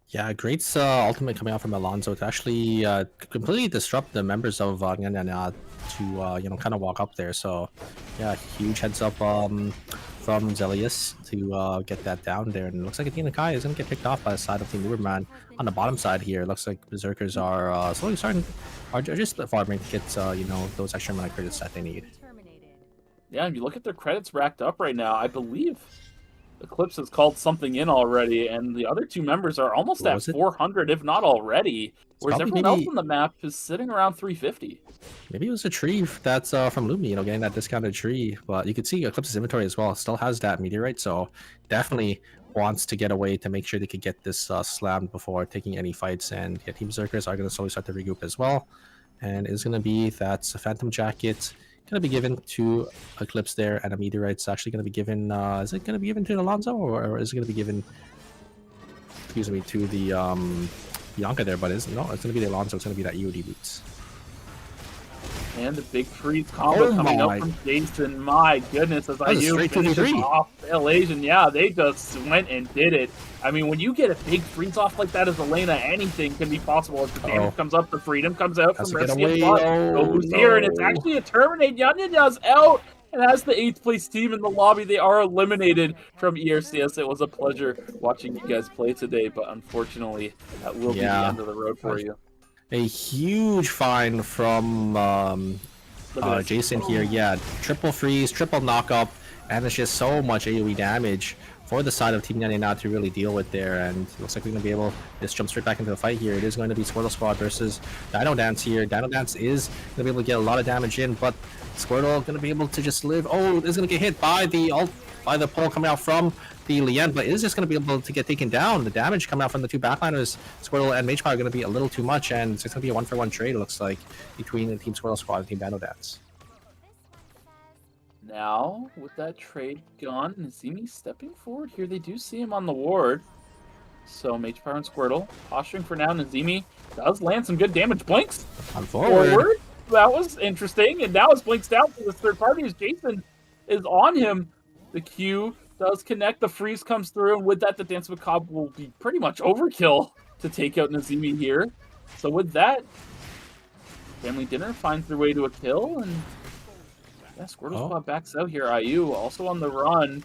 Yeah, great ultimate coming out from Alonso to actually completely disrupt the members of Nyanyanya to, you know, kind of walk up there. So, yeah, huge heads up from Zelius to get that down there. And it looks like Athena Kai is going to get picked off by the side of Team Uberman on the bottom side here. It looks like Berzerkers are slowly are just farming to get, you know, those extra amount of credits that they need. Yeah, if you look at their credits racked up right now, I believe Eclipse has called something in already, and the other two members are almost What at was it? 400, if not already. Whereas probably everyone else maybe- on the map is sitting around 350. Maybe it was a tree that's from Lumi, you know, getting that discounted tree. But you could see Eclipse's inventory as well. Still has that meteorite, so definitely wants to get away to make sure they could get this slammed before taking any fights. And yeah, Team Berzerkers are going to slowly start to regroup as well. And it's going to be that's a Phantom Jacket going to be given to Eclipse there, and a meteorite's actually going to be given. Is it going to be given to Alonso, or is it going to be given? Excuse me, to the Bianca there, but it's going to be the Alonso. It's going to be that EOD boots. And the big freeze combo coming up from Jason. My goodness, as That was a IU straight finishes 2v3. off Elation. Yeah, they just went and did it. I mean, when you get a big freeze off like that as Elena, anything can be possible. As the damage comes up, the freedom comes out Has from to get Rescue away. Blood. Oh, Goes here, and it's no. actually a terminate. Nyanyanya's out. And as the 8th place team in the lobby, they are eliminated from ERCS. It was a pleasure watching you guys play today, but unfortunately, that will be the end of the road for you. A huge fine from Jason here. Yeah, triple freeze, triple knock up, and it's just so much AoE damage for the side of Team Nyanyanya to really deal with there. And it looks like we're going to be able to just jump straight back into the fight here. It is going to be Squortle Squad versus DinoDance here. DinoDance is going to be able to get a lot of damage in, but Squirtle going to be able to just live. Oh, is going to get hit by the pole coming out from the Lien, but is just going to be able to get taken down. The damage coming out from the two backliners, Squirtle and MagePower, are going to be a little too much, and it's going to be a 1-for-1 trade, it looks like, between the Team Squirtle Squad and Team DinoDance. Now, with that trade gone, Nazimi stepping forward here. They do see him on the ward. So, Magepower and Squirtle posturing for now. Nazimi does land some good damage. Blinks On forward. That was interesting. And now it's Blinks down to the third party as Jason is on him. The Q does connect. The freeze comes through. And with that, the Dance Macabre will be pretty much overkill to take out Nazimi here. So, with that, Family Dinner finds their way to a kill. And yeah, Squirtle Squad backs out here. IU also on the run.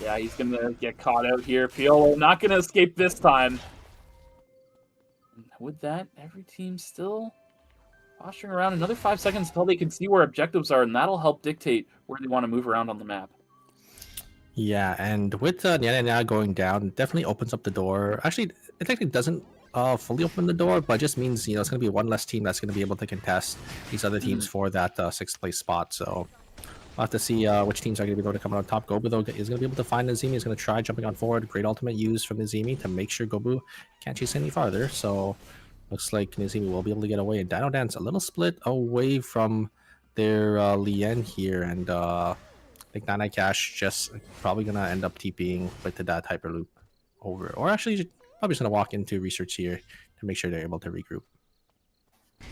Yeah, he's going to get caught out here. Piolo not going to escape this time. And with that, every team still posturing around. Another 5 seconds until they can see where objectives are, and that'll help dictate where they want to move around on the map. Yeah, and with Nyanyanya going down, it definitely opens up the door. Actually, it technically doesn't fully open the door, but it just means, you know, it's going to be one less team that's going to be able to contest these other teams for that 6th place spot. So we'll have to see which teams are going to be able to come out on top. Gobu, though, is going to be able to find Nazimi. He's going to try jumping on forward. Great ultimate use from Nazimi to make sure Gobu can't chase any farther. So looks like Nazimi will be able to get away. And DinoDance a little split away from their Lien here. And I think Nana Cash just probably going to end up TPing with the that Hyperloop over. Or actually, probably just going to walk into research here to make sure they're able to regroup.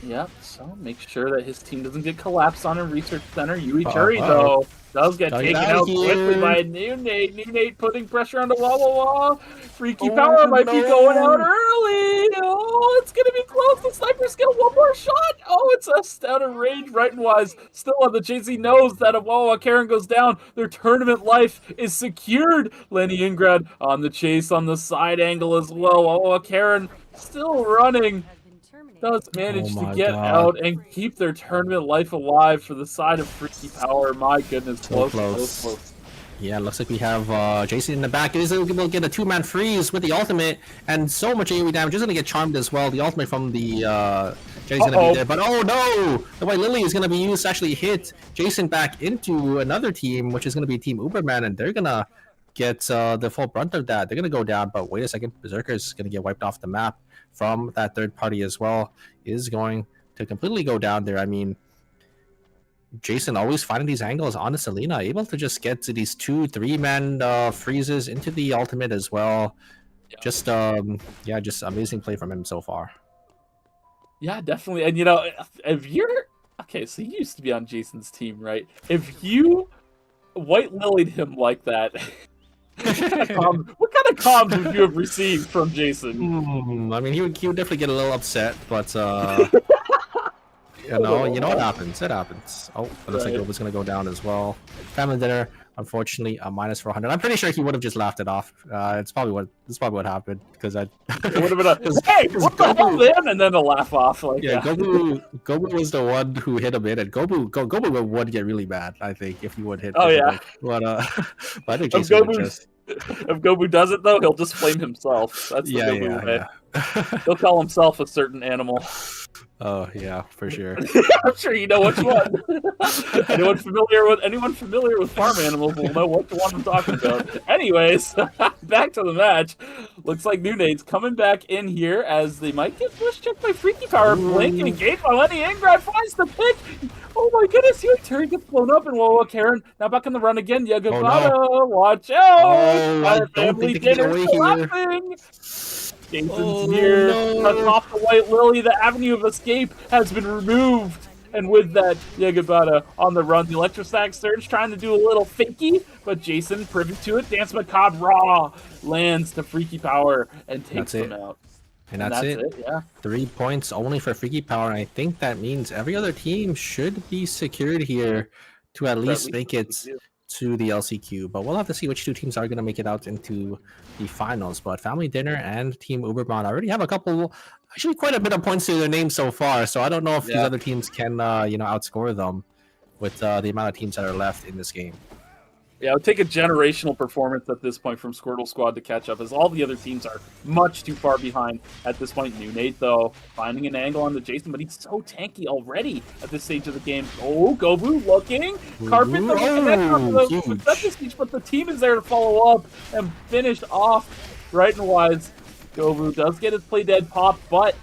Yep, so make sure that his team doesn't get collapsed on in Research Center. Yui Churi, though, does get taken out quickly by Newnate. Newnate putting pressure on the wall. Freakypower might be going out early. Oh, it's going to be close. The sniper skill, one more shot. Oh, it's just out of range. Right and wise, still on the chase. He knows that if Karen goes down, their tournament life is secured. Lenny Ingrad on the chase on the side angle as well. Karen still running. Does manage to get out and keep their tournament life alive for the side of Freakypower. My goodness, close. Yeah, looks like we have Jason in the back. He's able to get a 2-man freeze with the ultimate, and so much AoE damage. He's going to get charmed as well. The ultimate from the Jenny's going to be there, but oh no! The White Lily is going to be used to actually hit Jason back into another team, which is going to be Team Uberman, and they're going to get the full brunt of that. They're going to go down, but wait a second. Berzerkers is going to get wiped off the map from that third party as well. Is going to completely go down there. I mean, Jason always finding these angles on the Selena, able to just get to these 2-3-man freezes into the ultimate as well. Just just amazing play from him so far. Yeah, definitely. And you know, if you're okay, so he used to be on Jason's team, right? If you white lilied him like that, what kind of comms would you have received from Jason? I mean, he would definitely get a little upset, but you know what happens. It happens. Oh, it looks like it was going to go down as well. Family Dinner, unfortunately, a minus 400. I'm pretty sure he would have just laughed it off. It's probably what happened, because I. It would have been hey, what the hell, man? And then a laugh off like that. Gobu was the one who hit him in, and Gobu would get really mad, I think, if he would hit. Oh yeah. But I think Jason would just. If Gobu does it, though, he'll just flame himself. That's the Gobu way. He'll call himself a certain animal. Oh yeah, for sure. I'm sure you know which one. anyone familiar with farm animals will know what one I'm talking about. Anyways, back to the match. Looks like Newnate's coming back in here as they might get push checked by Freakypower. Blink and engage by Lenny Ingrad finds the pick. Oh my goodness, here Terry gets blown up and whoa, Karen now back on the run again. Yagabata, watch out! Our family dinner collapsing. Jason's here, cuts off the White Lily. The avenue of escape has been removed. And with that, Yagabata on the run. The Electrostatic Surge trying to do a little fakey, but Jason, privy to it, Dance Macabre Raw lands to Freakypower and takes them out. And that's it. Yeah. 3 points only for Freakypower, and I think that means every other team should be secured here to at least make it to the LCQ. But we'll have to see which two teams are going to make it out into the finals. But Family Dinner and Team Uberman already have a couple, actually quite a bit of points to their name so far. So I don't know if these other teams can, outscore them with the amount of teams that are left in this game. Yeah, it would take a generational performance at this point from Squirtle Squad to catch up, as all the other teams are much too far behind at this point. Newnate, though, finding an angle on the Jason, but he's so tanky already at this stage of the game. Oh, Gobu looking. Carpet doesn't connect with the speech, but the team is there to follow up and finish off right and wise. Gobu does get his play dead pop, but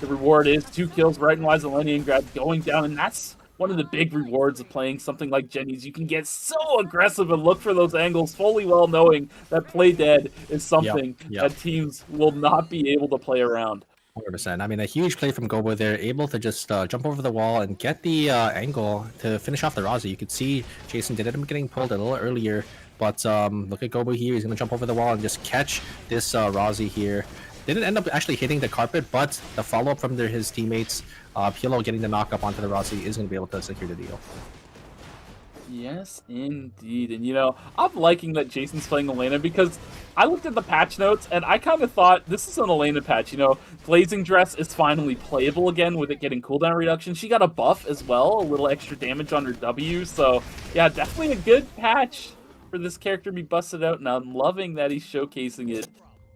the reward is 2 kills right and wise. Lenny Ingrad going down, and that's one of the big rewards of playing something like Jenny's. You can get so aggressive and look for those angles, fully well knowing that play dead is something that teams will not be able to play around. 100%. I mean, a huge play from Gobo there, able to just jump over the wall and get the angle to finish off the Razi. You could see Jason did end up getting pulled a little earlier, but look at Gobo here. He's going to jump over the wall and just catch this Razi here. Didn't end up actually hitting the carpet, but the follow-up from his teammates, Pilo getting the knock up onto the Razi, is going to be able to secure the deal. Yes, indeed. And, I'm liking that Jason's playing Elena because I looked at the patch notes and I kind of thought this is an Elena patch. Blazing Dress is finally playable again with it getting cooldown reduction. She got a buff as well, a little extra damage on her W. So, yeah, definitely a good patch for this character to be busted out, and I'm loving that he's showcasing it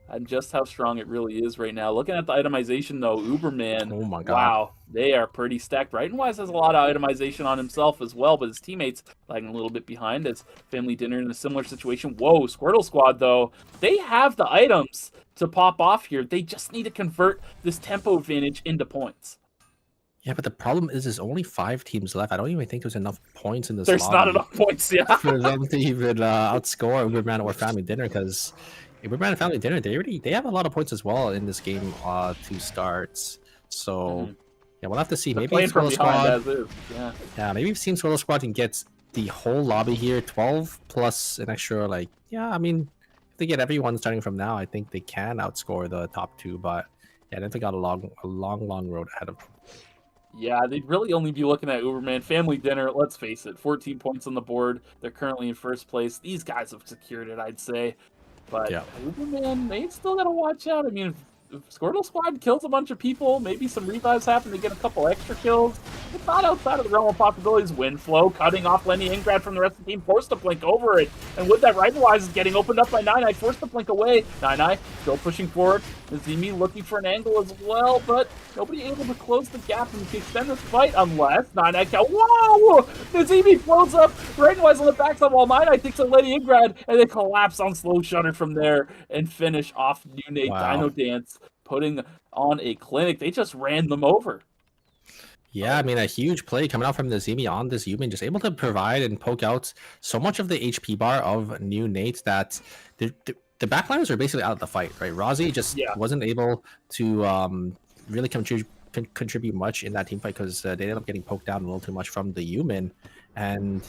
and just how strong it really is right now. Looking at the itemization, though, Uberman, oh my God. Wow, they are pretty stacked. Right and Wise has a lot of itemization on himself as well, but his teammates lagging a little bit behind as Family Dinner in a similar situation. Whoa, Squirtle Squad, though, they have the items to pop off here. They just need to convert this tempo advantage into points. Yeah, but the problem is there's only 5 teams left. I don't even think there's enough points in this There's lobby not enough points, for them to even outscore Uberman or Family Dinner, because Uberman and Family Dinner, they have a lot of points as well in this game to start. So yeah, we'll have to see. Maybe Squirtle Squad, maybe if Team Squirtle Squad can get the whole lobby here, 12 plus an extra, I mean, if they get everyone starting from now, I think they can outscore the top 2. But yeah, I think they got a long road ahead of them. Yeah, they'd really only be looking at Uberman. Family Dinner, let's face it, 14 points on the board. They're currently in first place. These guys have secured it, I'd say. But Uberman, they still got to watch out. I mean, if Squirtle Squad kills a bunch of people, maybe some revives happen to get a couple extra kills. It's not outside of the realm of possibilities. Windflow cutting off Lenny Ingrad from the rest of the team, forced to blink over it. And with that, Rivalwise is getting opened up by Nyanyanya, forced to blink away. Nyanyanya still pushing forward. Nazimi looking for an angle as well, but nobody able to close the gap and extend this fight unless Nyanyanya. Whoa! Nazimi blows up. Rivalwise on the backside while Nyanyanya takes a Lenny Ingrad, and they collapse on slow shutter from there and finish off Newnate DinoDance, putting on a clinic. They just ran them over. Yeah, I mean, a huge play coming out from the Zemi on this Human, just able to provide and poke out so much of the HP bar of Newnate that the backliners are basically out of the fight, right? Razi just wasn't able to really contribute much in that team fight because they ended up getting poked down a little too much from the Human, and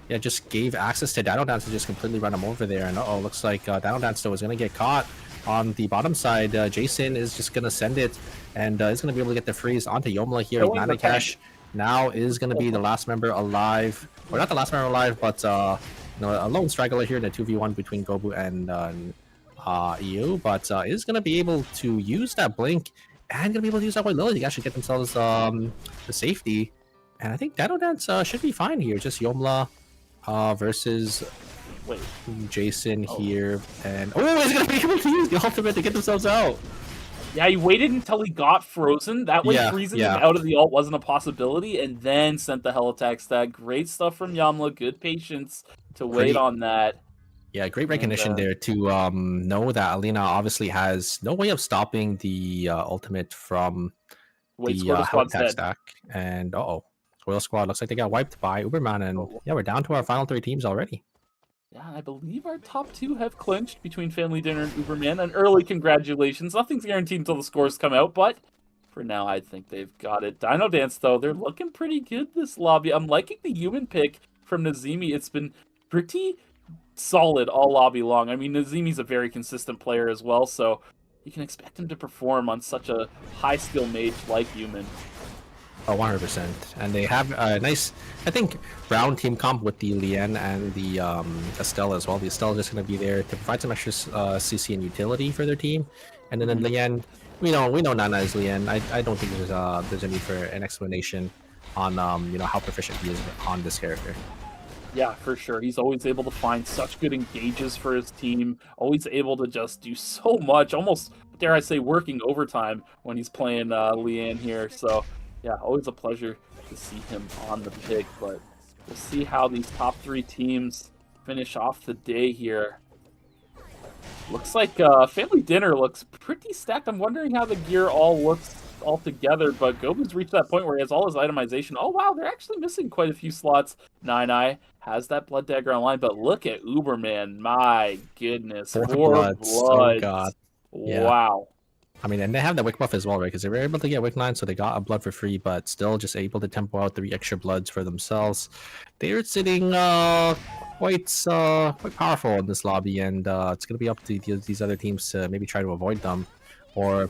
yeah, just gave access to DinoDance to just completely run him over there. And looks like DinoDance though is going to get caught on the bottom side. Jason is just going to send it, and is going to be able to get the freeze onto Yomla here. Nanakash now is going to be the last member alive, or not the last member alive, but a lone straggler here in a 2v1 between Gobu and EU, but is going to be able to use that blink and going to be able to use that White Lily to actually get themselves the safety. And I think DinoDance should be fine here. Just Yomla versus Wait. Jason here, and he's gonna be able to use the ultimate to get themselves out. Yeah, he waited until he got frozen. That way, freezing him out of the ult wasn't a possibility, and then sent the hell attack stack. Great stuff from Yamla. Good patience to wait on that. Yeah, great recognition there to know that Alina obviously has no way of stopping the ultimate from the hell attack stack. And Squirtle Squad looks like they got wiped by Uberman, and yeah, we're down to our final 3 teams already. Yeah, I believe our top 2 have clinched between Family Dinner and Uberman. An early congratulations. Nothing's guaranteed until the scores come out, but for now, I think they've got it. DinoDance, though, they're looking pretty good this lobby. I'm liking the human pick from Nazimi. It's been pretty solid all lobby long. I mean, Nazimi's a very consistent player as well, so you can expect him to perform on such a high-skill mage like human. Oh, 100%. And they have a nice, I think, brown team comp with the Lian and the Estelle as well. The Estelle is just going to be there to provide some extra CC and utility for their team. And then Lian, we know Nana is Lian. I don't think there's a need for an explanation on how proficient he is on this character. Yeah, for sure. He's always able to find such good engages for his team. Always able to just do so much, almost, dare I say, working overtime when he's playing Lian here. So yeah, always a pleasure to see him on the pick, but we'll see how these top 3 teams finish off the day here. Looks like Family Dinner looks pretty stacked. I'm wondering how the gear all looks all together, but Gobu's reached that point where he has all his itemization. Oh wow, they're actually missing quite a few slots. Nine has that Blood Dagger online, but look at Uberman. My goodness. 4 bloods. Oh god. Yeah. Wow. I mean, and they have the Wick buff as well, right? Because they were able to get Wickline, so they got a blood for free, but still just able to tempo out 3 extra bloods for themselves. They're sitting quite powerful in this lobby, and it's going to be up to these other teams to maybe try to avoid them, or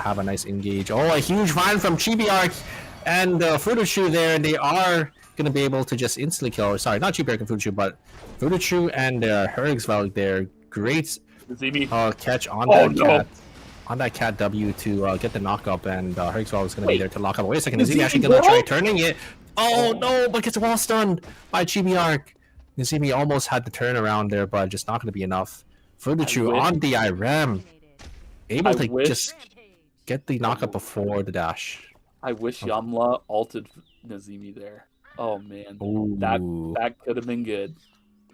have a nice engage. Oh, a huge find from Chibiark and Furuchu there, and they are going to be able to just instantly kill. Sorry, not Chibiark and Furuchu, but Furuchu and Hergsveld there. Great catch on that cat. On that cat W to get the knockup, and Hergsveld is going to be there to lock up. Wait a second, is he actually going to try turning it? Oh no, but gets wall stunned by Chibiark. Nazimi almost had the turnaround there, but just not going to be enough. Furuchu on the IREM, able to just get the knockup before the dash. I wish Yamla ulted Nazimi there. Oh man, that could have been good.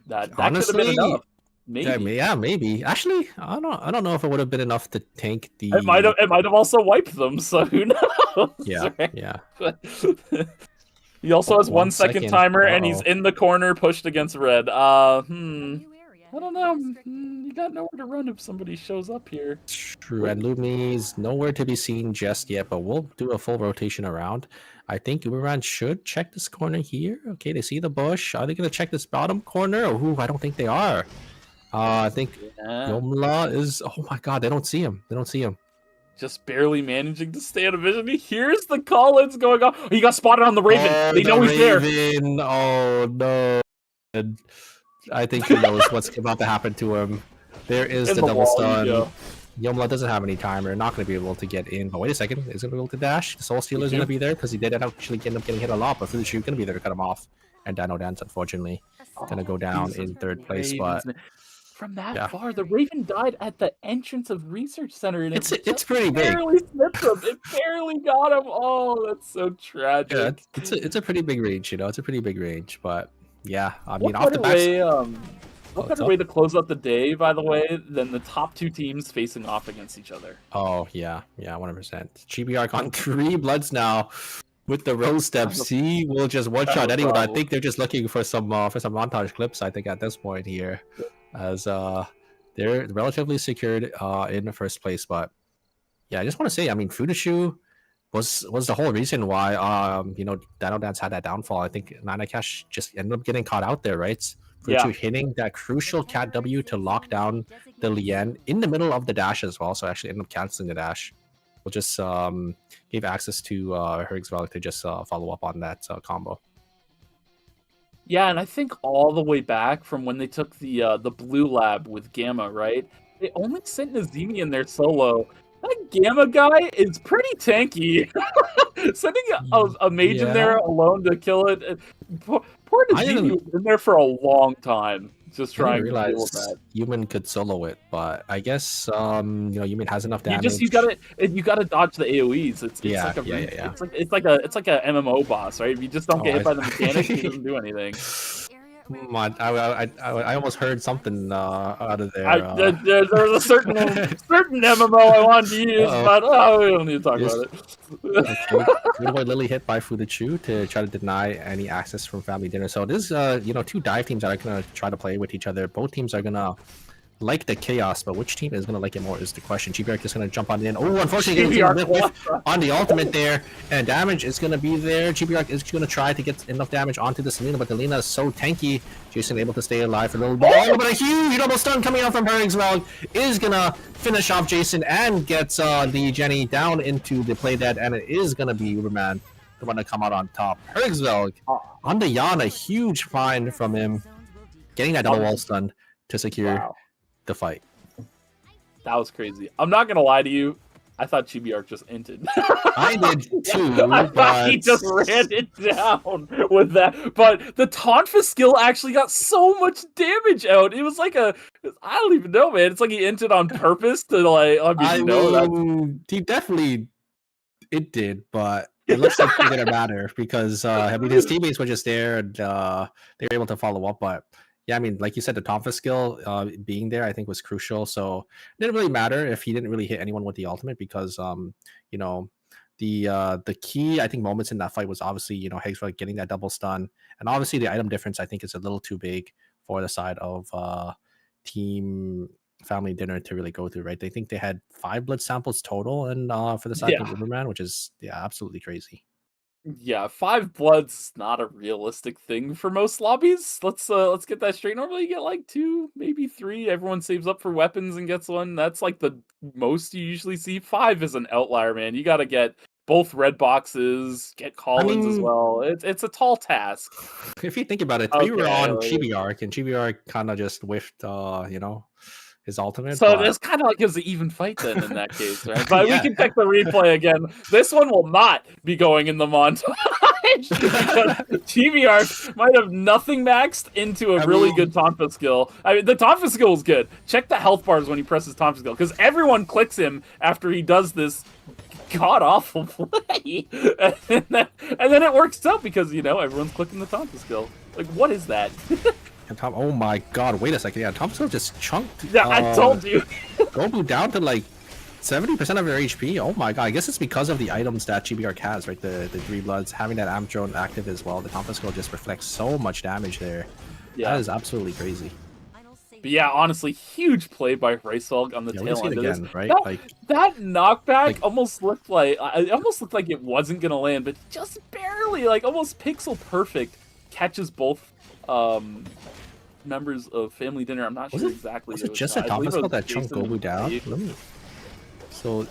That Honestly, could have been enough. Maybe. Yeah, maybe. Actually, I don't know if it would have been enough to tank the. It might have also wiped them. So who knows? Yeah, right? Yeah. He also has 1 second timer, and he's in the corner, pushed against red. I don't know. You got nowhere to run if somebody shows up here. True, and Lumi's nowhere to be seen just yet, but we'll do a full rotation around. I think Uberman should check this corner here. Okay, they see the bush. Are they going to check this bottom corner? Oh, I don't think they are. I think Yomla is... Oh my god, they don't see him. Just barely managing to stay out of vision. He hears the call-ins going on. He got spotted on the Raven. They know he's there. Oh no. And I think he knows what's about to happen to him. There is the double stun. Yomla doesn't have any timer. Not going to be able to get in. But wait a second. Is going to be able to dash. The Soul Stealer is going to be there because he did actually end up getting hit a lot. But Furuchu going to be there to cut him off. And DinoDance, unfortunately, going to go down in 3rd place. But from that far, the Raven died at the entrance of Research Center, and it's pretty big. Barely snipped him. It barely got him. Oh, that's so tragic. Yeah, it's a pretty big range, It's a pretty big range, but yeah, I mean, off the bat. What better way to close out the day, by the way, than the top 2 teams facing off against each other? Oh yeah, 100%. Chibiark on 3 bloods now. With the roll steps, he will just one-shot anyone. I think they're just looking for some montage clips, I think, at this point here. As they're relatively secured in the 1st place. But yeah, I just want to say, I mean, Furuchu was the whole reason why DinoDance had that downfall. I think Nanakash just ended up getting caught out there, right? Furuchu hitting that crucial cat W to lock down the Lian in the middle of the dash as well, so actually ended up canceling the dash. We'll just give access to Hergsveld to just follow up on that combo. Yeah, and I think all the way back from when they took the blue lab with Gamma, right? They only sent Nazimi in there solo That Gamma guy is pretty tanky. Sending a mage in there alone to kill it. Poor I Nazimi didn't, was in there for a long time, just I didn't trying to deal with realize that. Human could solo it, but I guess Human has enough damage. You gotta dodge the AoEs. It's Yeah, like a yeah, yeah, yeah. it's like a MMO boss, right? If you just don't Oh, get hit I by the mechanics, he doesn't do anything. I almost heard something out of there. There was a certain MMO I wanted to use, but we don't need to talk Yes. about it. Okay, good boy Lily hit by Fudachu to try to deny any access from Family Dinner. So this two dive teams that are gonna try to play with each other. Both teams are gonna like the chaos, but which team is gonna like it more is the question. GBR is gonna jump on in. Oh, unfortunately, getting whiff on the ultimate there, and damage is gonna be there. GBR is gonna try to get enough damage onto the Selena, but the Lena is so tanky. Jason able to stay alive for a little bit. Oh, but a huge double stun coming out from Herringswald is gonna finish off Jason and gets the Jenny down into the play dead, and it is gonna be Uberman the one to come out on top. Herringswald on the Yana, huge find from him, getting that double wall stun to secure the fight. That was crazy. I'm not gonna lie to you. I thought GBR just inted. I did too. I thought he just ran it down with that. But the Tonfa skill actually got so much damage out. It was like I don't even know, man. It's like he inted on purpose to like. He definitely it did, but it looks like it didn't matter because his teammates were just there and they were able to follow up, but. Yeah, I mean, like you said, the Tonfa skill being there, I think, was crucial. So it didn't really matter if he didn't really hit anyone with the ultimate because, the key, I think, moments in that fight was obviously, Higgsville getting that double stun. And obviously the item difference, I think, is a little too big for the side of Team Family Dinner to really go through, right? They think they had 5 blood samples total and for the side of Uberman, which is, absolutely crazy. Yeah, 5 bloods not a realistic thing for most lobbies. Let's get that straight. Normally you get like 2, maybe 3. Everyone saves up for weapons and gets one. That's like the most you usually see. 5 is an outlier, man. You got to get both red boxes, get call-ins as well. It's a tall task. If you think about it, we were on GBR, and GBR kind of just whiffed, his ultimate. So it's kind of like it was an even fight then in that case, right? But we can check the replay again. This one will not be going in the montage because GBR might have nothing maxed into a really good Tonfa skill. I mean, the Tonfa skill is good. Check the health bars when he presses Tonfa skill because everyone clicks him after he does this god-awful play. And then it works out because, everyone's clicking the Tonfa skill. Like, what is that? And oh my god, wait a second. Yeah, Thompson just chunked. Yeah, I told you. Gobu down to like 70% of their HP. Oh my god, I guess it's because of the items that GBR has, right? The 3 bloods, having that amp drone active as well. The Thompson skill just reflects so much damage there. Yeah. That is absolutely crazy. But yeah, honestly, huge play by Reiswald on the tail end of this. Right? That knockback almost looked like it wasn't gonna land, but just barely, like almost pixel perfect, catches both members of Family Dinner. I'm not sure exactly. Was it just a Tonfa skill that chunked Gobu down? So,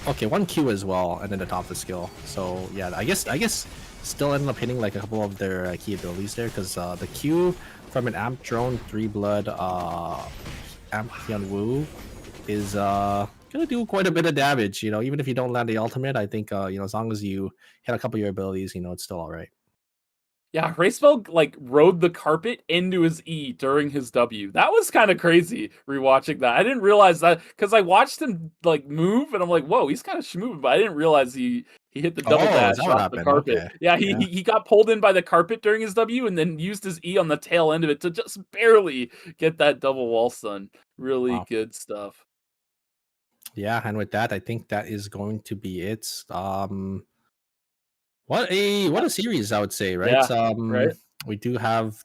okay, 1 Q as well, and then the Tonfa skill. So yeah, I guess still ended up hitting like a couple of their key abilities there because the Q from an Amp Drone 3 blood Amp Hyun Woo is gonna do quite a bit of damage. Even if you don't land the ultimate, I think as long as you hit a couple of your abilities, it's still all right. Yeah, Reisfeld rode the carpet into his E during his W. That was kind of crazy rewatching that. I didn't realize that because I watched him move and I'm like, whoa, he's kind of schmoving, but I didn't realize he hit the double dash off the carpet. Okay. Yeah, he got pulled in by the carpet during his W and then used his E on the tail end of it to just barely get that double wall stun. Really good stuff. Yeah, and with that, I think that is going to be it. What a series, I would say, right? Yeah, right. We do have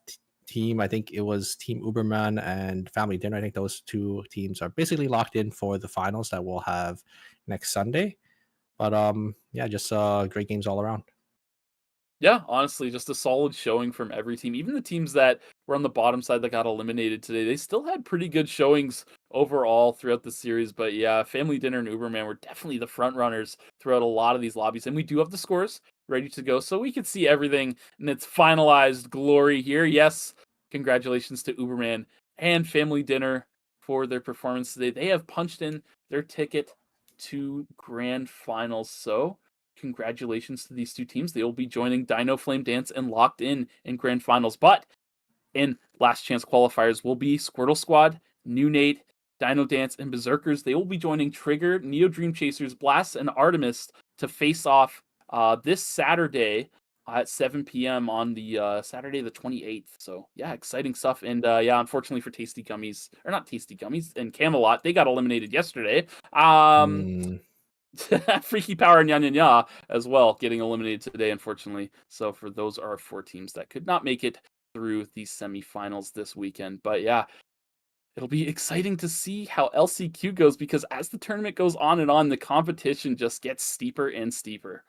team, I think it was Team Uberman and Family Dinner. I think those 2 teams are basically locked in for the finals that we'll have next Sunday. But yeah, just great games all around. Yeah, honestly, just a solid showing from every team. Even the teams that were on the bottom side that got eliminated today, they still had pretty good showings overall throughout the series. But yeah, Family Dinner and Uberman were definitely the front runners throughout a lot of these lobbies. And we do have the scores ready to go, so we can see everything in its finalized glory here. Yes, congratulations to Uberman and Family Dinner for their performance today. They have punched in their ticket two grand finals. So congratulations to these two teams. They will be joining Dino Flame Dance and Locked in grand finals. But in last chance qualifiers will be Squirtle Squad, Newnate, DinoDance, and Berzerkers. They will be joining Trigger, Neo Dream Chasers, Blast, and Artemis to face off this Saturday at 7 p.m. on the Saturday the 28th. So yeah, exciting stuff. And yeah, unfortunately for Tasty Gummies, or not Tasty Gummies, and Camelot, they got eliminated yesterday. Freakypower and nyanyanya as well getting eliminated today, unfortunately. So for those are 4 teams that could not make it through these semifinals this weekend. But yeah, it'll be exciting to see how LCQ goes, because as the tournament goes on and on, the competition just gets steeper and steeper.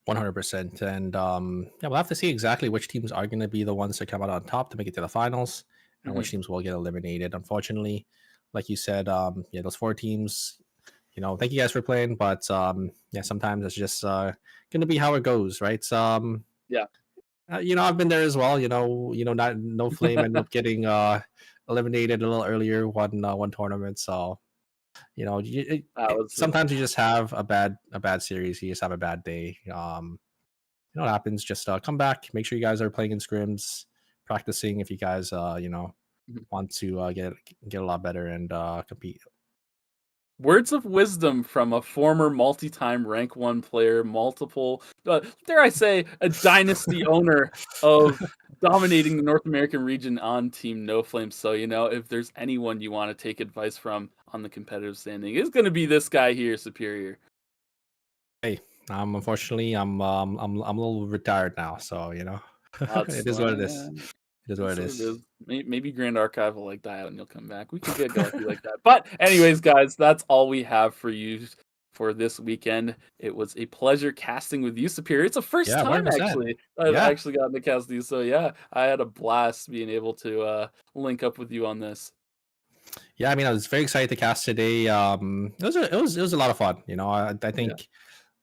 100%. And yeah, we'll have to see exactly which teams are going to be the ones that come out on top to make it to the finals, and which teams will get eliminated. Unfortunately, like you said, yeah, those 4 teams, you know, thank you guys for playing, but yeah, sometimes it's just going to be how it goes, right? Yeah. You know, I've been there as well. Not No Flame ended up getting eliminated a little earlier one tournament. So, you know, sometimes you just have a bad series. You just have a bad day. You know what happens? Just come back. Make sure you guys are playing in scrims, practicing. If you guys want to get a lot better and compete. Words of wisdom from a former multi-time rank 1 player, multiple, dare I say, a dynasty owner of dominating the North American region on Team No Flame. So, you know, if there's anyone you want to take advice from on the competitive standing, it's going to be this guy here, Superior. Hey, unfortunately, I'm a little retired now, so you know, it is what it is. It is what it is. Maybe Grand Archive will like die out and you'll come back. We could get lucky like that. But anyways, guys, that's all we have for you for this weekend. It was a pleasure casting with you, Superior. It's the first time 100%. actually I've actually gotten to cast these. So yeah, I had a blast being able to link up with you on this. Yeah, I mean, I was very excited to cast today. It was a lot of fun. You know, I think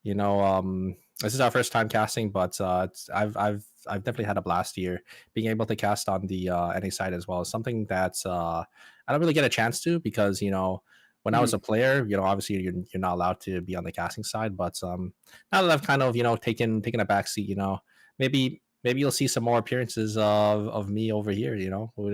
you know, this is our first time casting, but I've definitely had a blast here. Being able to cast on the NA side as well is something that I don't really get a chance to, because you know, when I was a player, you know, obviously you're not allowed to be on the casting side. But now that I've kind of, you know, taken a backseat, you know, maybe you'll see some more appearances of me over here. You know, we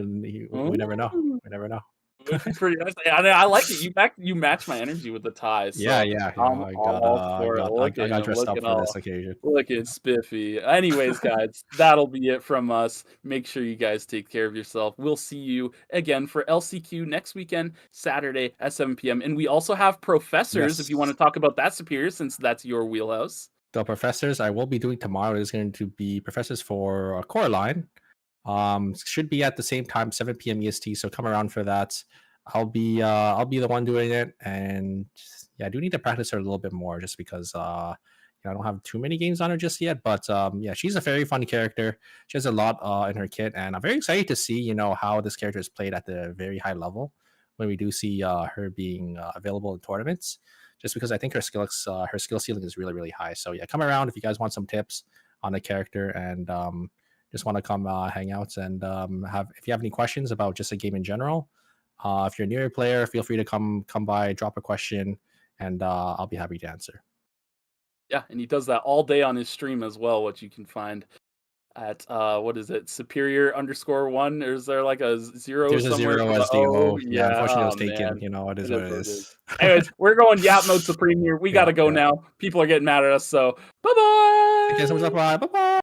never know. We never know. Pretty nice. I like it. You match my energy with the tie. So Yeah. I'm all for it. I got dressed up for this occasion. Looking spiffy. Anyways, guys, that'll be it from us. Make sure you guys take care of yourself. We'll see you again for LCQ next weekend, Saturday at 7 p.m. And we also have Professors, if you want to talk about that, Superior, since that's your wheelhouse. The Professors I will be doing tomorrow is going to be Professors for Coraline. Should be at the same time, 7 p.m. EST. So come around for that. I'll be the one doing it, and yeah, I do need to practice her a little bit more, just because I don't have too many games on her just yet. But yeah, she's a very fun character. She has a lot in her kit, and I'm very excited to see, you know, how this character is played at the very high level when we do see her being available in tournaments. Just because I think her skill ceiling is really, really high. So yeah, come around if you guys want some tips on the character, and just want to come hang out, and if you have any questions about just a game in general, if you're a newer player, feel free to come by, drop a question, and I'll be happy to answer. Yeah, and he does that all day on his stream as well, which you can find at what is it, Superior_1? Or is there like a 0 There's somewhere? There's a 0 as the O. Yeah, unfortunately it was taken. Man. You know, it is what it is. Anyways, we're going Yap Mode Supreme here. We gotta go now. People are getting mad at us, so bye-bye! Okay, so what's up? Bye-bye!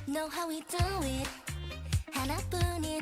Know how we do it. 하나뿐인